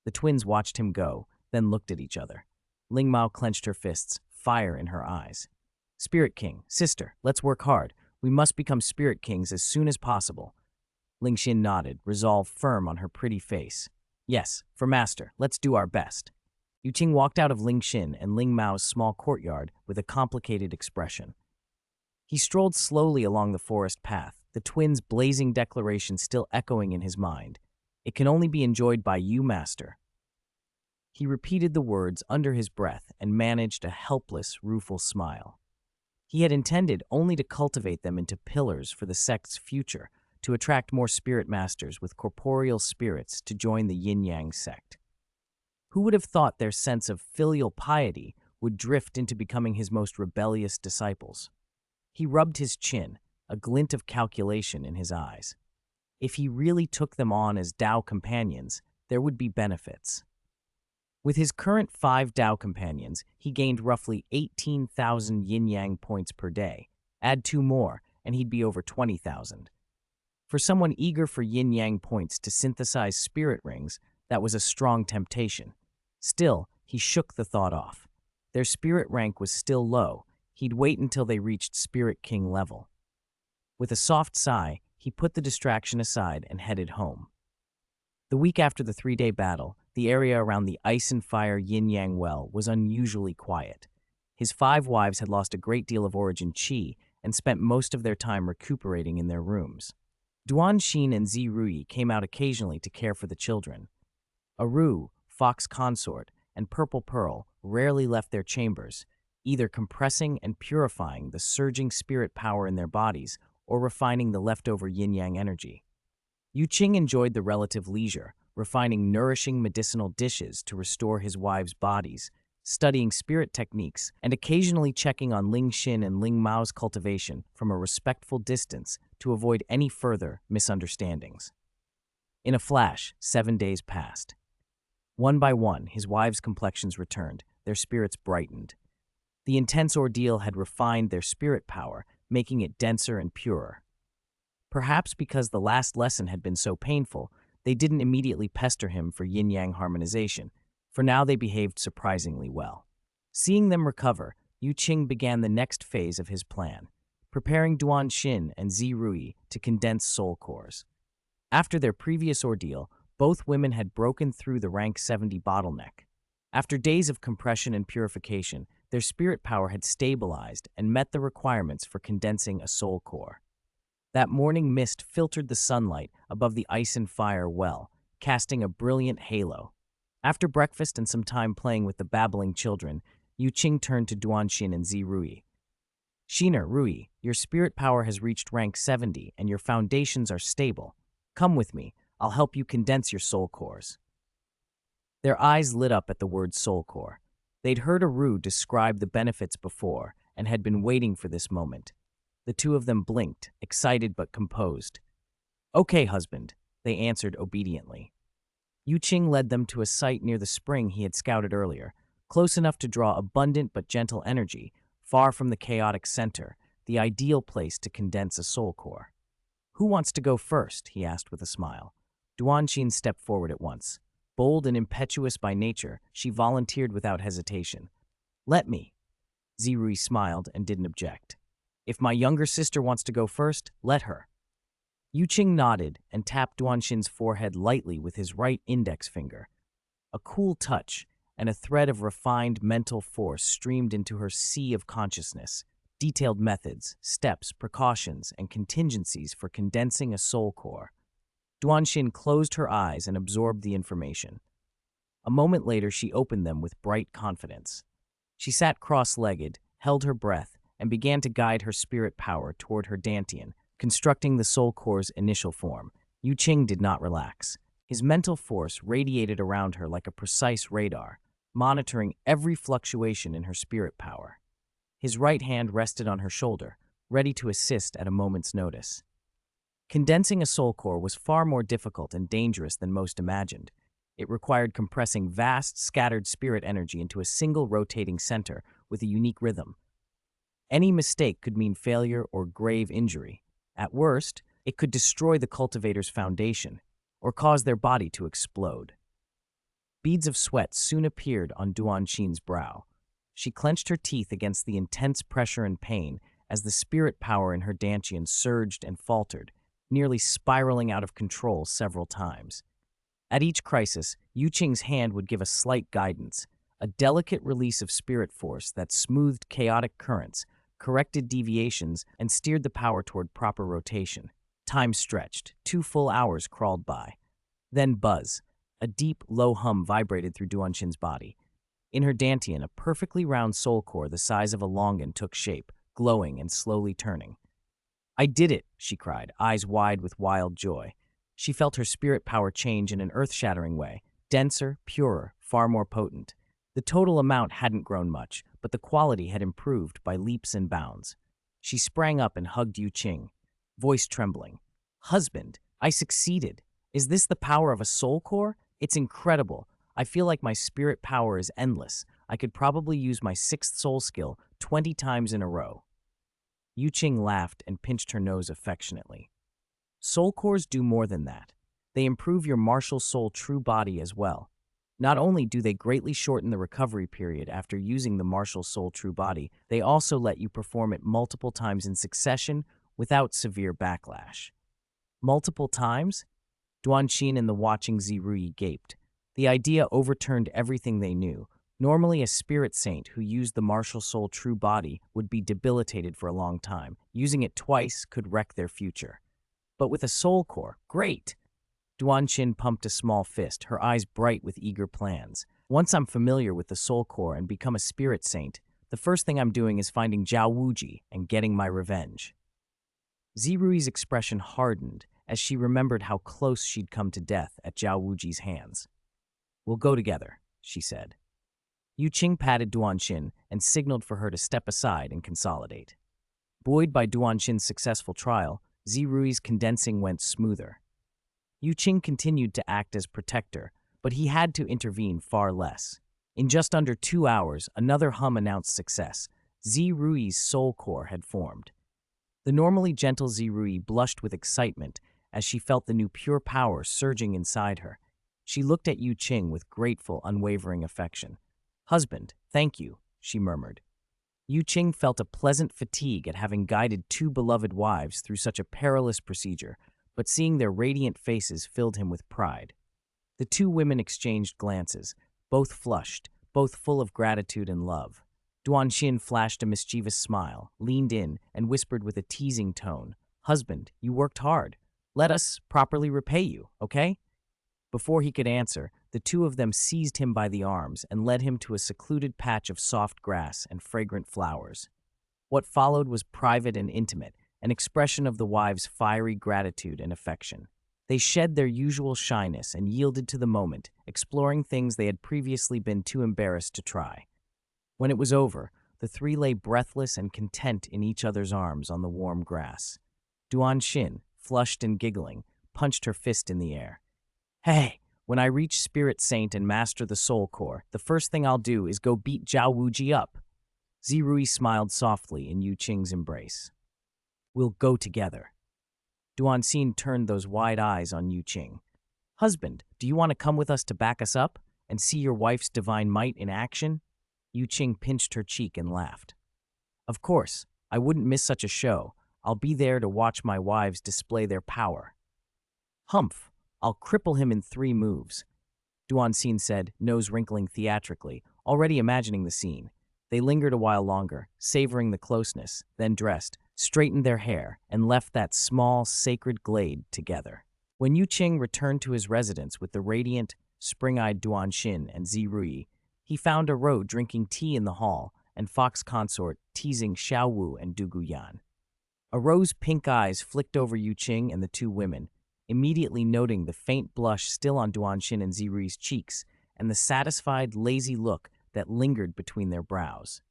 The twins watched him go, then looked at each other. Ling Mao clenched her fists, fire in her eyes. "Spirit King, sister, let's work hard. We must become Spirit Kings as soon as possible." Ling Xin nodded, resolve firm on her pretty face. "Yes, for master, let's do our best." Yu Qing walked out of Ling Xin and Ling Mao's small courtyard with a complicated expression. He strolled slowly along the forest path, the twins' blazing declaration still echoing in his mind. "It can only be enjoyed by you, master." He repeated the words under his breath and managed a helpless, rueful smile. He had intended only to cultivate them into pillars for the sect's future, to attract more spirit masters with corporeal spirits to join the yin-yang sect. Who would have thought their sense of filial piety would drift into becoming his most rebellious disciples? He rubbed his chin, a glint of calculation in his eyes. If he really took them on as Tao companions, there would be benefits. With his current 5 Tao companions, he gained roughly 18,000 yin-yang points per day. Add 2 more, and he'd be over 20,000. For someone eager for yin-yang points to synthesize spirit rings, that was a strong temptation. Still, he shook the thought off. Their spirit rank was still low. He'd wait until they reached Spirit King level. With a soft sigh, he put the distraction aside and headed home. The week after the 3-day battle, the area around the Ice and Fire Yin-Yang Well was unusually quiet. His 5 wives had lost a great deal of origin qi and spent most of their time recuperating in their rooms. Duan Xin and Zi Rui came out occasionally to care for the children. Aru, Fox Consort, and Purple Pearl rarely left their chambers, either compressing and purifying the surging spirit power in their bodies or refining the leftover yin-yang energy. Yu Qing enjoyed the relative leisure, refining nourishing medicinal dishes to restore his wives' bodies, studying spirit techniques, and occasionally checking on Ling Xin and Ling Mao's cultivation from a respectful distance to avoid any further misunderstandings. In a flash, 7 days passed. One by one, his wives' complexions returned, their spirits brightened. The intense ordeal had refined their spirit power, making it denser and purer. Perhaps because the last lesson had been so painful, they didn't immediately pester him for yin-yang harmonization, for now they behaved surprisingly well. Seeing them recover, Yu Qing began the next phase of his plan, preparing Duan Xin and Zi Rui to condense soul cores. After their previous ordeal, both women had broken through the rank 70 bottleneck. After days of compression and purification, their spirit power had stabilized and met the requirements for condensing a soul core. That morning mist filtered the sunlight above the Ice and Fire well, casting a brilliant halo. After breakfast and some time playing with the babbling children, Yu Qing turned to Duan Xin and Zi Rui. "Xiner, Rui, your spirit power has reached rank 70 and your foundations are stable. Come with me, I'll help you condense your soul cores." Their eyes lit up at the word soul core. They'd heard Aru describe the benefits before and had been waiting for this moment. The two of them blinked, excited but composed. "Okay, husband," they answered obediently. Yu Qing led them to a site near the spring he had scouted earlier, close enough to draw abundant but gentle energy, far from the chaotic center, the ideal place to condense a soul core. "Who wants to go first?" he asked with a smile. Duan Xin stepped forward at once. Bold and impetuous by nature, she volunteered without hesitation. "Let me." Zi Rui smiled and didn't object. "If my younger sister wants to go first, let her." Yu Qing nodded and tapped Duan Xin's forehead lightly with his right index finger. A cool touch, and a thread of refined mental force streamed into her sea of consciousness, detailed methods, steps, precautions, and contingencies for condensing a soul core. Duan Xin closed her eyes and absorbed the information. A moment later, she opened them with bright confidence. She sat cross-legged, held her breath, and began to guide her spirit power toward her dantian, constructing the soul core's initial form. Yu Qing did not relax. His mental force radiated around her like a precise radar, monitoring every fluctuation in her spirit power. His right hand rested on her shoulder, ready to assist at a moment's notice. Condensing a soul core was far more difficult and dangerous than most imagined. It required compressing vast, scattered spirit energy into a single rotating center with a unique rhythm. Any mistake could mean failure or grave injury. At worst, it could destroy the cultivator's foundation or cause their body to explode. Beads of sweat soon appeared on Duanxin's brow. She clenched her teeth against the intense pressure and pain as the spirit power in her dantian surged and faltered, nearly spiraling out of control several times. At each crisis, Qing's hand would give a slight guidance, a delicate release of spirit force that smoothed chaotic currents, corrected deviations, and steered the power toward proper rotation. Time stretched. 2 full hours crawled by. Then buzz. A deep, low hum vibrated through Duanxin's body. In her dantian, a perfectly round soul core the size of a longan took shape, glowing and slowly turning. "I did it," she cried, eyes wide with wild joy. She felt her spirit power change in an earth-shattering way, denser, purer, far more potent. The total amount hadn't grown much, but the quality had improved by leaps and bounds. She sprang up and hugged Qing, voice trembling. "Husband, I succeeded. Is this the power of a soul core? It's incredible. I feel like my spirit power is endless. I could probably use my 6th soul skill 20 times in a row." Qing laughed and pinched her nose affectionately. Soul cores do more than that. They improve your martial soul true body as well. Not only do they greatly shorten the recovery period after using the martial soul true body, they also let you perform it multiple times in succession without severe backlash. Multiple times? Duanxin and the watching Zirui gaped. The idea overturned everything they knew. Normally, a spirit saint who used the martial soul true body would be debilitated for a long time. Using it twice could wreck their future. But with a soul core, great! Duanxin pumped a small fist, her eyes bright with eager plans. "Once I'm familiar with the soul core and become a spirit saint, the first thing I'm doing is finding Zhao Wuji and getting my revenge." Zirui's expression hardened as she remembered how close she'd come to death at Zhao Wuji's hands. "We'll go together," she said. Qing patted Duanxin and signaled for her to step aside and consolidate. Buoyed by Duanxin's successful trial, Zirui's condensing went smoother. Qing continued to act as protector, but he had to intervene far less. In just under 2 hours, another hum announced success. Zirui's soul core had formed. The normally gentle Zirui blushed with excitement as she felt the new pure power surging inside her. She looked at Qing with grateful, unwavering affection. "Husband, thank you," she murmured. Qing felt a pleasant fatigue at having guided 2 beloved wives through such a perilous procedure, but seeing their radiant faces filled him with pride. The 2 women exchanged glances, both flushed, both full of gratitude and love. Duanxin flashed a mischievous smile, leaned in, and whispered with a teasing tone, "Husband, you worked hard. Let us properly repay you, okay?" Before he could answer, the 2 of them seized him by the arms and led him to a secluded patch of soft grass and fragrant flowers. What followed was private and intimate, an expression of the wives' fiery gratitude and affection. They shed their usual shyness and yielded to the moment, exploring things they had previously been too embarrassed to try. When it was over, the 3 lay breathless and content in each other's arms on the warm grass. Duanxin, flushed and giggling, punched her fist in the air. "Hey, when I reach Spirit Saint and master the Soul Core, the first thing I'll do is go beat Zhao Wuji up." Zirui smiled softly in Qing's embrace. "We'll go together." Duanxin turned those wide eyes on Qing. "Husband, do you want to come with us to back us up and see your wife's divine might in action?" Qing pinched her cheek and laughed. "Of course, I wouldn't miss such a show. I'll be there to watch my wives display their power." "Humph, I'll cripple him in 3 moves," Duanxin said, nose wrinkling theatrically, already imagining the scene. They lingered a while longer, savoring the closeness, then dressed, straightened their hair, and left that small, sacred glade together. When Qing returned to his residence with the radiant, spring-eyed Duanxin and Zirui, he found a Ro drinking tea in the hall and Fox Consort teasing Xiaowu and Duguyan. A Ro's pink eyes flicked over Qing and the 2 women, immediately noting the faint blush still on Duanxin and Zirui's cheeks and the satisfied, lazy look that lingered between their brows.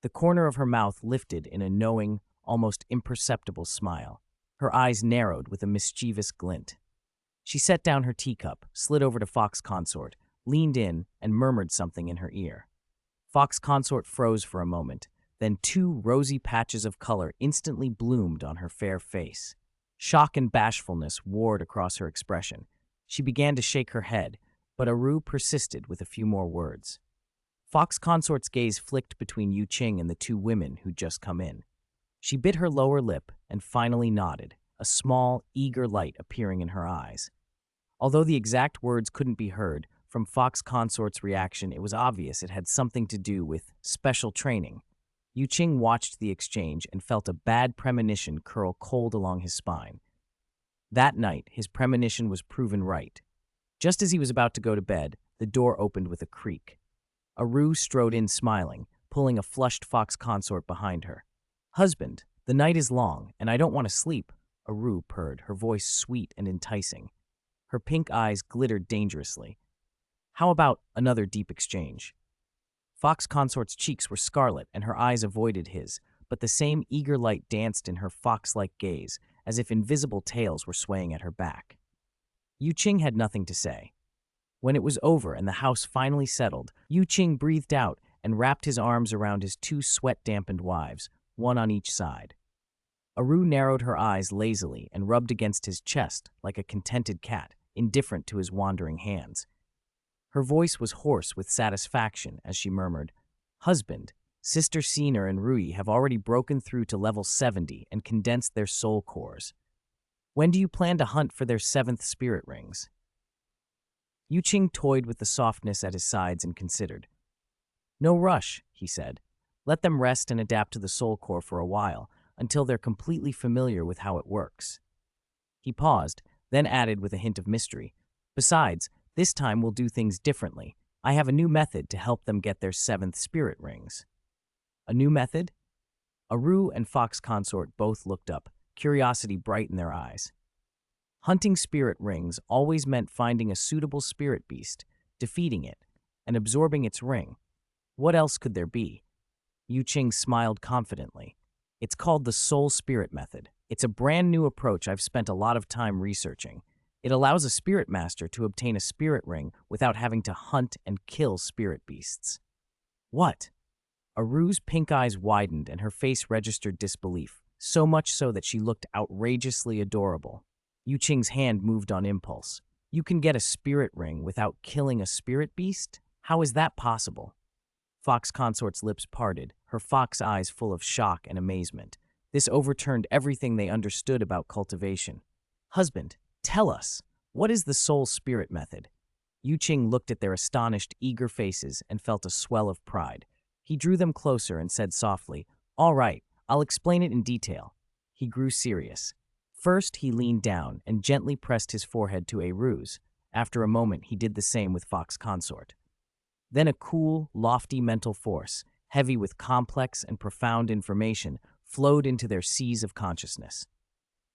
The corner of her mouth lifted in a knowing, almost imperceptible smile. Her eyes narrowed with a mischievous glint. She set down her teacup, slid over to Fox Consort, leaned in, and murmured something in her ear. Fox Consort froze for a moment, then two rosy patches of color instantly bloomed on her fair face. Shock and bashfulness warred across her expression. She began to shake her head, but Aru persisted with a few more words. Fox Consort's gaze flicked between Yu Qing and the two women who'd just come in. She bit her lower lip and finally nodded, a small, eager light appearing in her eyes. Although the exact words couldn't be heard, from Fox Consort's reaction it was obvious it had something to do with special training. Yu Qing watched the exchange and felt a bad premonition curl cold along his spine. That night, his premonition was proven right. Just as he was about to go to bed, the door opened with a creak. Aru strode in smiling, pulling a flushed Fox Consort behind her. "Husband, the night is long, and I don't want to sleep," Aru purred, her voice sweet and enticing. Her pink eyes glittered dangerously. "How about another deep exchange?" Fox Consort's cheeks were scarlet and her eyes avoided his, but the same eager light danced in her fox-like gaze, as if invisible tails were swaying at her back. Yu Qing had nothing to say. When it was over and the house finally settled, Yu Qing breathed out and wrapped his arms around his two sweat-dampened wives, one on each side. Aru narrowed her eyes lazily and rubbed against his chest like a contented cat, indifferent to his wandering hands. Her voice was hoarse with satisfaction as she murmured, "Husband, Sister Siner and Rui have already broken through to level 70 and condensed their soul cores. When do you plan to hunt for their 7th spirit rings?" Yu Qing toyed with the softness at his sides and considered. "No rush," he said. "Let them rest and adapt to the soul core for a while, until they're completely familiar with how it works." He paused, then added with a hint of mystery, "Besides, this time we'll do things differently. I have a new method to help them get their 7th spirit rings." "A new method?" Aru and Fox Consort both looked up, curiosity bright in their eyes. Hunting spirit rings always meant finding a suitable spirit beast, defeating it, and absorbing its ring. What else could there be? Yu Qing smiled confidently. "It's called the Soul Spirit Method. It's a brand new approach I've spent a lot of time researching. It allows a spirit master to obtain a spirit ring without having to hunt and kill spirit beasts." "What?" Aru's pink eyes widened and her face registered disbelief, so much so that she looked outrageously adorable. Yu Qing's hand moved on impulse. "You can get a spirit ring without killing a spirit beast? How is that possible?" Fox Consort's lips parted, her fox eyes full of shock and amazement. This overturned everything they understood about cultivation. "Husband, tell us, what is the Soul Spirit Method?" Yu Qing looked at their astonished, eager faces and felt a swell of pride. He drew them closer and said softly, "All right, I'll explain it in detail." He grew serious. First, he leaned down and gently pressed his forehead to Aru's. After a moment, he did the same with Fox Consort. Then a cool, lofty mental force, heavy with complex and profound information, flowed into their seas of consciousness.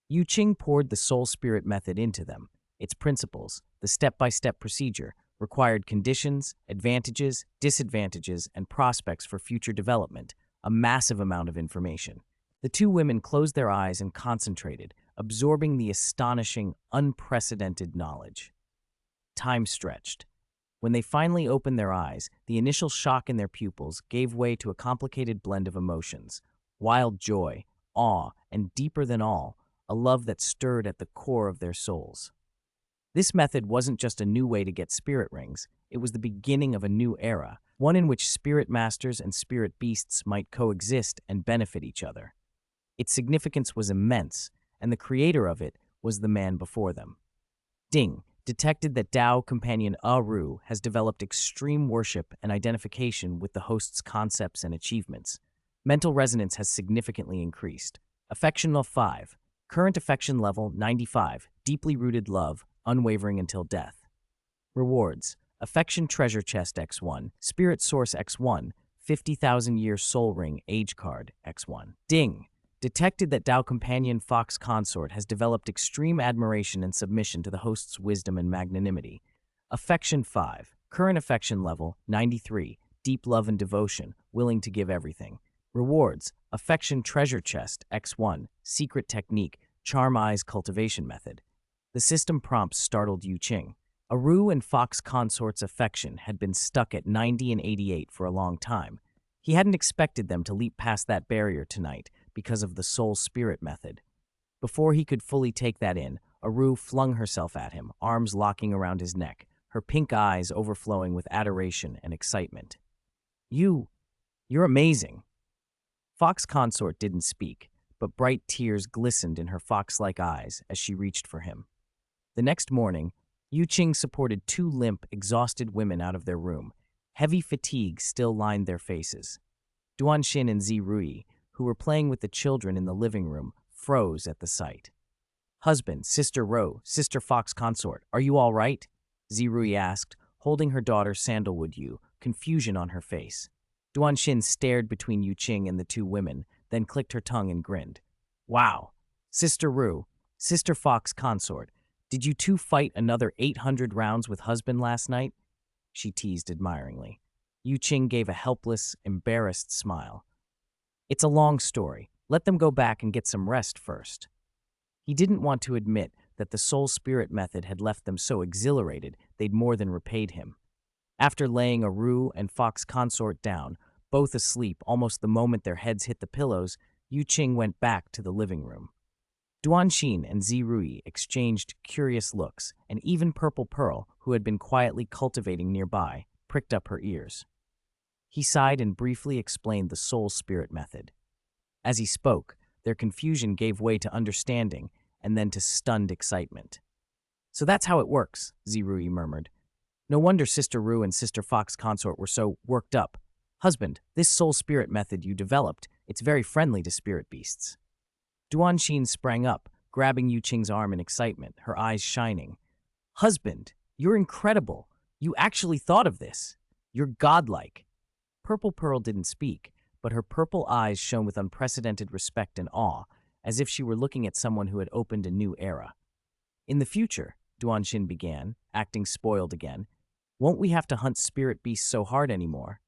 Yu Qing poured the Soul Spirit Method into them. Its principles, the step-by-step procedure, required conditions, advantages, disadvantages, and prospects for future development, a massive amount of information. The two women closed their eyes and concentrated, absorbing the astonishing, unprecedented knowledge. Time stretched. When they finally opened their eyes, the initial shock in their pupils gave way to a complicated blend of emotions: wild joy, awe, and deeper than all, a love that stirred at the core of their souls. This method wasn't just a new way to get spirit rings, it was the beginning of a new era, one in which spirit masters and spirit beasts might coexist and benefit each other. Its significance was immense, and the creator of it was the man before them. Ding detected that Tao companion Aru has developed extreme worship and identification with the host's concepts and achievements. Mental resonance has significantly increased. Affection level 5. Current affection level 95. Deeply rooted love, unwavering until death. Rewards: Affection Treasure Chest X1, Spirit Source X1, 50,000 Year Soul Ring Age Card X1. Ding detected that Tao companion Fox Consort has developed extreme admiration and submission to the host's wisdom and magnanimity. Affection 5. Current affection level 93. Deep love and devotion, willing to give everything. Rewards: Affection Treasure Chest X1, Secret Technique, Charm Eye's Cultivation Method. The system prompts startled Qing. Aru and Fox Consort's affection had been stuck at 90 and 88 for a long time. He hadn't expected them to leap past that barrier tonight because of the Soul Spirit Method. Before he could fully take that in, Aru flung herself at him, arms locking around his neck, her pink eyes overflowing with adoration and excitement. You're amazing. Fox Consort didn't speak, but bright tears glistened in her fox-like eyes as she reached for him. The next morning, Qing supported two limp, exhausted women out of their room. Heavy fatigue still lined their faces. Duanxin and Zirui, who were playing with the children in the living room, froze at the sight. "Husband, Sister Ro, Sister Fox Consort, are you all right?" Zirui asked, holding her daughter Sandalwood Yu, confusion on her face. Duanxin stared between Qing and the two women, then clicked her tongue and grinned. "Wow, Sister Ru, Sister Fox Consort, did you two fight another 800 rounds with husband last night?" she teased admiringly. Qing gave a helpless, embarrassed smile. "It's a long story. Let them go back and get some rest first." He didn't want to admit that the Soul Spirit Method had left them so exhilarated they'd more than repaid him. After laying Aru and Fox Consort down, both asleep almost the moment their heads hit the pillows, Qing went back to the living room. Duanxin and Zirui exchanged curious looks, and even Purple Pearl, who had been quietly cultivating nearby, pricked up her ears. He sighed and briefly explained the Soul Spirit Method. As he spoke, their confusion gave way to understanding and then to stunned excitement. "So that's how it works," Zirui murmured. "No wonder Sister Ru and Sister Fox Consort were so worked up. Husband, this Soul Spirit Method you developed, it's very friendly to spirit beasts." Duanxin sprang up, grabbing Qing's arm in excitement, her eyes shining. "Husband, you're incredible. You actually thought of this. You're godlike." Purple Pearl didn't speak, but her purple eyes shone with unprecedented respect and awe, as if she were looking at someone who had opened a new era. "In the future," Duanxin began, acting spoiled again, "won't we have to hunt spirit beasts so hard anymore?"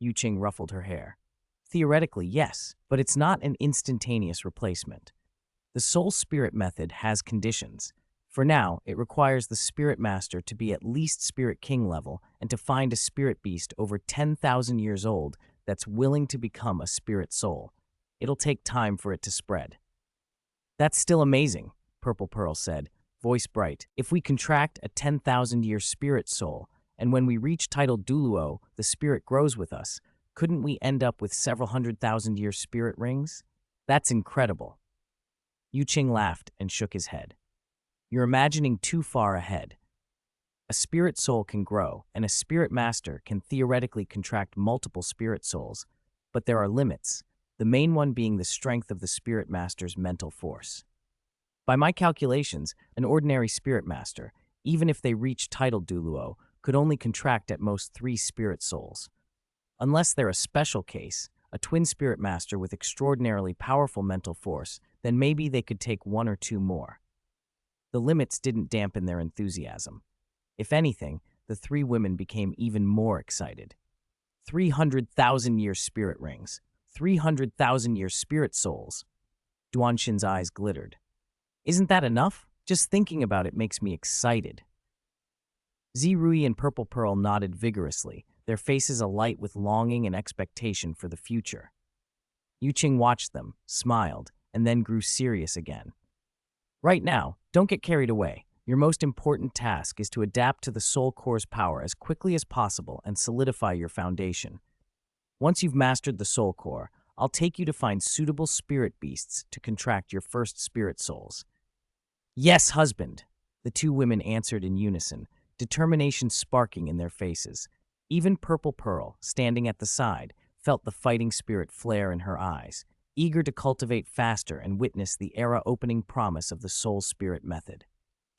Qing ruffled her hair. "Theoretically, yes, but it's not an instantaneous replacement. The Soul Spirit Method has conditions. For now, it requires the Spirit Master to be at least Spirit King level and to find a spirit beast over 10,000 years old that's willing to become a spirit soul. It'll take time for it to spread." "That's still amazing," Purple Pearl said, voice bright. "If we contract a 10,000-year spirit soul, and when we reach title Douluo, the spirit grows with us, couldn't we end up with several 100,000-year spirit rings? That's incredible." Qing laughed and shook his head. "You're imagining too far ahead. A spirit soul can grow, and a spirit master can theoretically contract multiple spirit souls, but there are limits, the main one being the strength of the spirit master's mental force. By my calculations, an ordinary spirit master, even if they reach title Douluo, could only contract at most 3 spirit souls. Unless they're a special case, a twin spirit master with extraordinarily powerful mental force, then maybe they could take 1 or 2 more." The limits didn't dampen their enthusiasm. If anything, the 3 women became even more excited. 300,000-year spirit rings, 300,000-year spirit souls. Duanxin's eyes glittered. "Isn't that enough? Just thinking about it makes me excited." Zirui and Purple Pearl nodded vigorously, their faces alight with longing and expectation for the future. Qing watched them, smiled, and then grew serious again. "Right now, don't get carried away. Your most important task is to adapt to the Soul Core's power as quickly as possible and solidify your foundation. Once you've mastered the Soul Core, I'll take you to find suitable spirit beasts to contract your first spirit souls." "Yes, husband," the 2 women answered in unison, determination sparking in their faces. Even Purple Pearl, standing at the side, felt the fighting spirit flare in her eyes, eager to cultivate faster and witness the era-opening promise of the Soul Spirit Method.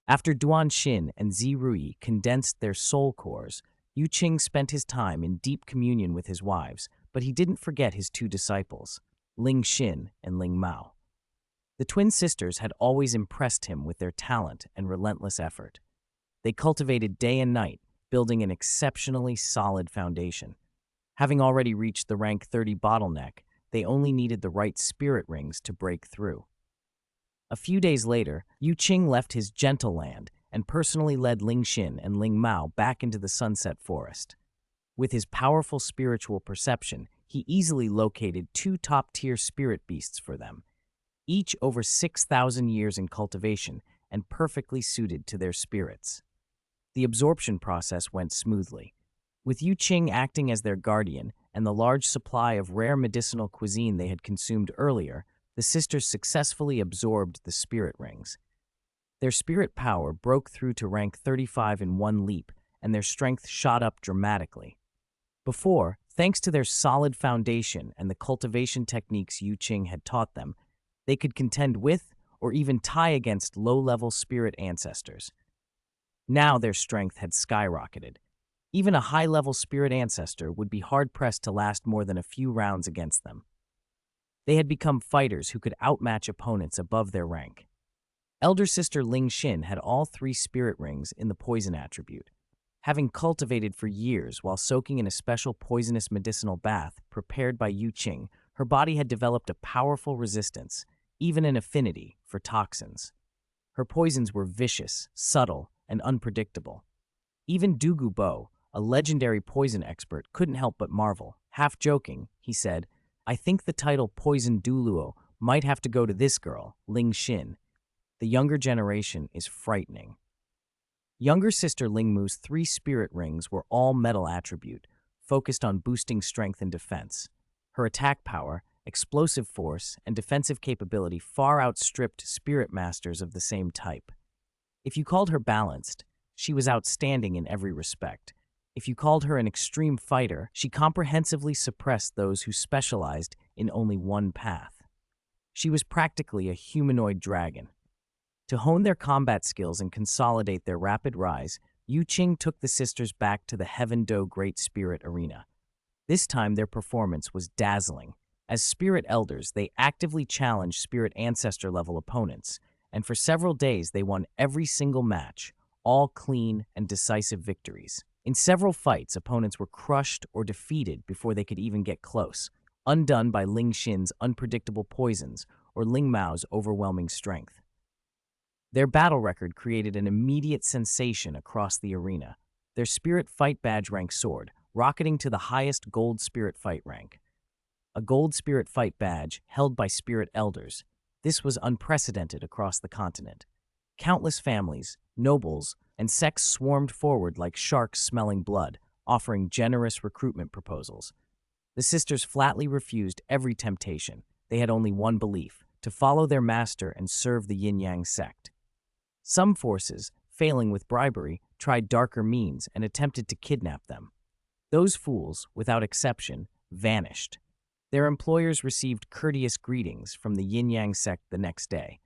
After Duanxin and Zirui condensed their soul cores, Qing spent his time in deep communion with his wives, but he didn't forget his 2 disciples, Ling Xin and Ling Mao. The twin sisters had always impressed him with their talent and relentless effort. They cultivated day and night, building an exceptionally solid foundation. Having already reached the rank 30 bottleneck, they only needed the right spirit rings to break through. A few days later, Yu Qing left his gentle land and personally led Ling Xin and Ling Mao back into the Sunset Forest. With his powerful spiritual perception, he easily located two top-tier spirit beasts for them, each over 6,000 years in cultivation and perfectly suited to their spirits. The absorption process went smoothly. With Yu Qing acting as their guardian and the large supply of rare medicinal cuisine they had consumed earlier, the sisters successfully absorbed the spirit rings. Their spirit power broke through to rank 35 in one leap, and their strength shot up dramatically. Before, thanks to their solid foundation and the cultivation techniques Yu Qing had taught them, they could contend with or even tie against low-level spirit ancestors. Now their strength had skyrocketed. Even a high-level spirit ancestor would be hard-pressed to last more than a few rounds against them. They had become fighters who could outmatch opponents above their rank. Elder sister Ling Xin had all three spirit rings in the poison attribute. Having cultivated for years while soaking in a special poisonous medicinal bath prepared by Yu Qing, her body had developed a powerful resistance, even an affinity, for toxins. Her poisons were vicious, subtle, and unpredictable. Even Douluo Bo, a legendary poison expert, couldn't help but marvel. Half joking, he said, "I think the title Poison Douluo might have to go to this girl, Ling Xin. The younger generation is frightening." Younger sister Ling Mu's three spirit rings were all metal attribute, focused on boosting strength and defense. Her attack power, explosive force, and defensive capability far outstripped spirit masters of the same type. If you called her balanced, she was outstanding in every respect. If you called her an extreme fighter, she comprehensively suppressed those who specialized in only one path. She was practically a humanoid dragon. To hone their combat skills and consolidate their rapid rise, Yu Qing took the sisters back to the Heaven Do Great Spirit Arena. This time their performance was dazzling. As spirit elders, they actively challenged spirit ancestor-level opponents, and for several days they won every single match, all clean and decisive victories. In several fights, opponents were crushed or defeated before they could even get close, undone by Ling Xin's unpredictable poisons or Ling Mao's overwhelming strength. Their battle record created an immediate sensation across the arena. Their Spirit Fight badge rank soared, rocketing to the highest Gold Spirit Fight rank. A Gold Spirit Fight badge held by Spirit Elders. This was unprecedented across the continent. Countless families, nobles, and sects swarmed forward like sharks smelling blood, offering generous recruitment proposals. The sisters flatly refused every temptation. They had only one belief: to follow their master and serve the yin-yang sect. Some forces, failing with bribery, tried darker means and attempted to kidnap them. Those fools, without exception, vanished. Their employers received courteous greetings from the yin-yang sect the next day,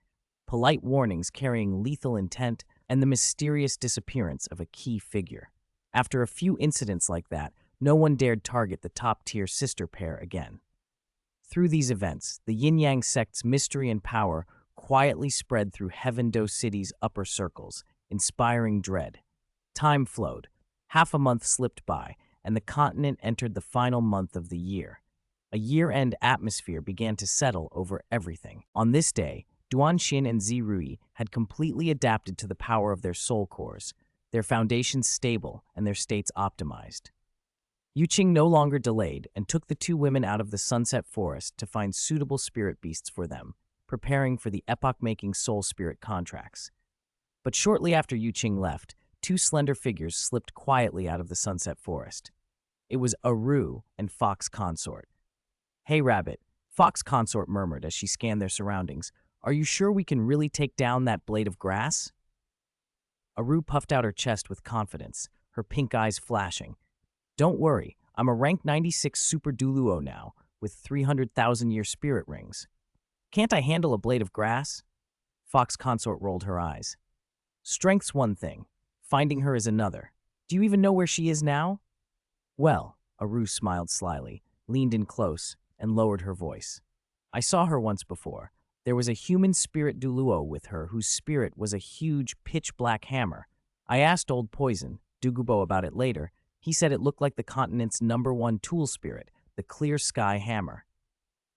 polite warnings carrying lethal intent, and the mysterious disappearance of a key figure. After a few incidents like that, no one dared target the top-tier sister pair again. Through these events, the yin-yang sect's mystery and power quietly spread through Heaven Do City's upper circles, inspiring dread. Time flowed. Half a month slipped by, and the continent entered the final month of the year. A year-end atmosphere began to settle over everything. On this day, Duanxin and Zirui had completely adapted to the power of their soul cores, their foundations stable and their states optimized. Yu Qing no longer delayed and took the two women out of the Sunset Forest to find suitable spirit beasts for them, preparing for the epoch-making soul spirit contracts. But shortly after Yu Qing left, two slender figures slipped quietly out of the Sunset Forest. It was Aru and Fox Consort. "Hey, Rabbit," Fox Consort murmured as she scanned their surroundings. "Are you sure we can really take down that blade of grass?" Aru puffed out her chest with confidence, her pink eyes flashing. "Don't worry, I'm a rank 96 Super Douluo now, with 300,000-year spirit rings. Can't I handle a blade of grass?" Fox Consort rolled her eyes. "Strength's one thing, finding her is another. Do you even know where she is now?" "Well," Aru smiled slyly, leaned in close, and lowered her voice. "I saw her once before. There was a human spirit Douluo with her whose spirit was a huge pitch-black hammer. I asked Old Poison, Dugubo, about it later. He said it looked like the continent's #1 tool spirit, the Clear Sky Hammer."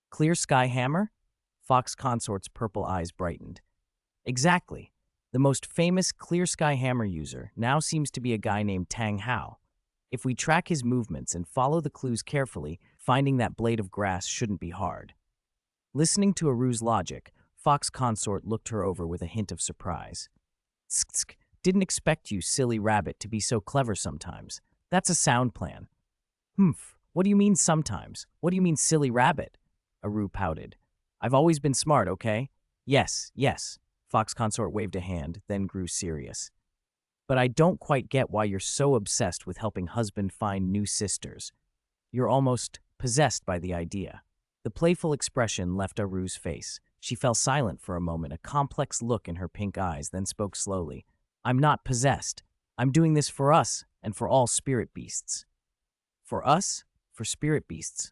"Clear Sky Hammer?" Fox Consort's purple eyes brightened. Exactly. The most famous clear sky hammer user now seems to be a guy named Tang Hao. If we track his movements and follow the clues carefully, finding that blade of grass shouldn't be hard. Listening to Aru's logic, Fox Consort looked her over with a hint of surprise. Tsk, didn't expect you, silly rabbit, to be so clever sometimes. That's a sound plan. Humph, what do you mean sometimes? What do you mean silly rabbit? Aru pouted. I've always been smart, okay? Yes, yes. Fox Consort waved a hand, then grew serious. But I don't quite get why you're so obsessed with helping husband find new sisters. You're almost possessed by the idea. The playful expression left Aru's face. She fell silent for a moment, a complex look in her pink eyes, then spoke slowly. I'm not possessed. I'm doing this for us and for all spirit beasts. For us? For spirit beasts?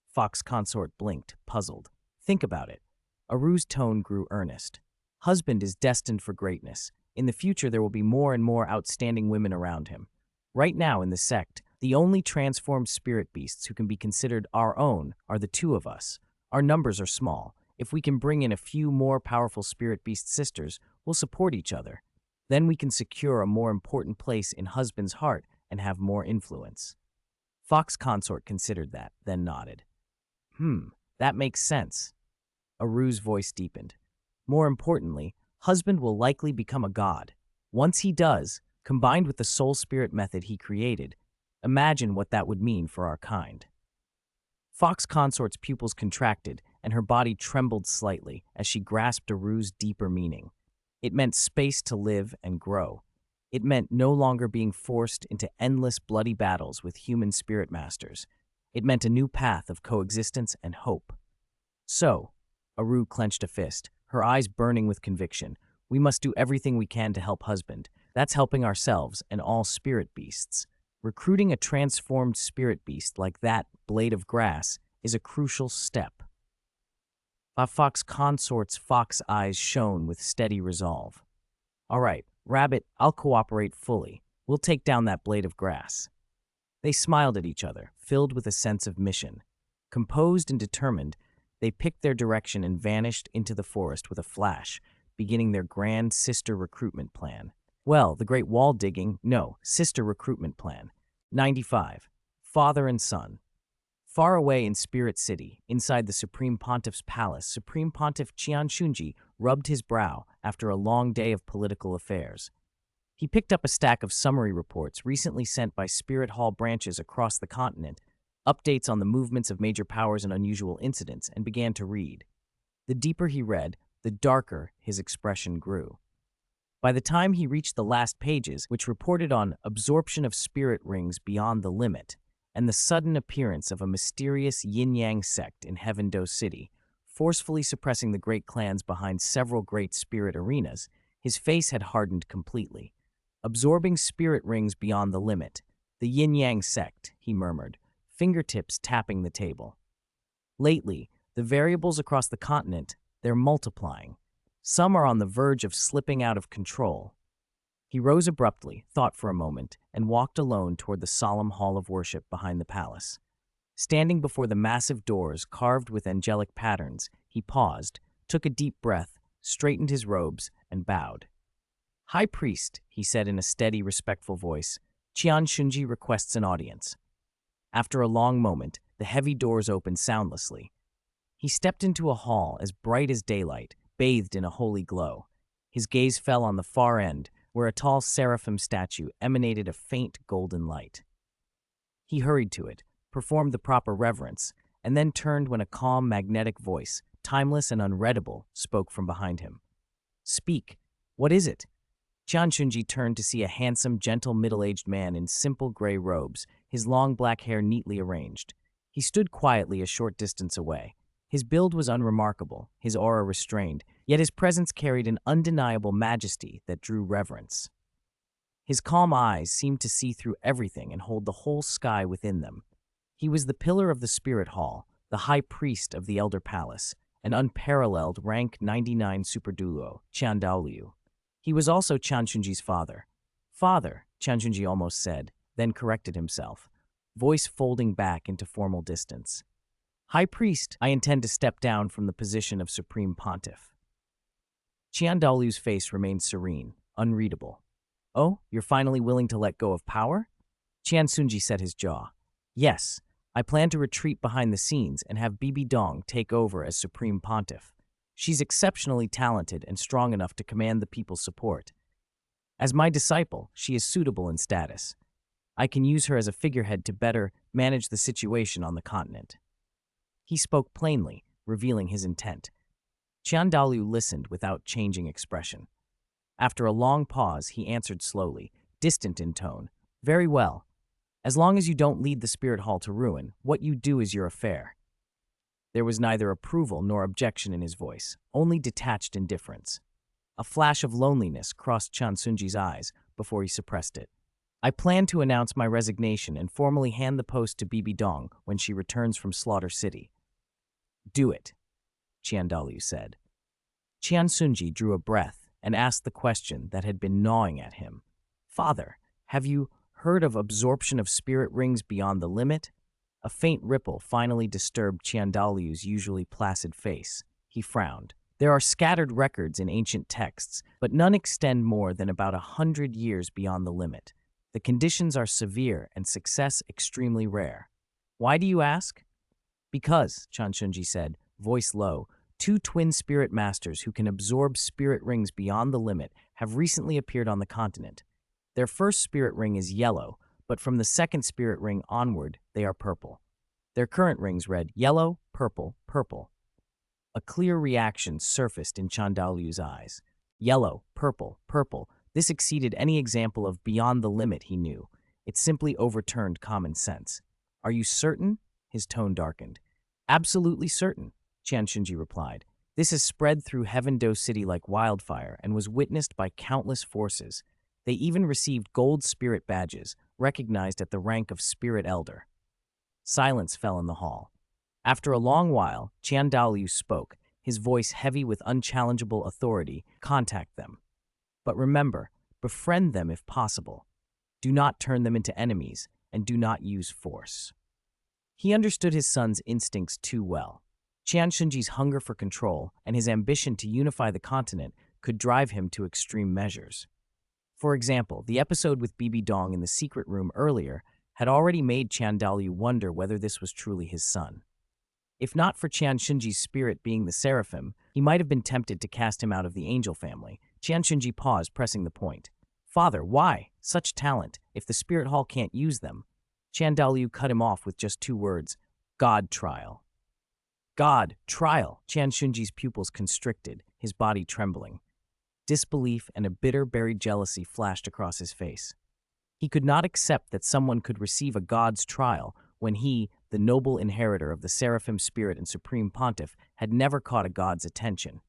Fox Consort blinked, puzzled. Think about it. Aru's tone grew earnest. Husband is destined for greatness. In the future, there will be more and more outstanding women around him. Right now, in the sect, the only transformed spirit beasts who can be considered our own are the two of us. Our numbers are small. If we can bring in a few more powerful spirit beast sisters, we'll support each other. Then we can secure a more important place in husband's heart and have more influence. Fox Consort considered that, then nodded. That makes sense. Aru's voice deepened. More importantly, husband will likely become a god. Once he does, combined with the soul spirit method he created, imagine what that would mean for our kind. Fox Consort's pupils contracted, and her body trembled slightly as she grasped Aru's deeper meaning. It meant space to live and grow. It meant no longer being forced into endless bloody battles with human spirit masters. It meant a new path of coexistence and hope. So, Aru clenched a fist, her eyes burning with conviction. We must do everything we can to help husband. That's helping ourselves and all spirit beasts. Recruiting a transformed spirit beast like that blade of grass is a crucial step. Fox Consort's fox eyes shone with steady resolve. All right, Rabbit, I'll cooperate fully. We'll take down that blade of grass. They smiled at each other, filled with a sense of mission. Composed and determined, they picked their direction and vanished into the forest with a flash, beginning their grand sister recruitment plan. Well, the Great Wall Digging, no, sister recruitment plan. 95. Father and son. Far away in Spirit City, inside the Supreme Pontiff's palace, Supreme Pontiff Qianshunji rubbed his brow after a long day of political affairs. He picked up a stack of summary reports recently sent by Spirit Hall branches across the continent, updates on the movements of major powers and unusual incidents, and began to read. The deeper he read, the darker his expression grew. By the time he reached the last pages, which reported on absorption of spirit rings beyond the limit, and the sudden appearance of a mysterious yin-yang sect in Heaven-Do City, forcefully suppressing the great clans behind several great spirit arenas, his face had hardened completely. Absorbing spirit rings beyond the limit. The yin-yang sect, he murmured, fingertips tapping the table. Lately, the variables across the continent, they're multiplying. Some are on the verge of slipping out of control. He rose abruptly, thought for a moment, and walked alone toward the solemn hall of worship behind the palace. Standing before the massive doors carved with angelic patterns, he paused, took a deep breath, straightened his robes, and bowed. High Priest, he said in a steady, respectful voice, Qianshunji requests an audience. After a long moment, the heavy doors opened soundlessly. He stepped into a hall as bright as daylight, bathed in a holy glow. His gaze fell on the far end, where a tall seraphim statue emanated a faint golden light. He hurried to it, performed the proper reverence, and then turned when a calm, magnetic voice, timeless and unreadable, spoke from behind him. Speak. What is it? Qianshunji turned to see a handsome, gentle, middle-aged man in simple gray robes, his long black hair neatly arranged. He stood quietly a short distance away. His build was unremarkable, his aura restrained, yet his presence carried an undeniable majesty that drew reverence. His calm eyes seemed to see through everything and hold the whole sky within them. He was the pillar of the Spirit Hall, the high priest of the Elder Palace, an unparalleled rank 99 Super Douluo, Qiandaoliu. He was also Qianshunji's father. Father, Qianshunji almost said, then corrected himself, voice folding back into formal distance. High Priest, I intend to step down from the position of Supreme Pontiff. Daolu's face remained serene, unreadable. "Oh, you're finally willing to let go of power?" Sunji set his jaw. "Yes, I plan to retreat behind the scenes and have Bibi Dong take over as Supreme Pontiff. She's exceptionally talented and strong enough to command the people's support. As my disciple, she is suitable in status. I can use her as a figurehead to better manage the situation on the continent." He spoke plainly, revealing his intent. Daolu listened without changing expression. After a long pause, he answered slowly, distant in tone. "Very well. As long as you don't lead the spirit hall to ruin, what you do is your affair." There was neither approval nor objection in his voice, only detached indifference. A flash of loneliness crossed Sunji's eyes before he suppressed it. "I plan to announce my resignation and formally hand the post to Bibi Dong when she returns from Slaughter City." "Do it," Daolu said. Sunji drew a breath and asked the question that had been gnawing at him. "Father, have you heard of absorption of spirit rings beyond the limit?" A faint ripple finally disturbed Daolu's usually placid face. He frowned. "There are scattered records in ancient texts, but none extend more than about 100 years beyond the limit. The conditions are severe and success extremely rare." "Why do you ask?" "Because," Sunji said, voice low, "two twin spirit masters who can absorb spirit rings beyond the limit have recently appeared on the continent. Their first spirit ring is yellow, but from the second spirit ring onward, they are purple. Their current rings read yellow, purple, purple." A clear reaction surfaced in Daolu's eyes. Yellow, purple, purple. This exceeded any example of beyond the limit he knew. It simply overturned common sense. "Are you certain?" His tone darkened. "Absolutely certain," Sunji replied. "This has spread through Heaven-Do City like wildfire and was witnessed by countless forces. They even received gold spirit badges, recognized at the rank of spirit elder." Silence fell in the hall. After a long while, Daolu spoke, his voice heavy with unchallengeable authority. "Contact them. But remember, befriend them if possible. Do not turn them into enemies, and do not use force." He understood his son's instincts too well. Sunji's hunger for control and his ambition to unify the continent could drive him to extreme measures. For example, the episode with Bibi Dong in the secret room earlier had already made Daolu wonder whether this was truly his son. If not for Sunji's spirit being the seraphim, he might have been tempted to cast him out of the angel family. Sunji paused, pressing the point. "Father, why? Such talent, if the spirit hall can't use them." Daolu cut him off with just 2 words. "God trial." "God trial." Sunji's pupils constricted, his body trembling. Disbelief and a bitter, buried jealousy flashed across his face. He could not accept that someone could receive a god's trial when he, the noble inheritor of the seraphim spirit and supreme pontiff, had never caught a god's attention.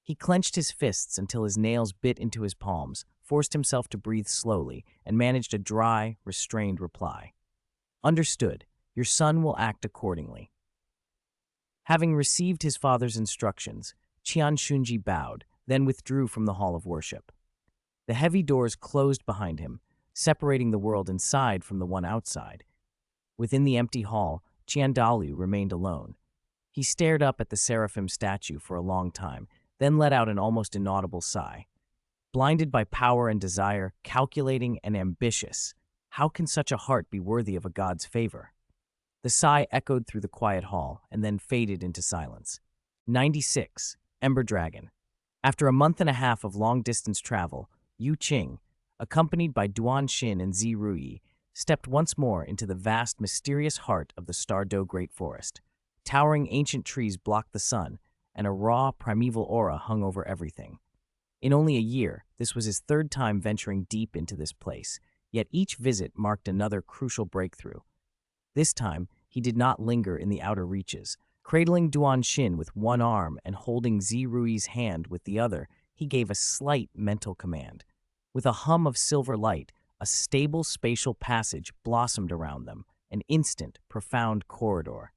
He clenched his fists until his nails bit into his palms, forced himself to breathe slowly, and managed a dry, restrained reply. "Understood. Your son will act accordingly." Having received his father's instructions, Sunji bowed, then withdrew from the hall of worship. The heavy doors closed behind him, separating the world inside from the one outside. Within the empty hall, Daolu remained alone. He stared up at the seraphim statue for a long time, then let out an almost inaudible sigh. Blinded by power and desire, calculating and ambitious, how can such a heart be worthy of a god's favor? The sigh echoed through the quiet hall and then faded into silence. 96. Ember Dragon. After a month and a half of long-distance travel, Yu Qing, accompanied by Duan Xin and Zi Ruyi, stepped once more into the vast, mysterious heart of the Star-Do Great Forest. Towering ancient trees blocked the sun, and a raw, primeval aura hung over everything. In only a year, this was his 3rd time venturing deep into this place, yet each visit marked another crucial breakthrough. This time, he did not linger in the outer reaches. Cradling Duan Xin with one arm and holding Zi Rui's hand with the other, he gave a slight mental command. With a hum of silver light, a stable spatial passage blossomed around them, an instant, profound corridor.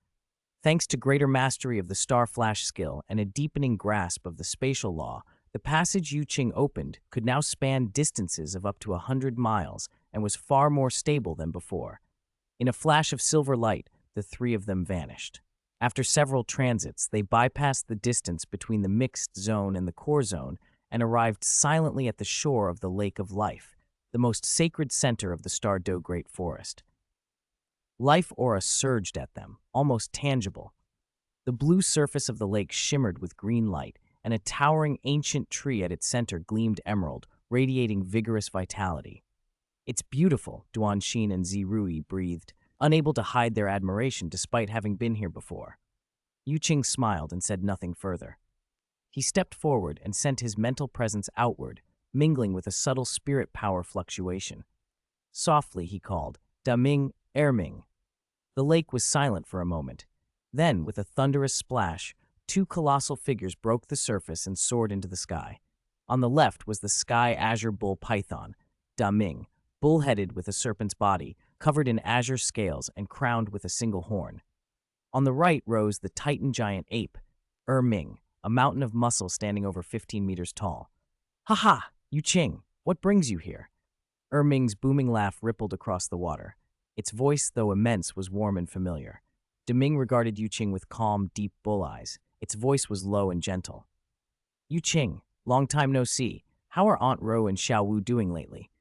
Thanks to greater mastery of the star flash skill and a deepening grasp of the spatial law, the passage Yu Qing opened could now span distances of up to 100 miles and was far more stable than before. In a flash of silver light, the 3 of them vanished. After several transits, they bypassed the distance between the mixed zone and the core zone and arrived silently at the shore of the Lake of Life, the most sacred center of the Stardew Great Forest. Life aura surged at them, almost tangible. The blue surface of the lake shimmered with green light, and a towering ancient tree at its center gleamed emerald, radiating vigorous vitality. "It's beautiful," Duanshin and Zirui breathed, unable to hide their admiration despite having been here before. Yuqing smiled and said nothing further. He stepped forward and sent his mental presence outward, mingling with a subtle spirit power fluctuation. Softly, he called, "Daming, Erming." The lake was silent for a moment. Then, with a thunderous splash, two colossal figures broke the surface and soared into the sky. On the left was the sky azure bull python, Daming, bull-headed with a serpent's body, covered in azure scales and crowned with a single horn. On the right rose the titan giant ape, Erming, a mountain of muscle standing over 15 meters tall. "Ha ha, Yuqing, what brings you here?" Erming's booming laugh rippled across the water. Its voice, though immense, was warm and familiar. Deming regarded Yuqing with calm, deep bull eyes. Its voice was low and gentle. "Yuqing, long time no see. How are Aunt Ro and Xiao Wu doing lately?"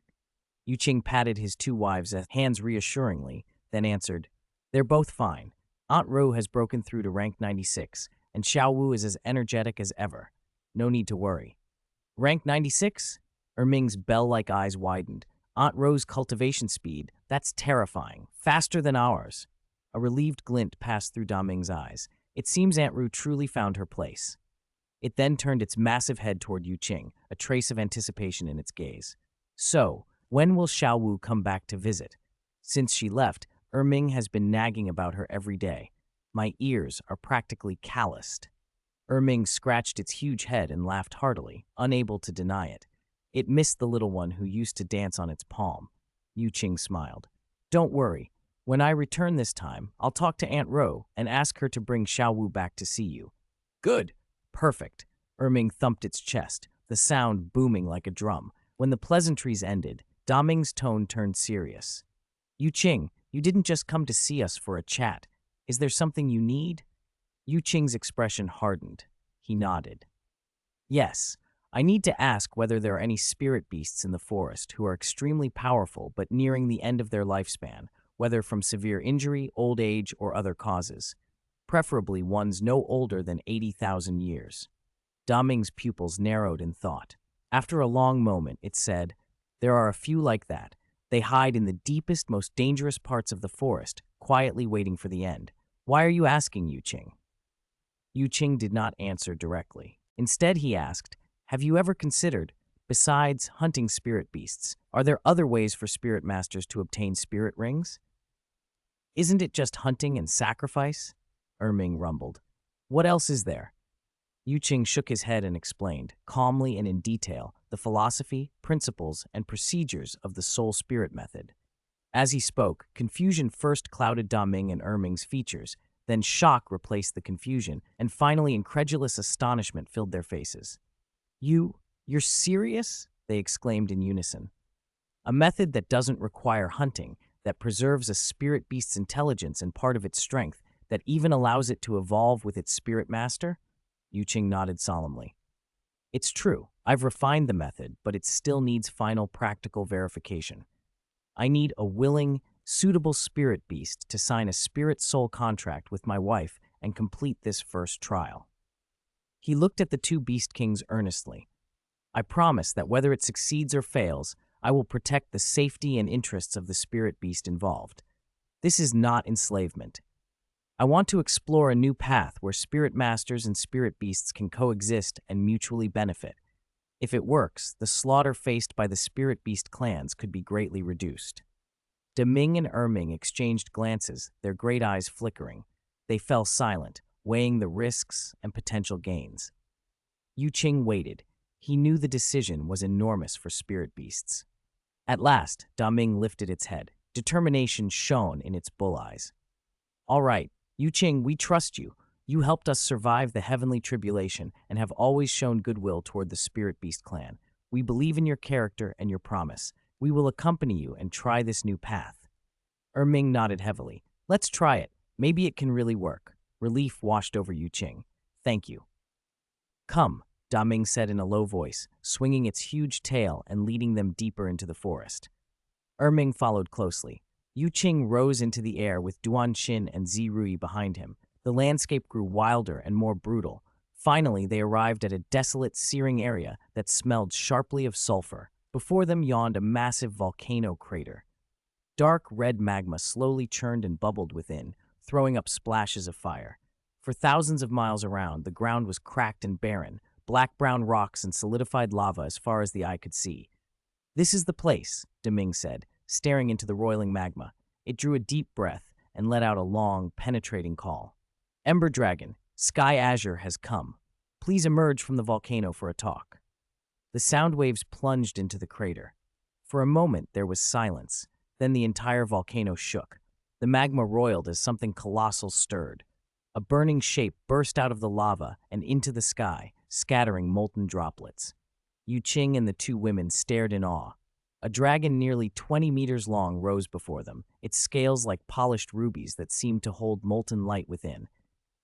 Yuqing patted his two wives' hands reassuringly, then answered, "They're both fine. Aunt Ro has broken through to rank 96, and Xiao Wu is as energetic as ever. No need to worry." "Rank 96? Erming's bell-like eyes widened. "Aunt Ro's cultivation speed, that's terrifying. Faster than ours." A relieved glint passed through Daming's eyes. It seems Aunt Ru truly found her place. It then turned its massive head toward Yuqing, a trace of anticipation in its gaze. "So, when will Xiao Wu come back to visit? Since she left, Erming has been nagging about her every day. My ears are practically calloused." Erming scratched its huge head and laughed heartily, unable to deny it. It missed the little one who used to dance on its palm. Yuqing smiled. "Don't worry. When I return this time, I'll talk to Aunt Ro and ask her to bring Xiao Wu back to see you." "Good. Perfect." Erming thumped its chest, the sound booming like a drum. When the pleasantries ended, Daming's tone turned serious. "Yuqing, you didn't just come to see us for a chat. Is there something you need?" Yuqing's expression hardened. He nodded. "Yes. I need to ask whether there are any spirit beasts in the forest who are extremely powerful but nearing the end of their lifespan, whether from severe injury, old age, or other causes. Preferably ones no older than 80,000 years. Daming's pupils narrowed in thought. After a long moment, it said, "There are a few like that. They hide in the deepest, most dangerous parts of the forest, quietly waiting for the end. Why are you asking, Yuqing?" Yuqing did not answer directly. Instead, he asked, "Have you ever considered, besides hunting spirit beasts, are there other ways for spirit masters to obtain spirit rings?" "Isn't it just hunting and sacrifice?" Erming rumbled. "What else is there?" Yuqing shook his head and explained, calmly and in detail, the philosophy, principles, and procedures of the soul spirit method. As he spoke, confusion first clouded Daming and Erming's features, then shock replaced the confusion, and finally incredulous astonishment filled their faces. You're serious?" they exclaimed in unison. "A method that doesn't require hunting, that preserves a spirit beast's intelligence and part of its strength, that even allows it to evolve with its spirit master?" Yuqing nodded solemnly. "It's true. I've refined the method, but it still needs final practical verification. I need a willing, suitable spirit beast to sign a spirit-soul contract with my wife and complete this first trial." He looked at the two beast kings earnestly. "I promise that whether it succeeds or fails, I will protect the safety and interests of the spirit beast involved. This is not enslavement. I want to explore a new path where spirit masters and spirit beasts can coexist and mutually benefit. If it works, the slaughter faced by the spirit beast clans could be greatly reduced." Daming and Erming exchanged glances, their great eyes flickering. They fell silent, weighing the risks and potential gains. Yuqing waited. He knew the decision was enormous for spirit beasts. At last, Daming lifted its head. Determination shone in its bull eyes. "All right, Yuqing, we trust you. You helped us survive the heavenly tribulation and have always shown goodwill toward the spirit beast clan. We believe in your character and your promise. We will accompany you and try this new path." Erming nodded heavily. "Let's try it. Maybe it can really work." Relief washed over Yuqing. "Thank you." "Come, Ming said in a low voice, swinging its huge tail and leading them deeper into the forest. Ming followed closely. Qing rose into the air with Xin and Rui behind him. The landscape grew wilder and more brutal. Finally, they arrived at a desolate, searing area that smelled sharply of sulfur. Before them yawned a massive volcano crater. Dark red magma slowly churned and bubbled within, throwing up splashes of fire. For thousands of miles around, the ground was cracked and barren, black-brown rocks and solidified lava as far as the eye could see. "This is the place," Ming said, staring into the roiling magma. It drew a deep breath and let out a long, penetrating call. "Ember Dragon, Sky Azure has come. Please emerge from the volcano for a talk." The sound waves plunged into the crater. For a moment, there was silence. Then the entire volcano shook. The magma roiled as something colossal stirred. A burning shape burst out of the lava and into the sky, scattering molten droplets. Qing and the two women stared in awe. A dragon nearly 20 meters long rose before them, its scales like polished rubies that seemed to hold molten light within.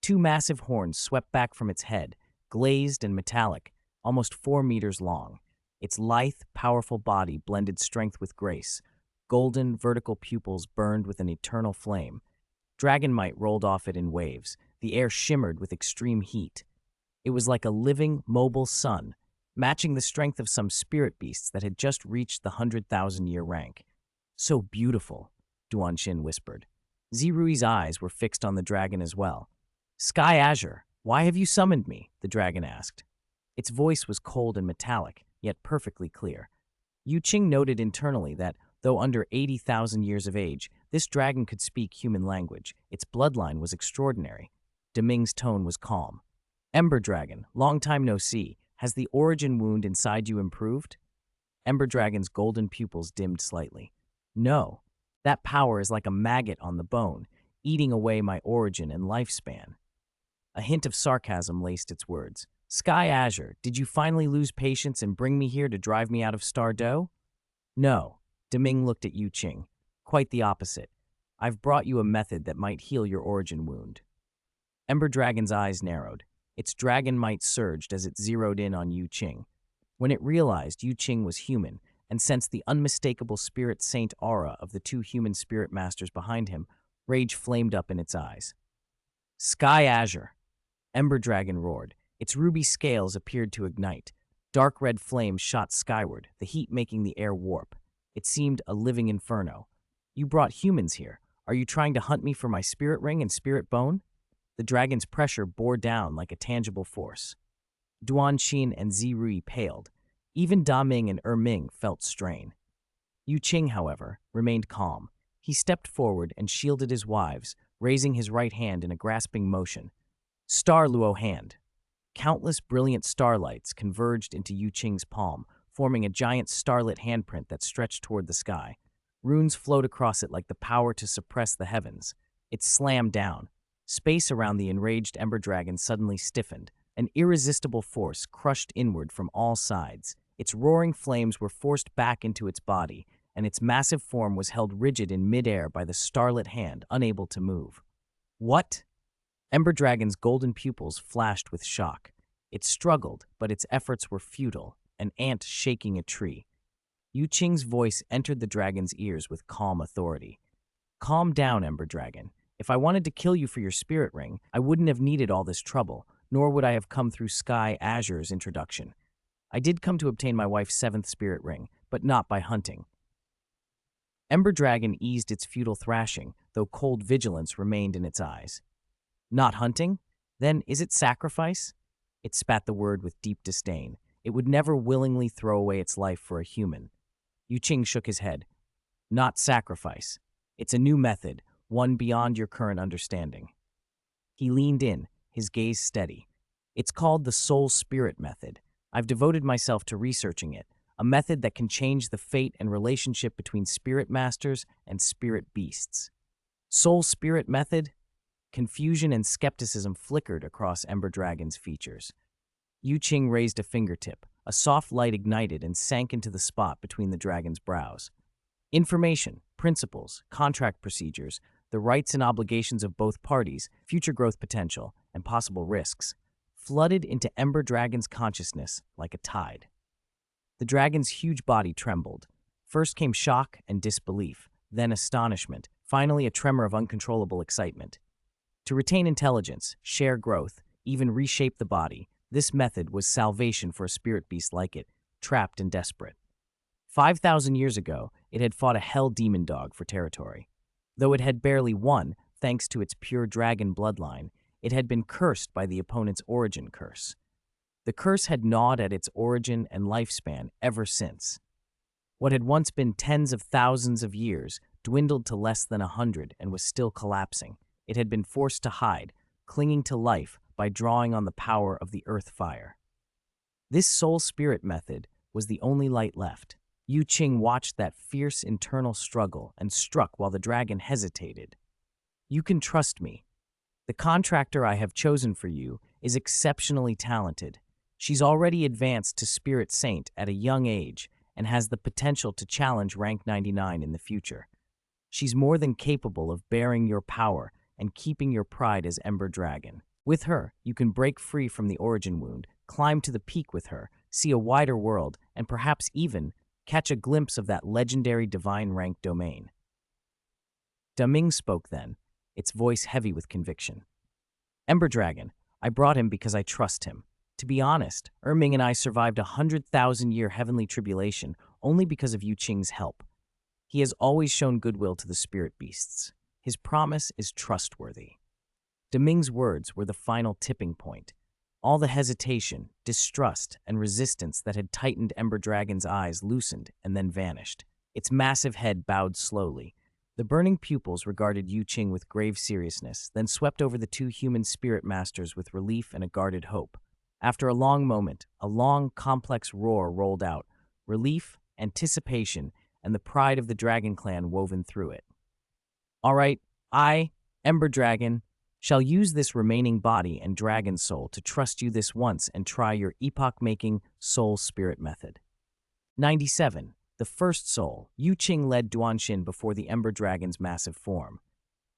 Two massive horns swept back from its head, glazed and metallic, almost 4 meters long. Its lithe, powerful body blended strength with grace. Golden, vertical pupils burned with an eternal flame. Dragonite rolled off it in waves. The air shimmered with extreme heat. It was like a living, mobile sun, matching the strength of some spirit beasts that had just reached the 100,000-year rank. "So beautiful," Xin whispered. Zirui's eyes were fixed on the dragon as well. "Sky Azure, why have you summoned me?" the dragon asked. Its voice was cold and metallic, yet perfectly clear. Qing noted internally that, though under 80,000 years of age, this dragon could speak human language. Its bloodline was extraordinary. Ming's tone was calm. "Ember Dragon, long time no see. Has the origin wound inside you improved?" Ember Dragon's golden pupils dimmed slightly. "No. That power is like a maggot on the bone, eating away my origin and lifespan." A hint of sarcasm laced its words. "Sky Azure, did you finally lose patience and bring me here to drive me out of Stardow?" "No." Ming looked at Qing. "Quite the opposite. I've brought you a method that might heal your origin wound." Ember Dragon's eyes narrowed. Its dragon might surged as it zeroed in on Qing. When it realized Qing was human and sensed the unmistakable spirit saint aura of the two human spirit masters behind him, rage flamed up in its eyes. "Sky Azure!" Ember Dragon roared. Its ruby scales appeared to ignite. Dark red flames shot skyward, the heat making the air warp. It seemed a living inferno. "You brought humans here. Are you trying to hunt me for my spirit ring and spirit bone?" The dragon's pressure bore down like a tangible force. Xin and Zirui paled. Even Ming and Ming felt strain. Qing, however, remained calm. He stepped forward and shielded his wives, raising his right hand in a grasping motion. "Star Luo hand." Countless brilliant starlights converged into Qing's palm, forming a giant starlit handprint that stretched toward the sky. Runes flowed across it like the power to suppress the heavens. It slammed down. Space around the enraged Ember Dragon suddenly stiffened. An irresistible force crushed inward from all sides. Its roaring flames were forced back into its body, and its massive form was held rigid in midair by the starlit hand, unable to move. "What?" Ember Dragon's golden pupils flashed with shock. It struggled, but its efforts were futile, an ant shaking a tree. Qing's voice entered the dragon's ears with calm authority. "Calm down, Ember Dragon. If I wanted to kill you for your spirit ring, I wouldn't have needed all this trouble, nor would I have come through Sky Azure's introduction. I did come to obtain my wife's 7th spirit ring, but not by hunting." Ember Dragon eased its futile thrashing, though cold vigilance remained in its eyes. "Not hunting? Then is it sacrifice?" It spat the word with deep disdain. It would never willingly throw away its life for a human. Qing shook his head. "Not sacrifice. It's a new method, one beyond your current understanding." He leaned in, his gaze steady. "It's called the Soul Spirit Method. I've devoted myself to researching it, a method that can change the fate and relationship between spirit masters and spirit beasts." "Soul Spirit Method?" Confusion and skepticism flickered across Ember Dragon's features. Qing raised a fingertip. A soft light ignited and sank into the spot between the dragon's brows. "Information, principles, contract procedures, the rights and obligations of both parties, future growth potential, and possible risks. flooded into Ember Dragon's consciousness like a tide. The dragon's huge body trembled. First came shock and disbelief, then astonishment, finally a tremor of uncontrollable excitement. To retain intelligence, share growth, even reshape the body, this method was salvation for a spirit beast like it, trapped and desperate. 5,000 years ago, it had fought a hell demon dog for territory. Though it had barely won, thanks to its pure dragon bloodline, it had been cursed by the opponent's origin curse. The curse had gnawed at its origin and lifespan ever since. What had once been tens of thousands of years dwindled to less than 100 and was still collapsing. It had been forced to hide, clinging to life by drawing on the power of the earth fire. This soul spirit method was the only light left. Qing watched that fierce internal struggle and struck while the dragon hesitated. "You can trust me. The contractor I have chosen for you is exceptionally talented. She's already advanced to Spirit Saint at a young age and has the potential to challenge rank 99 in the future. She's more than capable of bearing your power and keeping your pride as Ember Dragon. With her, you can break free from the origin wound, climb to the peak with her, see a wider world, and perhaps even catch a glimpse of that legendary divine rank domain." Daming spoke then, its voice heavy with conviction. "Ember Dragon, I brought him because I trust him. To be honest, Erming and I survived 100,000-year heavenly tribulation only because of Qing's help. He has always shown goodwill to the spirit beasts. His promise is trustworthy." Daming's words were the final tipping point. All the hesitation, distrust, and resistance that had tightened Ember Dragon's eyes loosened and then vanished. Its massive head bowed slowly. The burning pupils regarded Qing with grave seriousness, then swept over the two human spirit masters with relief and a guarded hope. After a long moment, a long, complex roar rolled out, relief, anticipation, and the pride of the Dragon Clan woven through it. "All right, I, Ember Dragon, shall use this remaining body and dragon soul to trust you this once and try your epoch-making soul spirit method." 97. The first soul, Qing led Duanshin before the Ember Dragon's massive form.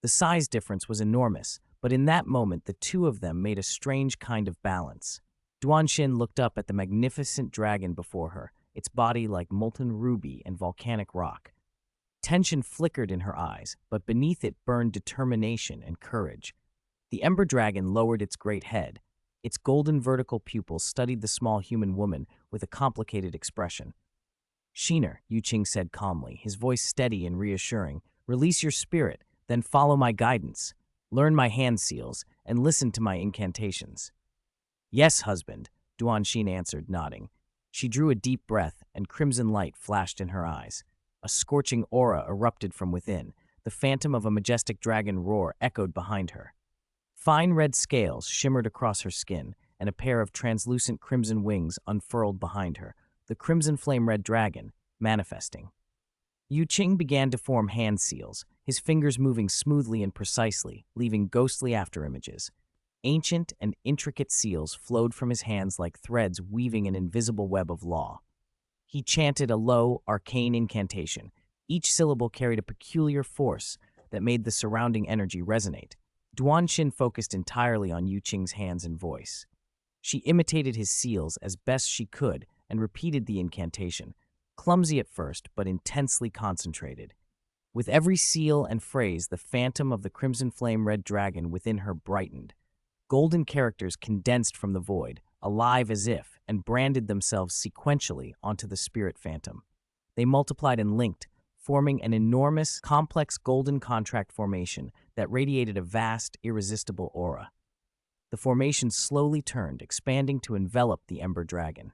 The size difference was enormous, but in that moment the two of them made a strange kind of balance. Duanshin looked up at the magnificent dragon before her, its body like molten ruby and volcanic rock. Tension flickered in her eyes, but beneath it burned determination and courage. The Ember Dragon lowered its great head. Its golden vertical pupils studied the small human woman with a complicated expression. "Sheener," Qing said calmly, his voice steady and reassuring, "release your spirit, then follow my guidance. Learn my hand seals, and listen to my incantations." "Yes, husband," Duanshin answered, nodding. She drew a deep breath, and crimson light flashed in her eyes. A scorching aura erupted from within. The phantom of a majestic dragon roar echoed behind her. Fine red scales shimmered across her skin, and a pair of translucent crimson wings unfurled behind her, the crimson flame-red dragon, manifesting. Qing began to form hand seals, his fingers moving smoothly and precisely, leaving ghostly afterimages. Ancient and intricate seals flowed from his hands like threads weaving an invisible web of law. He chanted a low, arcane incantation. Each syllable carried a peculiar force that made the surrounding energy resonate. Duanshin focused entirely on Qing's hands and voice. She imitated his seals as best she could and repeated the incantation, clumsy at first but intensely concentrated. With every seal and phrase, the phantom of the crimson flame-red dragon within her brightened. Golden characters condensed from the void, alive as if, and branded themselves sequentially onto the spirit phantom. They multiplied and linked, forming an enormous, complex golden contract formation that radiated a vast, irresistible aura. The formation slowly turned, expanding to envelop the Ember Dragon.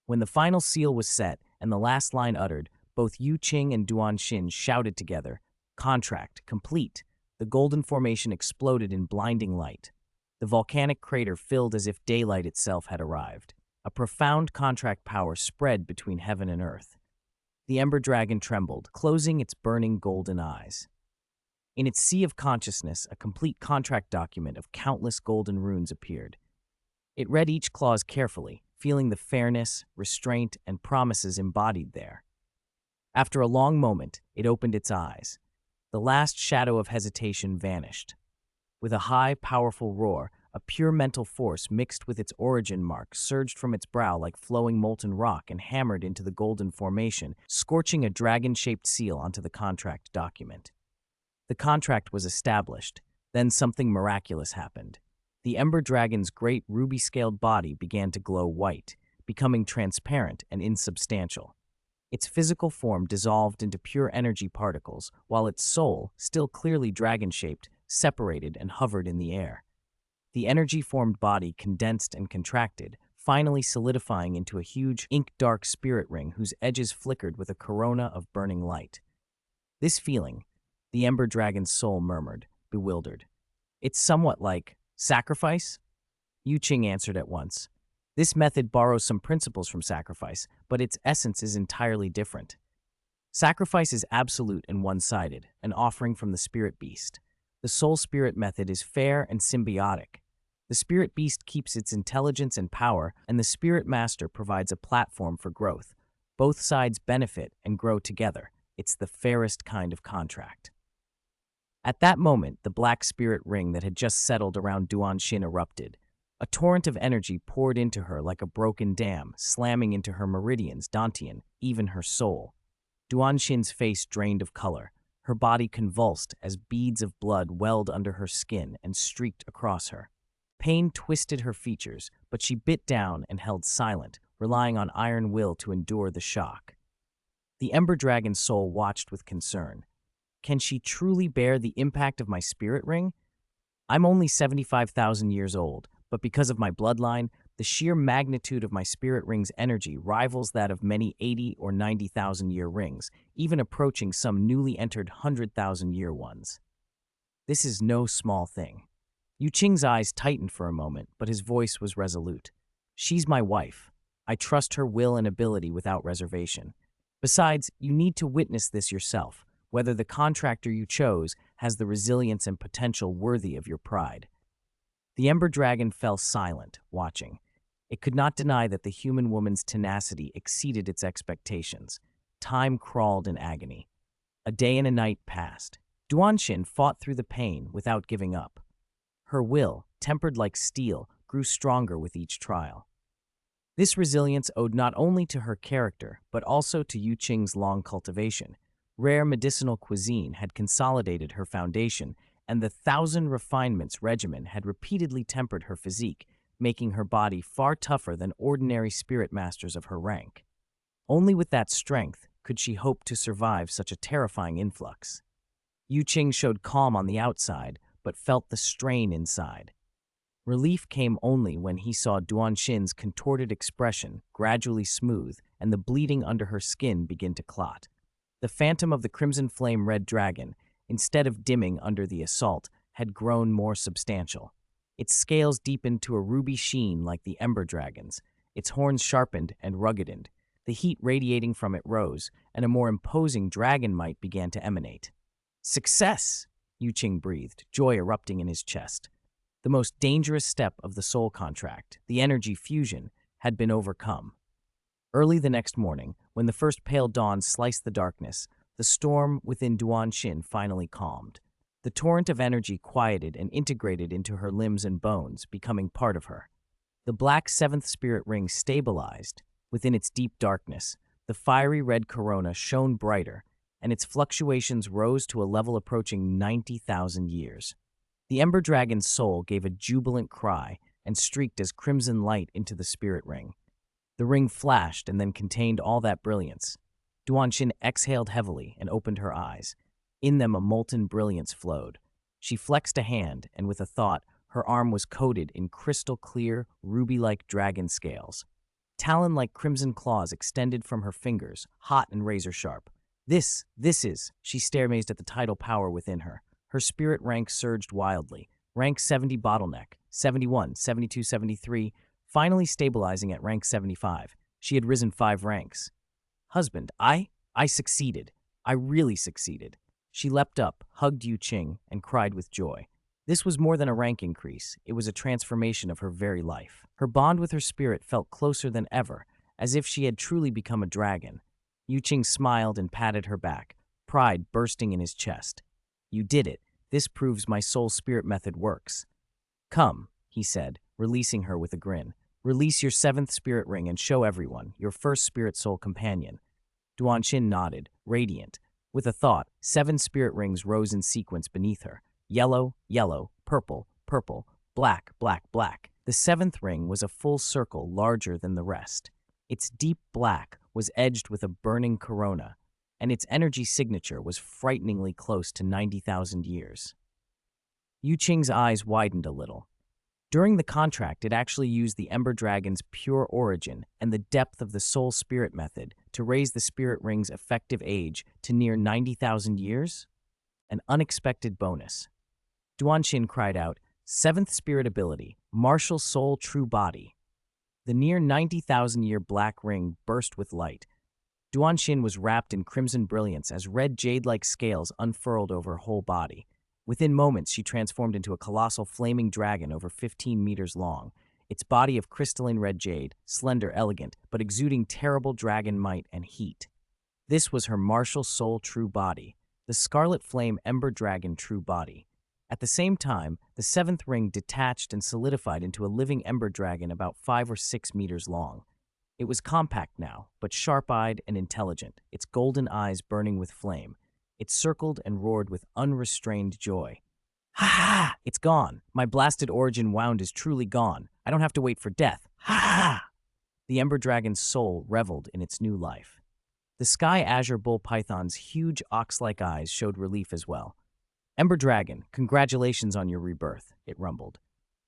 When the final seal was set and the last line uttered, both Qing and Duanshin shouted together, "Contract complete." The golden formation exploded in blinding light. The volcanic crater filled as if daylight itself had arrived. A profound contract power spread between heaven and earth. The Ember Dragon trembled, closing its burning golden eyes. In its sea of consciousness, a complete contract document of countless golden runes appeared. It read each clause carefully, feeling the fairness, restraint, and promises embodied there. After a long moment, it opened its eyes. The last shadow of hesitation vanished. With a high, powerful roar, A pure mental force mixed with its origin mark surged from its brow like flowing molten rock and hammered into the golden formation, scorching a dragon-shaped seal onto the contract document. The contract was established. Then something miraculous happened. The Ember Dragon's great ruby-scaled body began to glow white, becoming transparent and insubstantial. Its physical form dissolved into pure energy particles, while its soul, still clearly dragon-shaped, separated and hovered in the air. The energy-formed body condensed and contracted, finally solidifying into a huge, ink-dark spirit ring whose edges flickered with a corona of burning light. This feeling, the Ember Dragon's soul murmured, bewildered. It's somewhat like sacrifice? Qing answered at once. This method borrows some principles from sacrifice, but its essence is entirely different. Sacrifice is absolute and one-sided, an offering from the spirit beast. The soul spirit method is fair and symbiotic. The spirit beast keeps its intelligence and power, and the spirit master provides a platform for growth. Both sides benefit and grow together. It's the fairest kind of contract. At that moment, the black spirit ring that had just settled around Duanshin erupted. A torrent of energy poured into her like a broken dam, slamming into her meridians, Dantian, even her soul. Duanshin's face drained of color. Her body convulsed as beads of blood welled under her skin and streaked across her. Pain twisted her features, but she bit down and held silent, relying on iron will to endure the shock. The Ember Dragon's soul watched with concern. Can she truly bear the impact of my spirit ring? I'm only 75,000 years old, but because of my bloodline, the sheer magnitude of my spirit ring's energy rivals that of many 80 or 90,000 year rings, even approaching some newly entered 100,000 year ones. This is no small thing. Qing's eyes tightened for a moment, but his voice was resolute. She's my wife. I trust her will and ability without reservation. Besides, you need to witness this yourself, whether the contractor you chose has the resilience and potential worthy of your pride. The Ember Dragon fell silent, watching. It could not deny that the human woman's tenacity exceeded its expectations. Time crawled in agony. A day and a night passed. Duanshin fought through the pain without giving up. Her will, tempered like steel, grew stronger with each trial. This resilience owed not only to her character, but also to Qing's long cultivation. Rare medicinal cuisine had consolidated her foundation, and the Thousand Refinements regimen had repeatedly tempered her physique, making her body far tougher than ordinary spirit masters of her rank. Only with that strength could she hope to survive such a terrifying influx. Qing showed calm on the outside, but felt the strain inside. Relief came only when he saw Duanshin's contorted expression gradually smooth and the bleeding under her skin begin to clot. The phantom of the crimson flame red dragon, instead of dimming under the assault, had grown more substantial. Its scales deepened to a ruby sheen like the Ember Dragon's, its horns sharpened and ruggeded. The heat radiating from it rose, and a more imposing dragon might began to emanate. Success! Qing breathed, joy erupting in his chest. The most dangerous step of the soul contract, the energy fusion, had been overcome. Early the next morning, when the first pale dawn sliced the darkness, the storm within Duanshin finally calmed. The torrent of energy quieted and integrated into her limbs and bones, becoming part of her. The black seventh spirit ring stabilized. Within its deep darkness, the fiery red corona shone brighter, and its fluctuations rose to a level approaching 90,000 years. The Ember Dragon's soul gave a jubilant cry and streaked as crimson light into the spirit ring. The ring flashed and then contained all that brilliance. Duanshin exhaled heavily and opened her eyes. In them a molten brilliance flowed. She flexed a hand, and with a thought, her arm was coated in crystal-clear, ruby-like dragon scales. Talon-like crimson claws extended from her fingers, hot and razor-sharp. This is, she stared amazed at the tidal power within her. Her spirit rank surged wildly. Rank 70 bottleneck, 71, 72, 73, finally stabilizing at rank 75. She had risen 5 ranks. Husband, I succeeded. I really succeeded. She leapt up, hugged Qing, and cried with joy. This was more than a rank increase. It was a transformation of her very life. Her bond with her spirit felt closer than ever, as if she had truly become a dragon. Qing smiled and patted her back, pride bursting in his chest. You did it. This proves my soul spirit method works. Come, he said, releasing her with a grin. Release your seventh spirit ring and show everyone, your first spirit soul companion. Duanshin nodded, radiant. With a thought, 7 spirit rings rose in sequence beneath her. Yellow, yellow, purple, purple, black, black, black. The 7th ring was a full circle larger than the rest. Its deep black was edged with a burning corona, and its energy signature was frighteningly close to 90,000 years. Yu Qing's eyes widened a little. During the contract, it actually used the Ember Dragon's pure origin and the depth of the Soul Spirit method to raise the Spirit Ring's effective age to near 90,000 years? An unexpected bonus. Duanshin cried out, 7th Spirit Ability, Martial Soul True Body. The near 90,000-year black ring burst with light. Duanshin was wrapped in crimson brilliance as red jade-like scales unfurled over her whole body. Within moments, she transformed into a colossal flaming dragon over 15 meters long, its body of crystalline red jade, slender, elegant, but exuding terrible dragon might and heat. This was her martial soul true body, the Scarlet Flame Ember Dragon true body. At the same time, the 7th ring detached and solidified into a living ember dragon about 5 or 6 meters long. It was compact now, but sharp-eyed and intelligent, its golden eyes burning with flame. It circled and roared with unrestrained joy. Ha ha! It's gone. My blasted origin wound is truly gone. I don't have to wait for death. Ha ha! The Ember Dragon's soul reveled in its new life. The Sky Azure Bull Python's huge ox-like eyes showed relief as well. Ember Dragon, congratulations on your rebirth, it rumbled.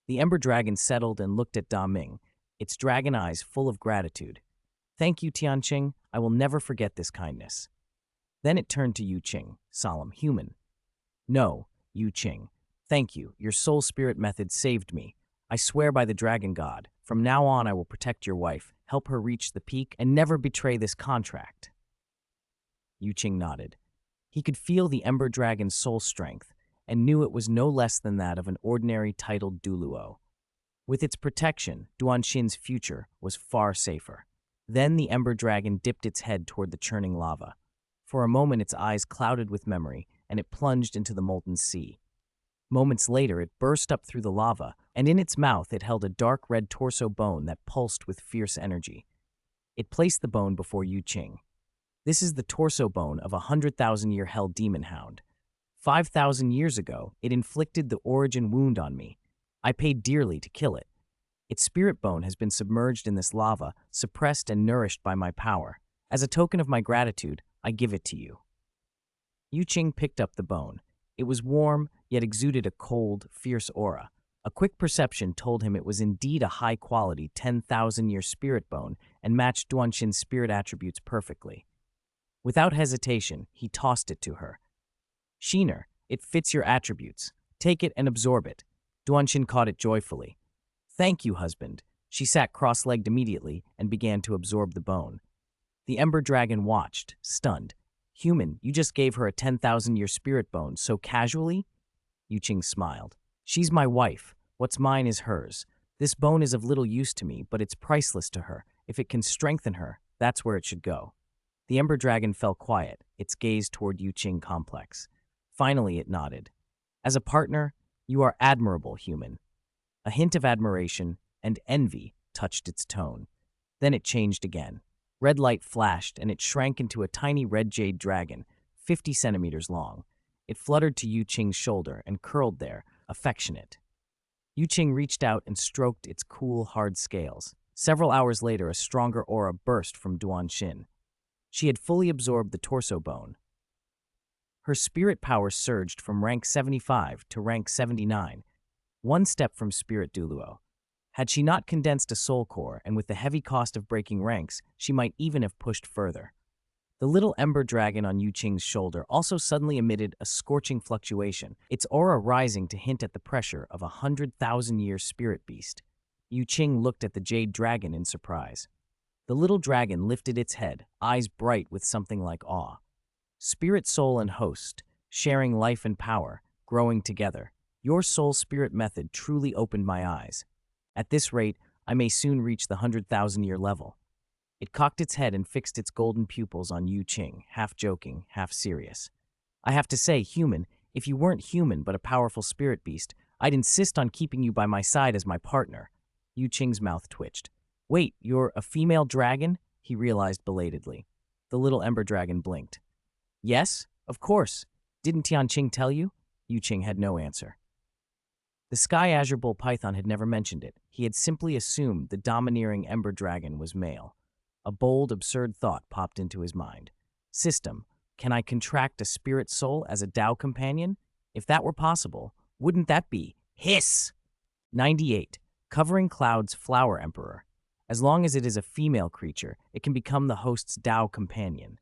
The Ember Dragon settled and looked at Da Ming, its dragon eyes full of gratitude. Thank you, Tianqing. I will never forget this kindness. Then it turned to Yu Qing, solemn, human. No, Yu Qing. Thank you. Your soul spirit method saved me. I swear by the dragon god, from now on I will protect your wife, help her reach the peak, and never betray this contract. Yu Qing nodded. He could feel the Ember Dragon's soul strength, and knew it was no less than that of an ordinary titled Douluo. With its protection, Duanshin's future was far safer. Then the Ember Dragon dipped its head toward the churning lava. For a moment its eyes clouded with memory, and it plunged into the molten sea. Moments later it burst up through the lava, and in its mouth it held a dark red torso bone that pulsed with fierce energy. It placed the bone before Yu Qing. This is the torso bone of a 100,000-year hell demon hound. 5,000 years ago, it inflicted the origin wound on me. I paid dearly to kill it. Its spirit bone has been submerged in this lava, suppressed and nourished by my power. As a token of my gratitude, I give it to you. Yu Qing picked up the bone. It was warm, yet exuded a cold, fierce aura. A quick perception told him it was indeed a high-quality 10,000-year spirit bone and matched Duanshin's spirit attributes perfectly. Without hesitation, he tossed it to her. Sheener, it fits your attributes. Take it and absorb it. Duanshin caught it joyfully. Thank you, husband. She sat cross-legged immediately and began to absorb the bone. The Ember Dragon watched, stunned. Human, you just gave her a 10,000-year spirit bone so casually? Yu Qing smiled. She's my wife. What's mine is hers. This bone is of little use to me, but it's priceless to her. If it can strengthen her, that's where it should go. The Ember Dragon fell quiet, its gaze toward Yu Qing complex. Finally, it nodded. As a partner, you are admirable, human. A hint of admiration and envy touched its tone. Then it changed again. Red light flashed, and it shrank into a tiny red jade dragon, 50 centimeters long. It fluttered to Yu Qing's shoulder and curled there, affectionate. Yu Qing reached out and stroked its cool, hard scales. Several hours later, a stronger aura burst from Duanshin. She had fully absorbed the torso bone. Her spirit power surged from rank 75 to rank 79, one step from Spirit Douluo. Had she not condensed a soul core, and with the heavy cost of breaking ranks, she might even have pushed further. The little Ember Dragon on Yu Qing's shoulder also suddenly emitted a scorching fluctuation, its aura rising to hint at the pressure of a 100,000-year spirit beast. Yu Qing looked at the Jade Dragon in surprise. The little dragon lifted its head, eyes bright with something like awe. Spirit, soul, and host, sharing life and power, growing together. Your soul spirit method truly opened my eyes. At this rate, I may soon reach the 100,000-year level. It cocked its head and fixed its golden pupils on Yu Qing, half joking, half serious. I have to say, human, if you weren't human but a powerful spirit beast, I'd insist on keeping you by my side as my partner. Yu Qing's mouth twitched. Wait, you're a female dragon? He realized belatedly. The little ember dragon blinked. Yes, of course. Didn't Tianqing tell you? Yu Qing had no answer. The Sky Azure Bull Python had never mentioned it. He had simply assumed the domineering ember dragon was male. A bold, absurd thought popped into his mind. System, can I contract a spirit soul as a Tao companion? If that were possible, wouldn't that be hiss? 98. Covering Cloud's Flower Emperor. As long as it is a female creature, it can become the host's Tao companion.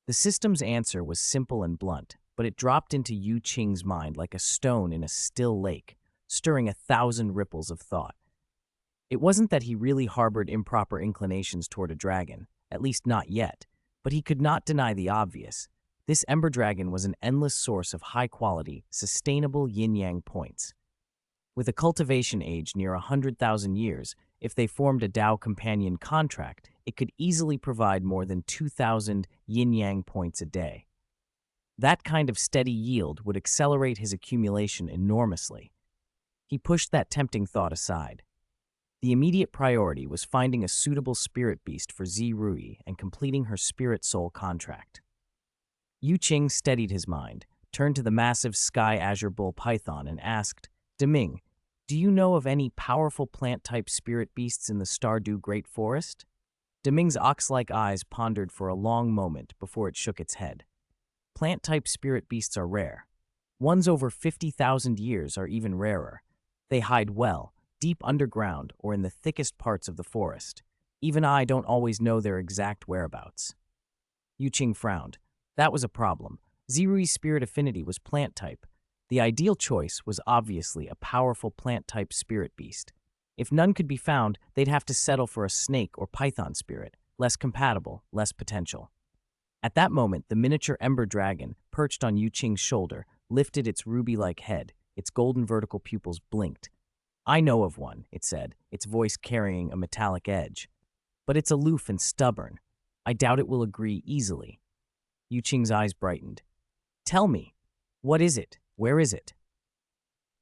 The system's answer was simple and blunt, but it dropped into Yu Qing's mind like a stone in a still lake, stirring 1,000 ripples of thought. It wasn't that he really harbored improper inclinations toward a dragon, at least not yet, but he could not deny the obvious. This ember dragon was an endless source of high-quality, sustainable yin-yang points. With a cultivation age near 100,000 years, if they formed a Tao companion contract, it could easily provide more than 2,000 yin-yang points a day. That kind of steady yield would accelerate his accumulation enormously. He pushed that tempting thought aside. The immediate priority was finding a suitable spirit beast for Zirui and completing her spirit soul contract. Yu Qing steadied his mind, turned to the massive Sky Azure Bull Python and asked, Deming, do you know of any powerful plant-type spirit beasts in the Stardew Great Forest? Deming's ox-like eyes pondered for a long moment before it shook its head. Plant-type spirit beasts are rare. Ones over 50,000 years are even rarer. They hide well, deep underground or in the thickest parts of the forest. Even I don't always know their exact whereabouts. Yu Qing frowned. That was a problem. Zirui's spirit affinity was plant-type. The ideal choice was obviously a powerful plant-type spirit beast. If none could be found, they'd have to settle for a snake or python spirit, less compatible, less potential. At that moment, the miniature ember dragon, perched on Yu Qing's shoulder, lifted its ruby-like head. Its golden vertical pupils blinked. I know of one, it said, its voice carrying a metallic edge. But it's aloof and stubborn. I doubt it will agree easily. Yu Qing's eyes brightened. Tell me, what is it? Where is it?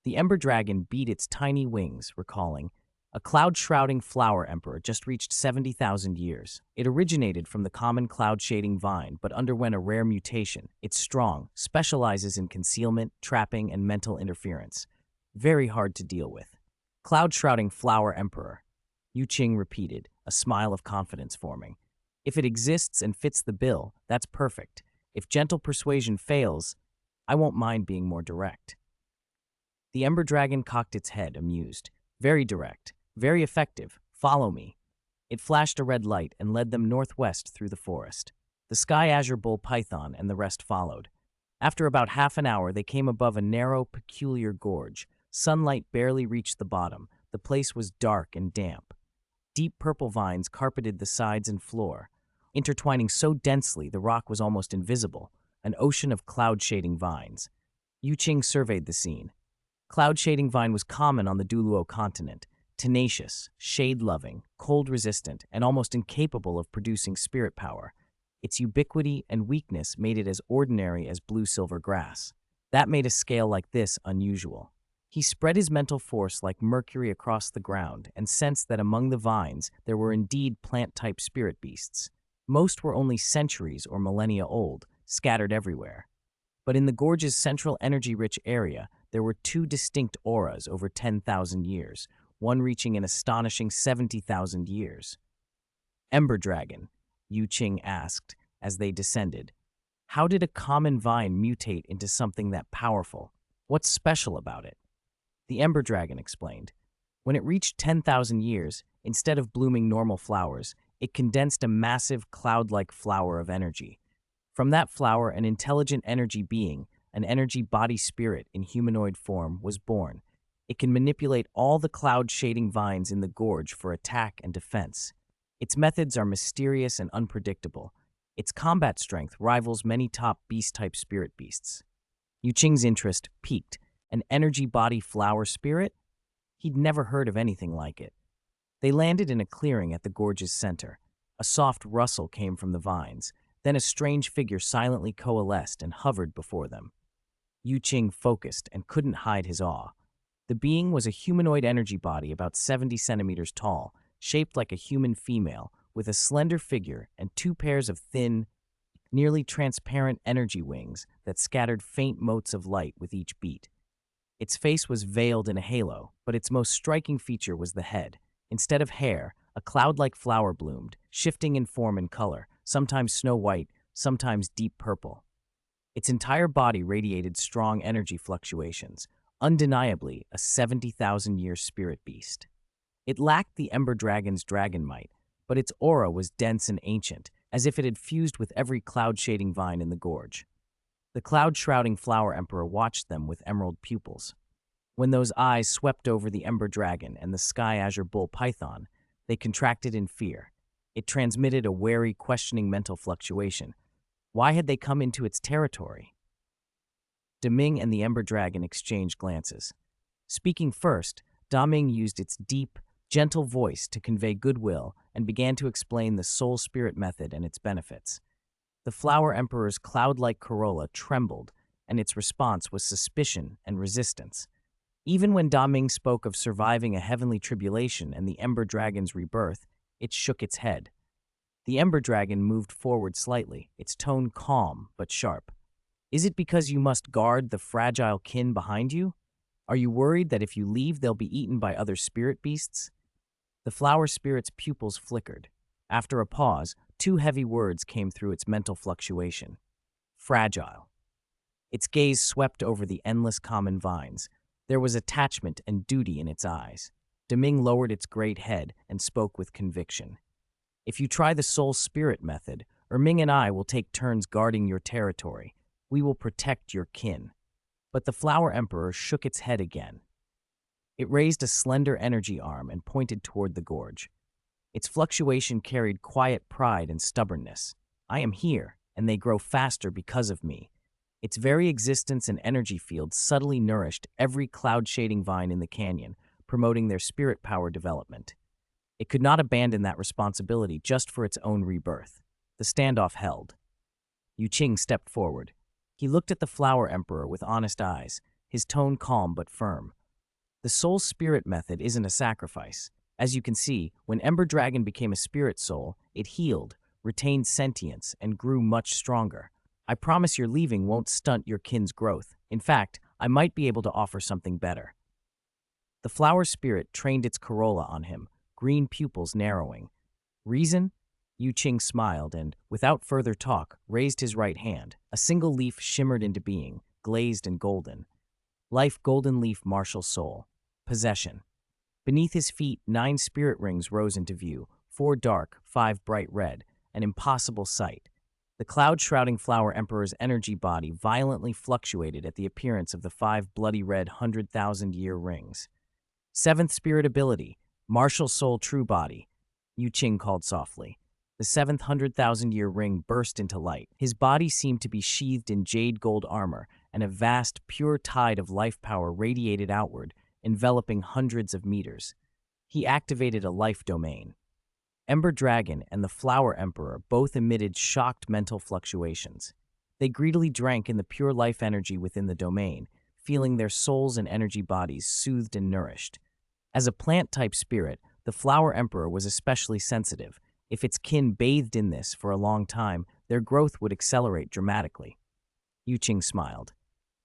The ember dragon beat its tiny wings, recalling, a cloud-shrouding flower emperor just reached 70,000 years. It originated from the common cloud-shading vine, but underwent a rare mutation. It's strong, specializes in concealment, trapping, and mental interference. Very hard to deal with. Cloud-shrouding flower emperor. Yu Qing repeated, a smile of confidence forming. If it exists and fits the bill, that's perfect. If gentle persuasion fails, I won't mind being more direct. The ember dragon cocked its head, amused. Very direct. Very effective. Follow me. It flashed a red light and led them northwest through the forest. The Sky Azure Bull Python and the rest followed. After about half an hour, they came above a narrow, peculiar gorge. Sunlight barely reached the bottom. The place was dark and damp. Deep purple vines carpeted the sides and floor. Intertwining so densely, the rock was almost invisible. An ocean of cloud-shading vines. Yu Qing surveyed the scene. Cloud-shading vine was common on the Douluo Continent. Tenacious, shade-loving, cold-resistant, and almost incapable of producing spirit power. Its ubiquity and weakness made it as ordinary as blue-silver grass. That made a scale like this unusual. He spread his mental force like mercury across the ground and sensed that among the vines there were indeed plant-type spirit beasts. Most were only centuries or millennia old, scattered everywhere. But in the gorge's central energy-rich area, there were two distinct auras over 10,000 years, one reaching an astonishing 70,000 years. Ember Dragon, Yu Qing asked as they descended. How did a common vine mutate into something that powerful? What's special about it? The Ember Dragon explained. When it reached 10,000 years, instead of blooming normal flowers, it condensed a massive cloud-like flower of energy. From that flower, an intelligent energy being, an energy body spirit in humanoid form, was born. It can manipulate all the cloud-shading vines in the gorge for attack and defense. Its methods are mysterious and unpredictable. Its combat strength rivals many top beast-type spirit beasts. Yu Qing's interest piqued. An energy body flower spirit? He'd never heard of anything like it. They landed in a clearing at the gorge's center. A soft rustle came from the vines. Then a strange figure silently coalesced and hovered before them. Yu Qing focused and couldn't hide his awe. The being was a humanoid energy body about 70 centimeters tall, shaped like a human female, with a slender figure and two pairs of thin, nearly transparent energy wings that scattered faint motes of light with each beat. Its face was veiled in a halo, but its most striking feature was the head. Instead of hair, a cloud-like flower bloomed, shifting in form and color, sometimes snow-white, sometimes deep purple. Its entire body radiated strong energy fluctuations, undeniably a 70,000-year spirit beast. It lacked the Ember Dragon's dragon might, but its aura was dense and ancient, as if it had fused with every cloud-shading vine in the gorge. The cloud-shrouding Flower Emperor watched them with emerald pupils. When those eyes swept over the Ember Dragon and the Sky Azure Bull Python, they contracted in fear. It transmitted a wary, questioning mental fluctuation. Why had they come into its territory? Daming and the Ember Dragon exchanged glances. Speaking first, Daming used its deep, gentle voice to convey goodwill and began to explain the Soul Spirit Method and its benefits. The Flower Emperor's cloud-like corolla trembled, and its response was suspicion and resistance. Even when Daming spoke of surviving a heavenly tribulation and the Ember Dragon's rebirth, it shook its head. The Ember Dragon moved forward slightly, its tone calm but sharp. Is it because you must guard the fragile kin behind you? Are you worried that if you leave, they'll be eaten by other spirit beasts? The flower spirit's pupils flickered. After a pause, two heavy words came through its mental fluctuation. Fragile. Its gaze swept over the endless common vines. There was attachment and duty in its eyes. Daming lowered its great head and spoke with conviction. If you try the Soul Spirit Method, Erming and I will take turns guarding your territory. We will protect your kin. But the Flower Emperor shook its head again. It raised a slender energy arm and pointed toward the gorge. Its fluctuation carried quiet pride and stubbornness. I am here, and they grow faster because of me. Its very existence and energy field subtly nourished every cloud-shading vine in the canyon, promoting their spirit power development. It could not abandon that responsibility just for its own rebirth. The standoff held. Qing stepped forward. He looked at the Flower Emperor with honest eyes, his tone calm but firm. The Soul Spirit Method isn't a sacrifice. As you can see, when Ember Dragon became a spirit soul, it healed, retained sentience, and grew much stronger. I promise your leaving won't stunt your kin's growth. In fact, I might be able to offer something better. The flower spirit trained its corolla on him, green pupils narrowing. Reason? Qing smiled and, without further talk, raised his right hand. A single leaf shimmered into being, glazed and golden. Life golden leaf martial soul. Possession. Beneath his feet, 9 spirit rings rose into view, 4 dark, 5 bright red, an impossible sight. The cloud-shrouding Flower Emperor's energy body violently fluctuated at the appearance of the 5 bloody red 100,000-year rings. 7th spirit ability, martial soul true body, Qing called softly. The 7th 100,000-year ring burst into light. His body seemed to be sheathed in jade gold armor, and a vast, pure tide of life power radiated outward, enveloping hundreds of meters. He activated a life domain. Ember Dragon and the Flower Emperor both emitted shocked mental fluctuations. They greedily drank in the pure life energy within the domain, feeling their souls and energy bodies soothed and nourished. As a plant-type spirit, the Flower Emperor was especially sensitive. If its kin bathed in this for a long time, their growth would accelerate dramatically. Qing smiled.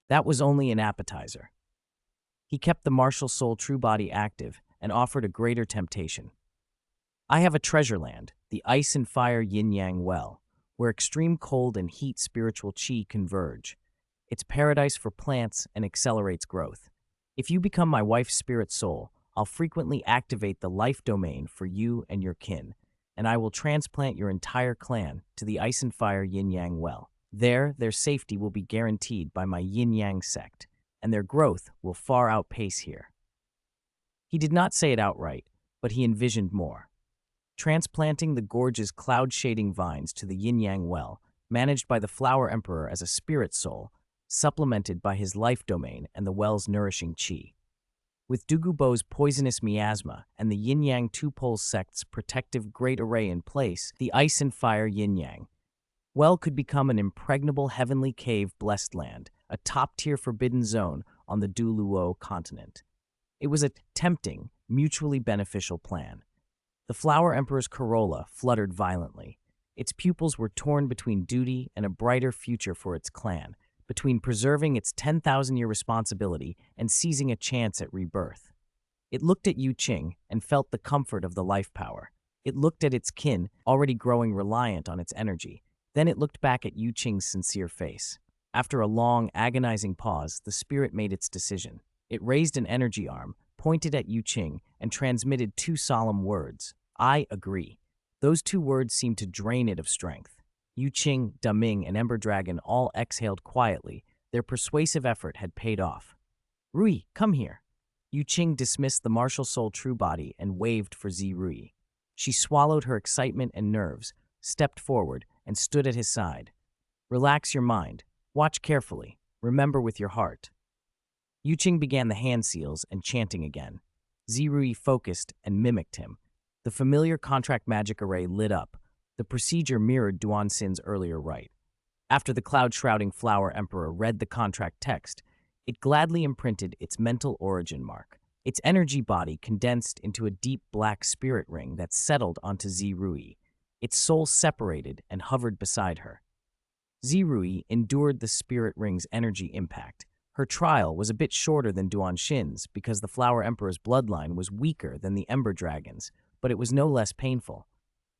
That was only an appetizer. He kept the martial soul true body active and offered a greater temptation. I have a treasure land, the Ice and Fire Yin-Yang Well, where extreme cold and heat spiritual qi converge. It's paradise for plants and accelerates growth. If you become my wife's spirit soul, I'll frequently activate the life domain for you and your kin, and I will transplant your entire clan to the Ice and Fire Yin-Yang Well. There, their safety will be guaranteed by my Yin-Yang sect, and their growth will far outpace here. He did not say it outright, but he envisioned more. Transplanting the gorge's cloud-shading vines to the Yin-Yang Well, managed by the Flower Emperor as a spirit soul, supplemented by his life domain and the well's nourishing qi. With Dugubo's poisonous miasma and the Yin-Yang two-pole sect's protective great array in place, the Ice and Fire Yin-Yang Well could become an impregnable heavenly cave blessed land, a top-tier forbidden zone on the Douluo Continent. It was a tempting, mutually beneficial plan. The Flower Emperor's corolla fluttered violently. Its pupils were torn between duty and a brighter future for its clan, between preserving its 10,000-year responsibility and seizing a chance at rebirth. It looked at Qing and felt the comfort of the life power. It looked at its kin, already growing reliant on its energy. Then it looked back at Qing's sincere face. After a long, agonizing pause, the spirit made its decision. It raised an energy arm, pointed at Qing, and transmitted two solemn words. I agree. Those two words seemed to drain it of strength. Qing, Deming, and Ember Dragon all exhaled quietly. Their persuasive effort had paid off. Rui, come here. Qing dismissed the martial soul true body and waved for Rui. She swallowed her excitement and nerves, stepped forward, and stood at his side. Relax your mind. Watch carefully. Remember with your heart. Qing began the hand seals and chanting again. Rui focused and mimicked him. The familiar contract magic array lit up. The procedure mirrored Duanxin's earlier rite. After the cloud-shrouding Flower Emperor read the contract text, it gladly imprinted its mental origin mark. Its energy body condensed into a deep black spirit ring that settled onto Rui. Its soul separated and hovered beside her. Rui endured the spirit ring's energy impact. Her trial was a bit shorter than Duanxin's because the Flower Emperor's bloodline was weaker than the Ember Dragon's, but it was no less painful.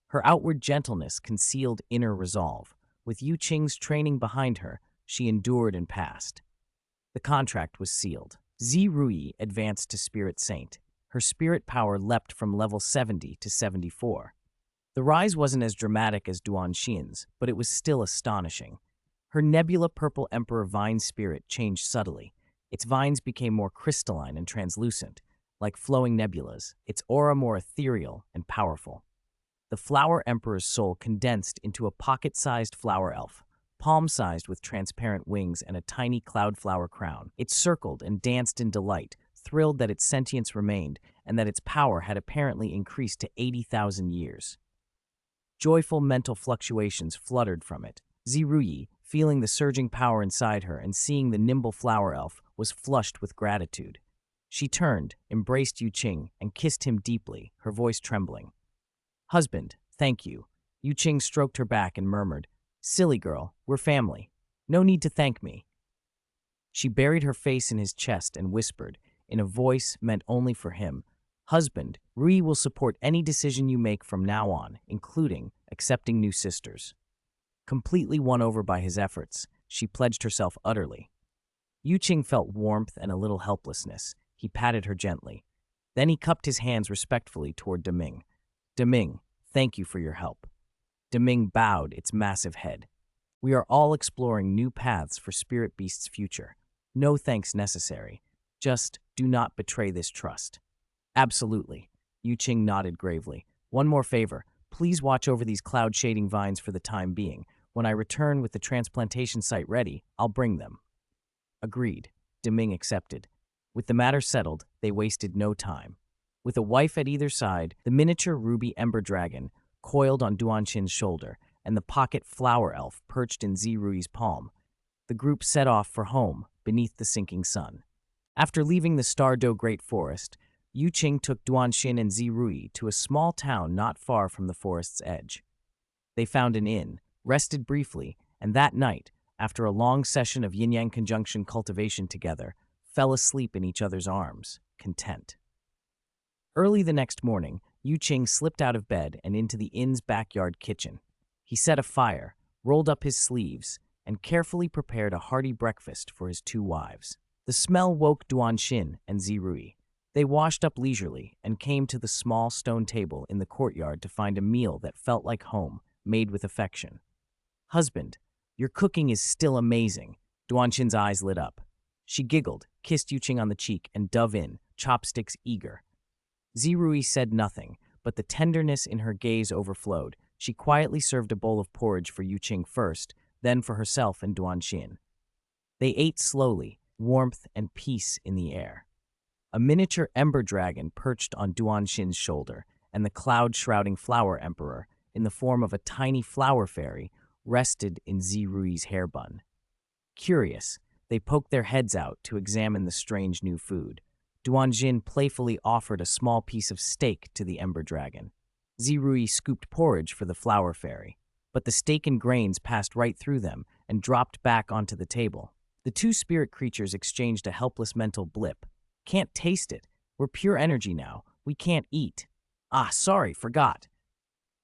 Her outward gentleness concealed inner resolve. With Qing's training behind her, she endured and passed. The contract was sealed. Rui advanced to Spirit Saint. Her spirit power leapt from level 70 to 74. The rise wasn't as dramatic as Duanxin's, but it was still astonishing. Her nebula purple Emperor vine spirit changed subtly. Its vines became more crystalline and translucent, like flowing nebulas, its aura more ethereal and powerful. The Flower Emperor's soul condensed into a pocket-sized flower elf, palm-sized with transparent wings and a tiny cloud-flower crown. It circled and danced in delight, thrilled that its sentience remained and that its power had apparently increased to 80,000 years. Joyful mental fluctuations fluttered from it. Rui, feeling the surging power inside her and seeing the nimble flower elf, was flushed with gratitude. She turned, embraced Qing, and kissed him deeply, her voice trembling. Husband, thank you. Qing stroked her back and murmured, Silly girl, we're family. No need to thank me. She buried her face in his chest and whispered, in a voice meant only for him, Husband, Rui will support any decision you make from now on, including accepting new sisters. Completely won over by his efforts, she pledged herself utterly. Qing felt warmth and a little helplessness. He patted her gently. Then he cupped his hands respectfully toward Deming. Deming, thank you for your help. Deming bowed its massive head. We are all exploring new paths for Spirit Beast's future. No thanks necessary. Just do not betray this trust. Absolutely. Qing nodded gravely. One more favor. Please watch over these cloud shading vines for the time being. When I return with the transplantation site ready, I'll bring them. Agreed. Deming accepted. With the matter settled, they wasted no time. With a wife at either side, the miniature ruby ember dragon coiled on Duanxin's shoulder, and the pocket flower elf perched in Rui's palm, the group set off for home beneath the sinking sun. After leaving the Stardow Great Forest, Qing took Duanxin and Rui to a small town not far from the forest's edge. They found an inn, rested briefly, and that night, after a long session of yin-yang conjunction cultivation together, fell asleep in each other's arms, content. Early the next morning, Qing slipped out of bed and into the inn's backyard kitchen. He set a fire, rolled up his sleeves, and carefully prepared a hearty breakfast for his two wives. The smell woke Duanxin and Rui. They washed up leisurely and came to the small stone table in the courtyard to find a meal that felt like home, made with affection. Husband, your cooking is still amazing. Duanxin's eyes lit up. She giggled, kissed Qing on the cheek, and dove in, chopsticks eager. Rui said nothing, but the tenderness in her gaze overflowed. She quietly served a bowl of porridge for Qing first, then for herself and Duanxin. They ate slowly, warmth and peace in the air. A miniature ember dragon perched on Duanxin's shoulder, and the cloud-shrouding flower emperor, in the form of a tiny flower fairy, rested in Rui's hair bun. Curious, they poked their heads out to examine the strange new food. Duanjin playfully offered a small piece of steak to the ember dragon. Zirui scooped porridge for the flower fairy, but the steak and grains passed right through them and dropped back onto the table. The two spirit creatures exchanged a helpless mental blip. Can't taste it. We're pure energy now. We can't eat. Ah, sorry, forgot.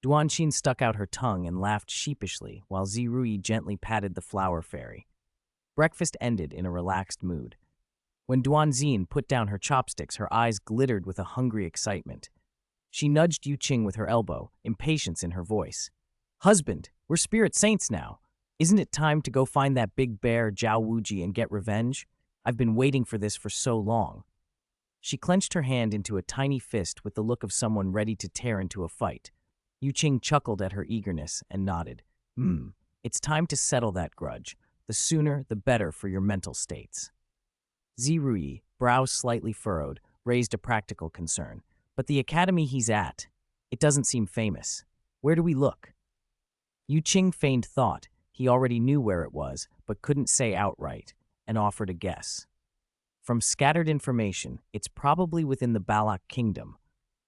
Duanjin stuck out her tongue and laughed sheepishly while Zirui gently patted the flower fairy. Breakfast ended in a relaxed mood. When Duanjin put down her chopsticks, her eyes glittered with a hungry excitement. She nudged Qing with her elbow, impatience in her voice. "Husband, we're spirit saints now. Isn't it time to go find that big bear Zhao Wuji and get revenge? I've been waiting for this for so long." She clenched her hand into a tiny fist with the look of someone ready to tear into a fight. Qing chuckled at her eagerness and nodded. It's time to settle that grudge. The sooner, the better for your mental states." Zirui, brows slightly furrowed, raised a practical concern. "But the academy he's at, it doesn't seem famous. Where do we look?" Qing feigned thought. He already knew where it was, but couldn't say outright, and offered a guess. From scattered information, it's probably within the Balak Kingdom,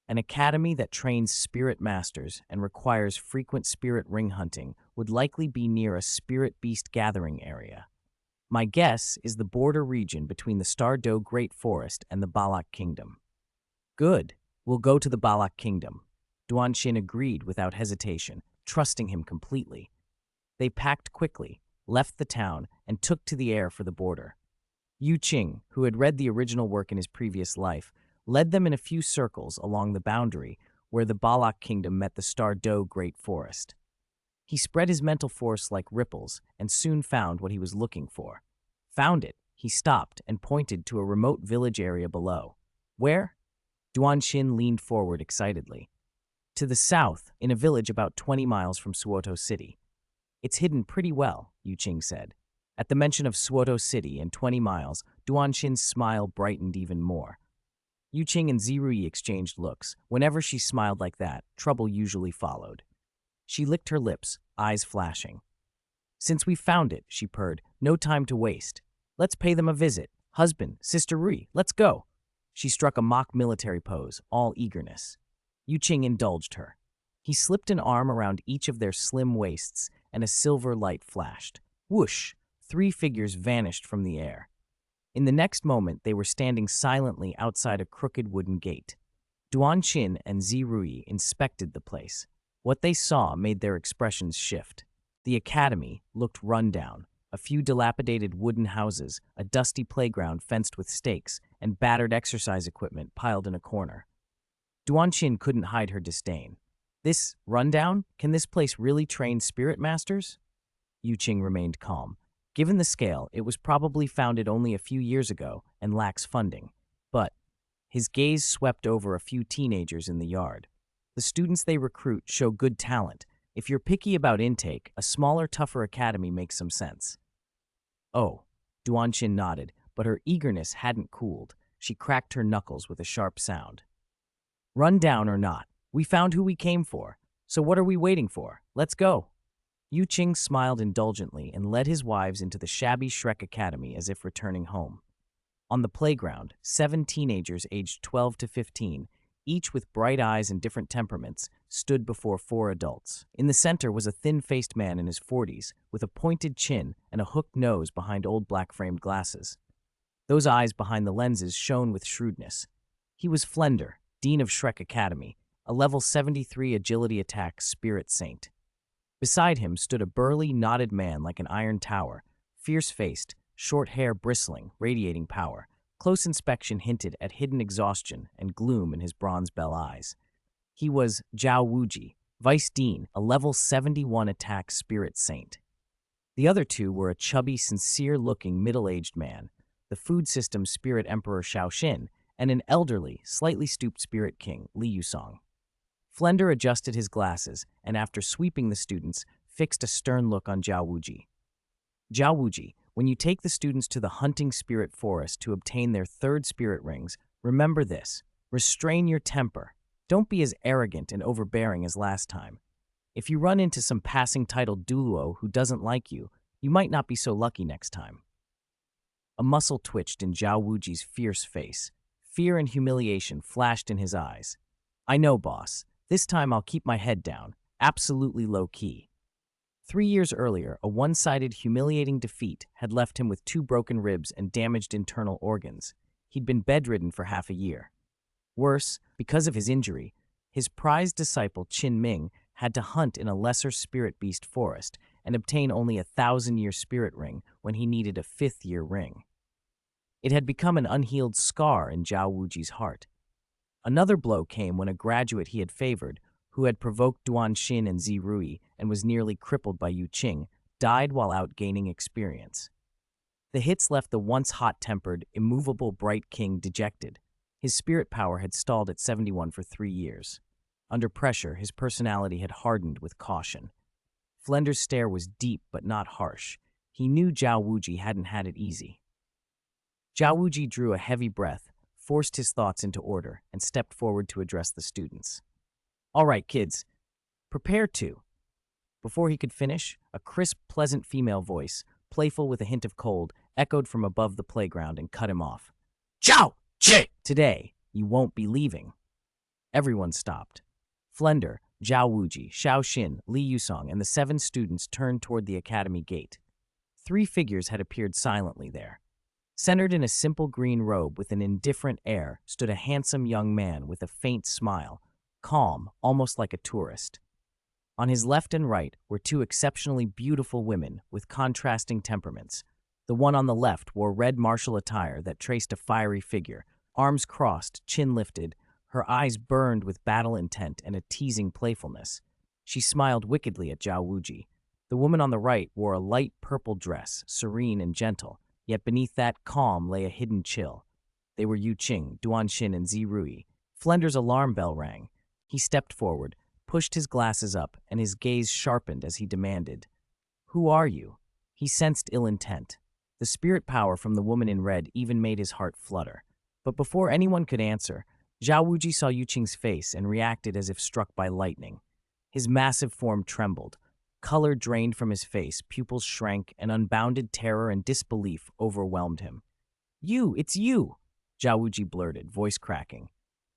an academy that trains spirit masters and requires frequent spirit ring hunting would likely be near a spirit beast gathering area. My guess is the border region between the Star-Do Great Forest and the Balak Kingdom. "Good. We'll go to the Balak Kingdom." Duanjin agreed without hesitation, trusting him completely. They packed quickly, left the town, and took to the air for the border. Qing, who had read the original work in his previous life, led them in a few circles along the boundary where the Balak Kingdom met the Star-Do Great Forest. He spread his mental force like ripples and soon found what he was looking for. Found it, he stopped and pointed to a remote village area below. "Where?" Duanjin leaned forward excitedly. "To the south, in a village about 20 miles from Suoto City. It's hidden pretty well," Qing said. At the mention of Suoto City and 20 miles, Duanjin's smile brightened even more. Qing and Zirui exchanged looks. Whenever she smiled like that, trouble usually followed. She licked her lips, eyes flashing. "Since we found it," she purred, "no time to waste. Let's pay them a visit. Husband, Sister Rui, let's go." She struck a mock military pose, all eagerness. Qing indulged her. He slipped an arm around each of their slim waists, and a silver light flashed. Whoosh! 3 figures vanished from the air. In the next moment, they were standing silently outside a crooked wooden gate. Duanjin and Zirui inspected the place. What they saw made their expressions shift. The academy looked run down. A few dilapidated wooden houses, a dusty playground fenced with stakes, and battered exercise equipment piled in a corner. Duanjin couldn't hide her disdain. "This rundown? Can this place really train spirit masters?" Qing remained calm. Given the scale, it was probably founded only a few years ago and lacks funding. But his gaze swept over a few teenagers in the yard. The students they recruit show good talent. If you're picky about intake, a smaller, tougher academy makes some sense. "Oh," Duanjin nodded, but her eagerness hadn't cooled. She cracked her knuckles with a sharp sound. "Run down or not, we found who we came for. So what are we waiting for? Let's go." Qing smiled indulgently and led his wives into the shabby Shrek Academy as if returning home. On the playground, 7 teenagers aged 12 to 15, each with bright eyes and different temperaments, stood before 4 adults. In the center was a thin-faced man in his 40s, with a pointed chin and a hooked nose behind old black-framed glasses. Those eyes behind the lenses shone with shrewdness. He was Flender, Dean of Shrek Academy, a level 73 agility attack spirit saint. Beside him stood a burly, knotted man like an iron tower, fierce-faced, short hair bristling, radiating power. Close inspection hinted at hidden exhaustion and gloom in his bronze bell eyes. He was Zhao Wuji, Vice Dean, a level 71 attack spirit saint. The other 2 were a chubby, sincere-looking, middle-aged man, the food system spirit emperor Shaoxin, and an elderly, slightly stooped spirit king, Li Yusong. Flender adjusted his glasses and, after sweeping the students, fixed a stern look on Zhao Wuji. "Zhao Wuji, when you take the students to the hunting spirit forest to obtain their 3rd spirit rings, remember this: restrain your temper. Don't be as arrogant and overbearing as last time. If you run into some passing titled Douluo who doesn't like you, you might not be so lucky next time." A muscle twitched in Zhao Wuji's fierce face. Fear and humiliation flashed in his eyes. I know, boss. This time I'll keep my head down, absolutely low-key. 3 years earlier, a one-sided, humiliating defeat had left him with 2 broken ribs and damaged internal organs. He'd been bedridden for half a year. Worse, because of his injury, his prized disciple Qin Ming had to hunt in a lesser spirit beast forest and obtain only a 1,000-year spirit ring when he needed a 5th-year ring. It had become an unhealed scar in Zhao Wuji's heart. Another blow came when a graduate he had favored, who had provoked Duan Xin and Zi Rui and was nearly crippled by Yu Qing, died while out gaining experience. The hits left the once hot-tempered, immovable Bright King dejected. His spirit power had stalled at 71 for 3 years. Under pressure, his personality had hardened with caution. Flender's stare was deep but not harsh. He knew Zhao Wuji hadn't had it easy. Zhao Wuji drew a heavy breath, forced his thoughts into order, and stepped forward to address the students. All right, kids, prepare to. Before he could finish, a crisp, pleasant female voice, playful with a hint of cold, echoed from above the playground and cut him off. Zhao Ji! Today, you won't be leaving. Everyone stopped. Flender, Zhao Wuji, Xiao Xin, Li Yusong, and the 7 students turned toward the academy gate. 3 figures had appeared silently there. Centered in a simple green robe with an indifferent air stood a handsome young man with a faint smile, calm, almost like a tourist. On his left and right were 2 exceptionally beautiful women with contrasting temperaments. The one on the left wore red martial attire that traced a fiery figure, arms crossed, chin lifted, her eyes burned with battle intent and a teasing playfulness. She smiled wickedly at Zhao Wuji. The woman on the right wore a light purple dress, serene and gentle, yet beneath that calm lay a hidden chill. They were Yu Qing, Duan Xin, and Zi Rui. Flender's alarm bell rang. He stepped forward, pushed his glasses up, and his gaze sharpened as he demanded, "Who are you?" He sensed ill intent. The spirit power from the woman in red even made his heart flutter. But before anyone could answer, Zhao Wuji saw Yu Qing's face and reacted as if struck by lightning. His massive form trembled. Color drained from his face, pupils shrank, and unbounded terror and disbelief overwhelmed him. It's you!" Zhao Wuji blurted, voice cracking.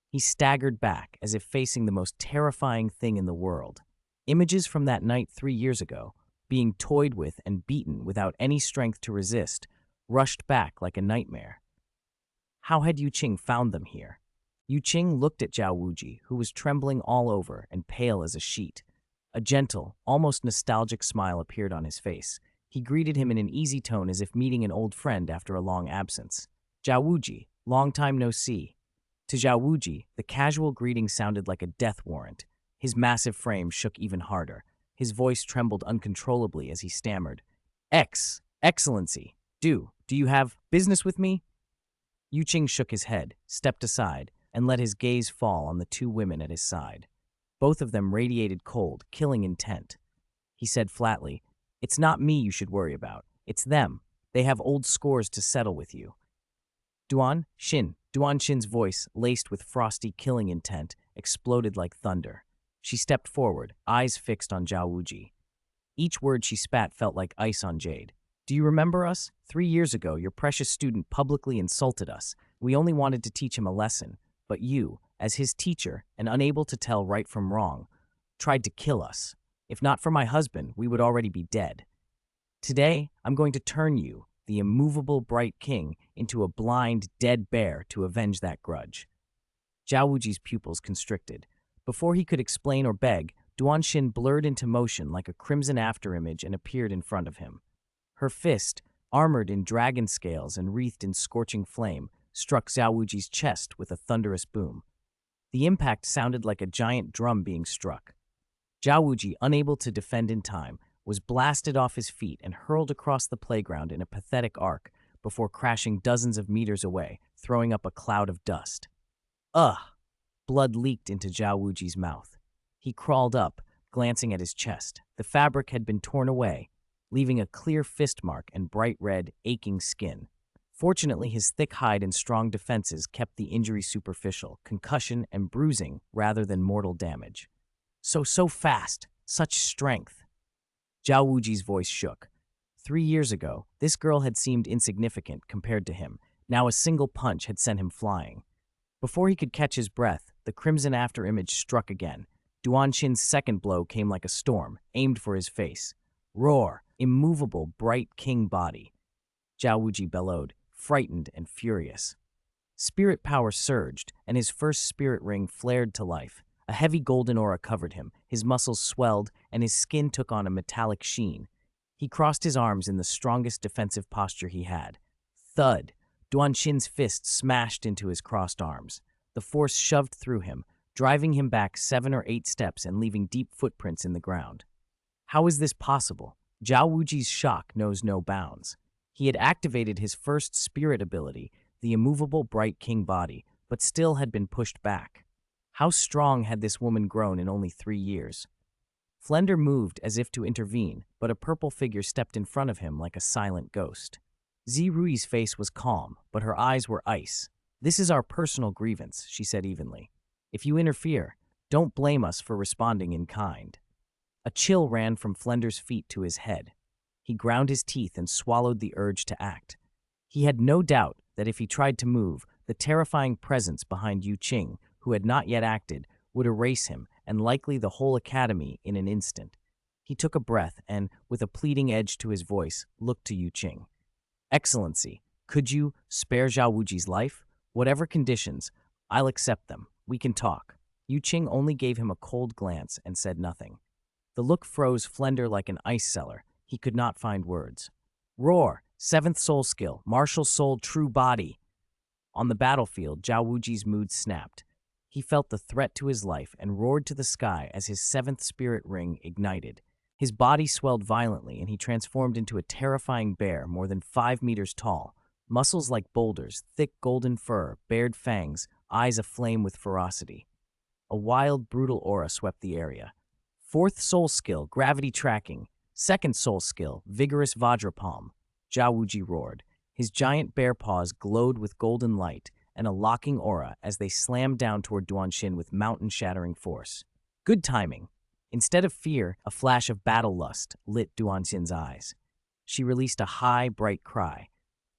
He staggered back, as if facing the most terrifying thing in the world. Images from that night 3 years ago, being toyed with and beaten without any strength to resist, rushed back like a nightmare. How had Yu Qing found them here? Yu Qing looked at Zhao Wuji, who was trembling all over and pale as a sheet. A gentle, almost nostalgic smile appeared on his face. He greeted him in an easy tone as if meeting an old friend after a long absence. "Zhao Wuji, long time no see." To Zhao Wuji, the casual greeting sounded like a death warrant. His massive frame shook even harder. His voice trembled uncontrollably as he stammered, Excellency, do you have business with me?" Yu Qing shook his head, stepped aside, and let his gaze fall on the 2 women at his side. Both of them radiated cold, killing intent. He said flatly, "It's not me you should worry about. It's them. They have old scores to settle with you." Duan Xin's voice, laced with frosty killing intent, exploded like thunder. She stepped forward, eyes fixed on Zhao Wuji. Each word she spat felt like ice on jade. "Do you remember us? 3 years ago, your precious student publicly insulted us. We only wanted to teach him a lesson, but you, as his teacher and unable to tell right from wrong, tried to kill us. If not for my husband, we would already be dead. Today, I'm going to turn you, the immovable Bright King, into a blind, dead bear to avenge that grudge." Zhao Wuji's pupils constricted. Before he could explain or beg, Duan Xin blurred into motion like a crimson afterimage and appeared in front of him. Her fist, armored in dragon scales and wreathed in scorching flame, struck Zhao Wuji's chest with a thunderous boom. The impact sounded like a giant drum being struck. Zhao Wuji, unable to defend in time, was blasted off his feet and hurled across the playground in a pathetic arc before crashing dozens of meters away, throwing up a cloud of dust. Ugh! Blood leaked into Zhao Wuji's mouth. He crawled up, glancing at his chest. The fabric had been torn away, leaving a clear fist mark and bright red, aching skin. Fortunately, his thick hide and strong defenses kept the injury superficial, concussion and bruising rather than mortal damage. So fast, such strength. Zhao Wuji's voice shook. 3 years ago, this girl had seemed insignificant compared to him. Now a single punch had sent him flying. Before he could catch his breath, the crimson afterimage struck again. Duanshin's second blow came like a storm, aimed for his face. Roar! Immovable, bright Qing body. Zhao Wuji bellowed, frightened and furious. Spirit power surged, and his first spirit ring flared to life. A heavy golden aura covered him, his muscles swelled, and his skin took on a metallic sheen. He crossed his arms in the strongest defensive posture he had. Thud! Duanshin's fist smashed into his crossed arms. The force shoved through him, driving him back 7 or 8 steps and leaving deep footprints in the ground. How is this possible? Zhao Wuji's shock knows no bounds. He had activated his first spirit ability, the immovable bright Qing body, but still had been pushed back. How strong had this woman grown in only 3 years? Flender moved as if to intervene, but a purple figure stepped in front of him like a silent ghost. Zirui's face was calm, but her eyes were ice. "This is our personal grievance," she said evenly. "If you interfere, don't blame us for responding in kind." A chill ran from Flender's feet to his head. He ground his teeth and swallowed the urge to act. He had no doubt that if he tried to move, the terrifying presence behind Yu Qing, who had not yet acted, would erase him, and likely the whole academy, in an instant. He took a breath and, with a pleading edge to his voice, looked to Yu Qing. "Excellency, could you spare Zhao Wuji's life? Whatever conditions, I'll accept them. We can talk." Yu Qing only gave him a cold glance and said nothing. The look froze Flender like an ice cellar. He could not find words. Roar! 7th soul skill, martial soul true body. On the battlefield, Zhao Wuji's mood snapped. He felt the threat to his life and roared to the sky as his 7th spirit ring ignited. His body swelled violently and he transformed into a terrifying bear more than 5 meters tall. Muscles like boulders, thick golden fur, bared fangs, eyes aflame with ferocity. A wild, brutal aura swept the area. 4th soul skill, gravity tracking. 2nd soul skill, vigorous Vajra palm. Zhao Wuji roared. His giant bear paws glowed with golden light and a locking aura as they slammed down toward Duanshin with mountain-shattering force. Good timing. Instead of fear, a flash of battle lust lit Duanshin's eyes. She released a high, bright cry.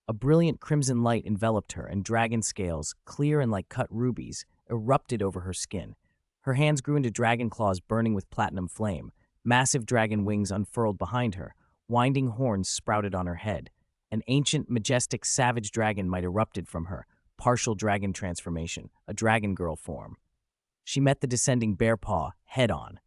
A brilliant crimson light enveloped her, and dragon scales, clear and like cut rubies, erupted over her skin. Her hands grew into dragon claws burning with platinum flame. Massive dragon wings unfurled behind her. Winding horns sprouted on her head. An ancient, majestic, savage dragon might erupted from her. Partial dragon transformation, a dragon girl form. She met the descending bear paw head-on.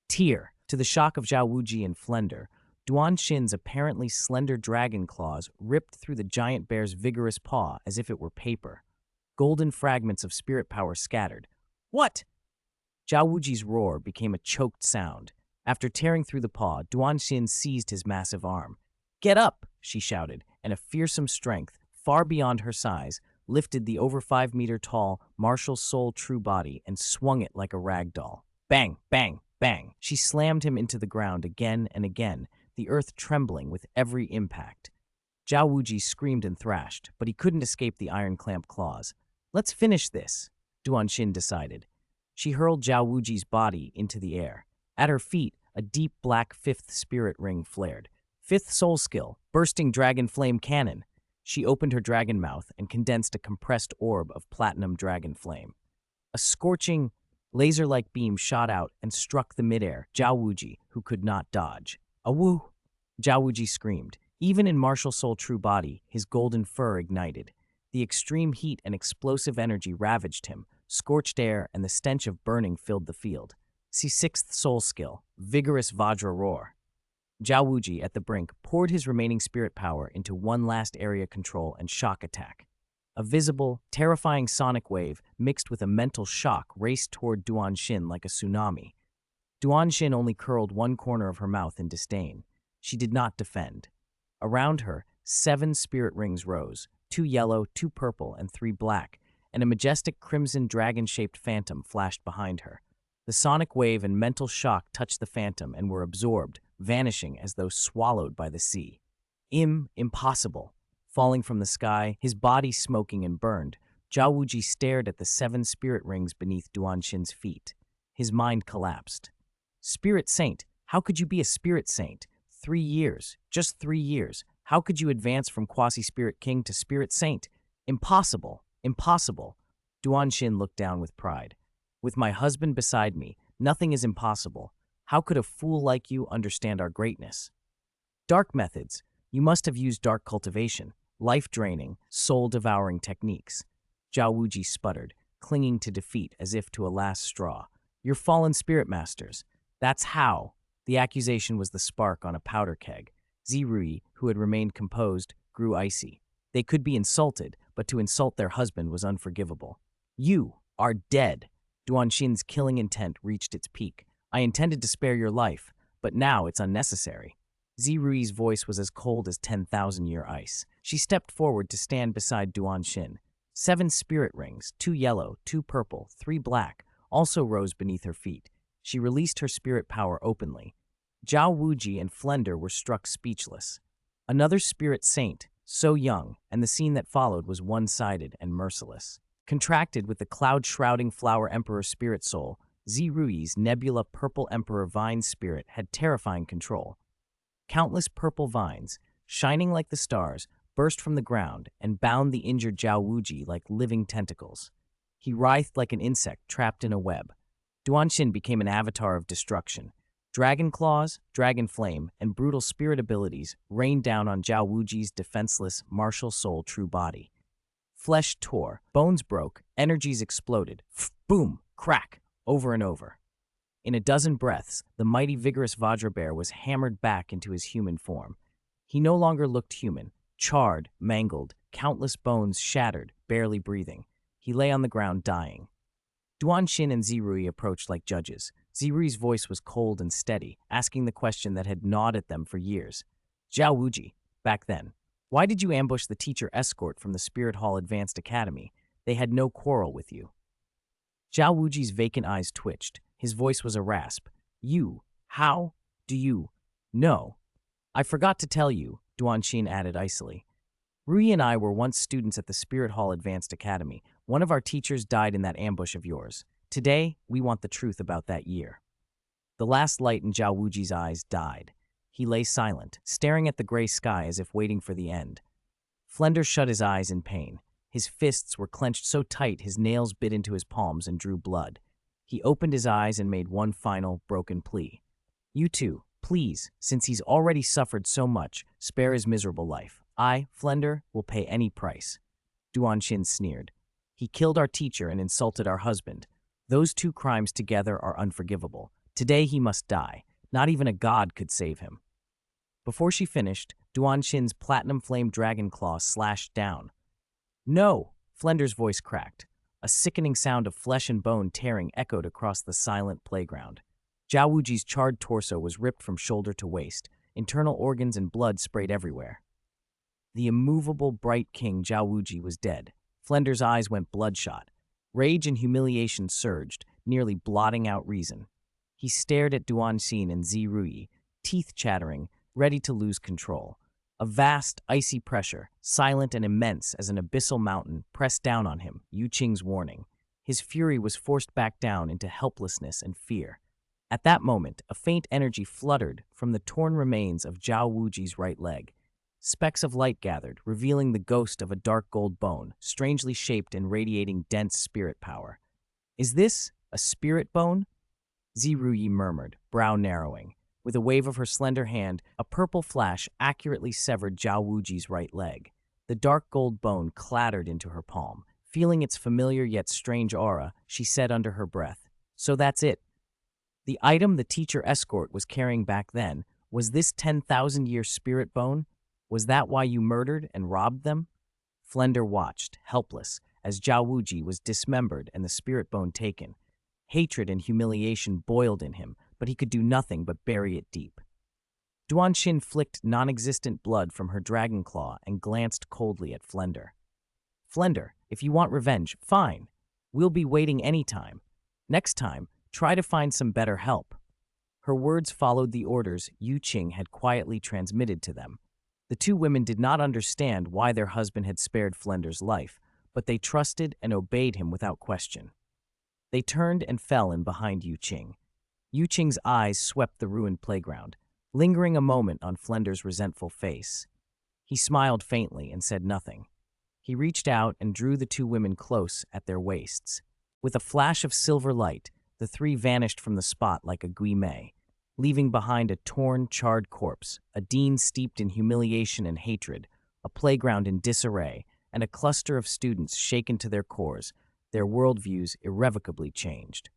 Tear! To the shock of Zhao Wuji and Flender, Duanshin's apparently slender dragon claws ripped through the giant bear's vigorous paw as if it were paper. Golden fragments of spirit power scattered. What? Zhao Wuji's roar became a choked sound. After tearing through the paw, Duanshin seized his massive arm. "Get up!" she shouted, and a fearsome strength, far beyond her size, lifted the over 5-meter-tall martial soul true body and swung it like a rag doll. Bang, bang, bang. She slammed him into the ground again and again, the earth trembling with every impact. Zhao Wuji screamed and thrashed, but he couldn't escape the iron clamp claws. "Let's finish this," Duanshin decided. She hurled Zhao Wuji's body into the air. At her feet, a deep black 5th spirit ring flared. 5th soul skill, bursting dragon flame cannon. She opened her dragon mouth and condensed a compressed orb of platinum dragon flame. A scorching, laser-like beam shot out and struck the midair, Zhao Wuji, who could not dodge. "Awoo!" Zhao Wuji screamed. Even in martial soul true body, his golden fur ignited. The extreme heat and explosive energy ravaged him. Scorched air and the stench of burning filled the field. See 6th soul skill, vigorous Vajra roar. Zhao Wuji, at the brink, poured his remaining spirit power into one last area control and shock attack. A visible, terrifying sonic wave mixed with a mental shock raced toward Duanshin like a tsunami. Duanshin only curled one corner of her mouth in disdain. She did not defend. Around her, 7 spirit rings rose, 2 yellow, 2 purple, and 3 black, and a majestic crimson dragon-shaped phantom flashed behind her. The sonic wave and mental shock touched the phantom and were absorbed, vanishing as though swallowed by the sea. Impossible. Falling from the sky, his body smoking and burned, Zhao Wuji stared at the 7 spirit rings beneath Duanshin's feet. His mind collapsed. Spirit Saint, how could you be a Spirit Saint? 3 years, just 3 years. How could you advance from Quasi-Spirit King to Spirit Saint? Impossible, impossible. Duanshin looked down with pride. With my husband beside me, nothing is impossible. How could a fool like you understand our greatness? Dark methods. You must have used dark cultivation, life-draining, soul-devouring techniques. Zhao Wuji sputtered, clinging to defeat as if to a last straw. You're fallen spirit masters. That's how. The accusation was the spark on a powder keg. Zirui, who had remained composed, grew icy. They could be insulted, but to insult their husband was unforgivable. You are dead. Duanshin's killing intent reached its peak. I intended to spare your life, but now it's unnecessary. Zirui's voice was as cold as 10,000-year ice. She stepped forward to stand beside Duanshin. 7 spirit rings, 2 yellow, 2 purple, 3 black, also rose beneath her feet. She released her spirit power openly. Zhao Wuji and Flender were struck speechless. Another spirit saint, so young, and the scene that followed was one-sided and merciless. Contracted with the cloud-shrouding Flower Emperor spirit soul, Zirui's Nebula Purple Emperor Vine spirit had terrifying control. Countless purple vines, shining like the stars, burst from the ground and bound the injured Zhao Wuji like living tentacles. He writhed like an insect trapped in a web. Duanshin became an avatar of destruction. Dragon claws, dragon flame, and brutal spirit abilities rained down on Zhao Wuji's defenseless, martial soul true body. Flesh tore, bones broke, energies exploded. Boom, crack, over and over. In a dozen breaths, the mighty vigorous Vajra bear was hammered back into his human form. He no longer looked human, charred, mangled, countless bones shattered, barely breathing. He lay on the ground dying. Duanshin and Zirui approached like judges. Zirui's voice was cold and steady, asking the question that had gnawed at them for years. Zhao Wuji, back then, why did you ambush the teacher escort from the Spirit Hall Advanced Academy? They had no quarrel with you. Zhao Wuji's vacant eyes twitched. His voice was a rasp. You, how do you know? I forgot to tell you, Duanshin added icily. Rui and I were once students at the Spirit Hall Advanced Academy. One of our teachers died in that ambush of yours. Today, we want the truth about that year. The last light in Zhao Wuji's eyes died. He lay silent, staring at the gray sky as if waiting for the end. Flender shut his eyes in pain. His fists were clenched so tight his nails bit into his palms and drew blood. He opened his eyes and made one final, broken plea. You two, please, since he's already suffered so much, spare his miserable life. I, Flender, will pay any price. Duanshin sneered. He killed our teacher and insulted our husband. Those 2 crimes together are unforgivable. Today he must die. Not even a god could save him. Before she finished, Duanshin's platinum flame dragon claw slashed down. No! Flender's voice cracked. A sickening sound of flesh and bone tearing echoed across the silent playground. Zhao Wuji's charred torso was ripped from shoulder to waist. Internal organs and blood sprayed everywhere. The immovable, bright king Zhao Wuji was dead. Flender's eyes went bloodshot. Rage and humiliation surged, nearly blotting out reason. He stared at Duanshin and Zirui, teeth chattering, ready to lose control. A vast, icy pressure, silent and immense as an abyssal mountain, pressed down on him, Qing's warning. His fury was forced back down into helplessness and fear. At that moment, a faint energy fluttered from the torn remains of Zhao Wuji's right leg. Specks of light gathered, revealing the ghost of a dark gold bone, strangely shaped and radiating dense spirit power. Is this a spirit bone? Zirui murmured, brow narrowing. With a wave of her slender hand, a purple flash accurately severed Zhao Wuji's right leg. The dark gold bone clattered into her palm. Feeling its familiar yet strange aura, she said under her breath, "So that's it. The item the teacher escort was carrying back then, was this 10,000-year spirit bone? Was that why you murdered and robbed them?" Flender watched, helpless, as Zhao Wuji was dismembered and the spirit bone taken. Hatred and humiliation boiled in him, but he could do nothing but bury it deep. Duanshin flicked non-existent blood from her dragon claw and glanced coldly at Flender. "Flender, if you want revenge, fine. We'll be waiting any time. Next time, try to find some better help." Her words followed the orders Qing had quietly transmitted to them. The 2 women did not understand why their husband had spared Flender's life, but they trusted and obeyed him without question. They turned and fell in behind Qing. Qing's eyes swept the ruined playground, lingering a moment on Flender's resentful face. He smiled faintly and said nothing. He reached out and drew the two women close at their waists. With a flash of silver light, the three vanished from the spot like a guillemot, leaving behind a torn, charred corpse, a dean steeped in humiliation and hatred, a playground in disarray, and a cluster of students shaken to their cores, their worldviews irrevocably changed.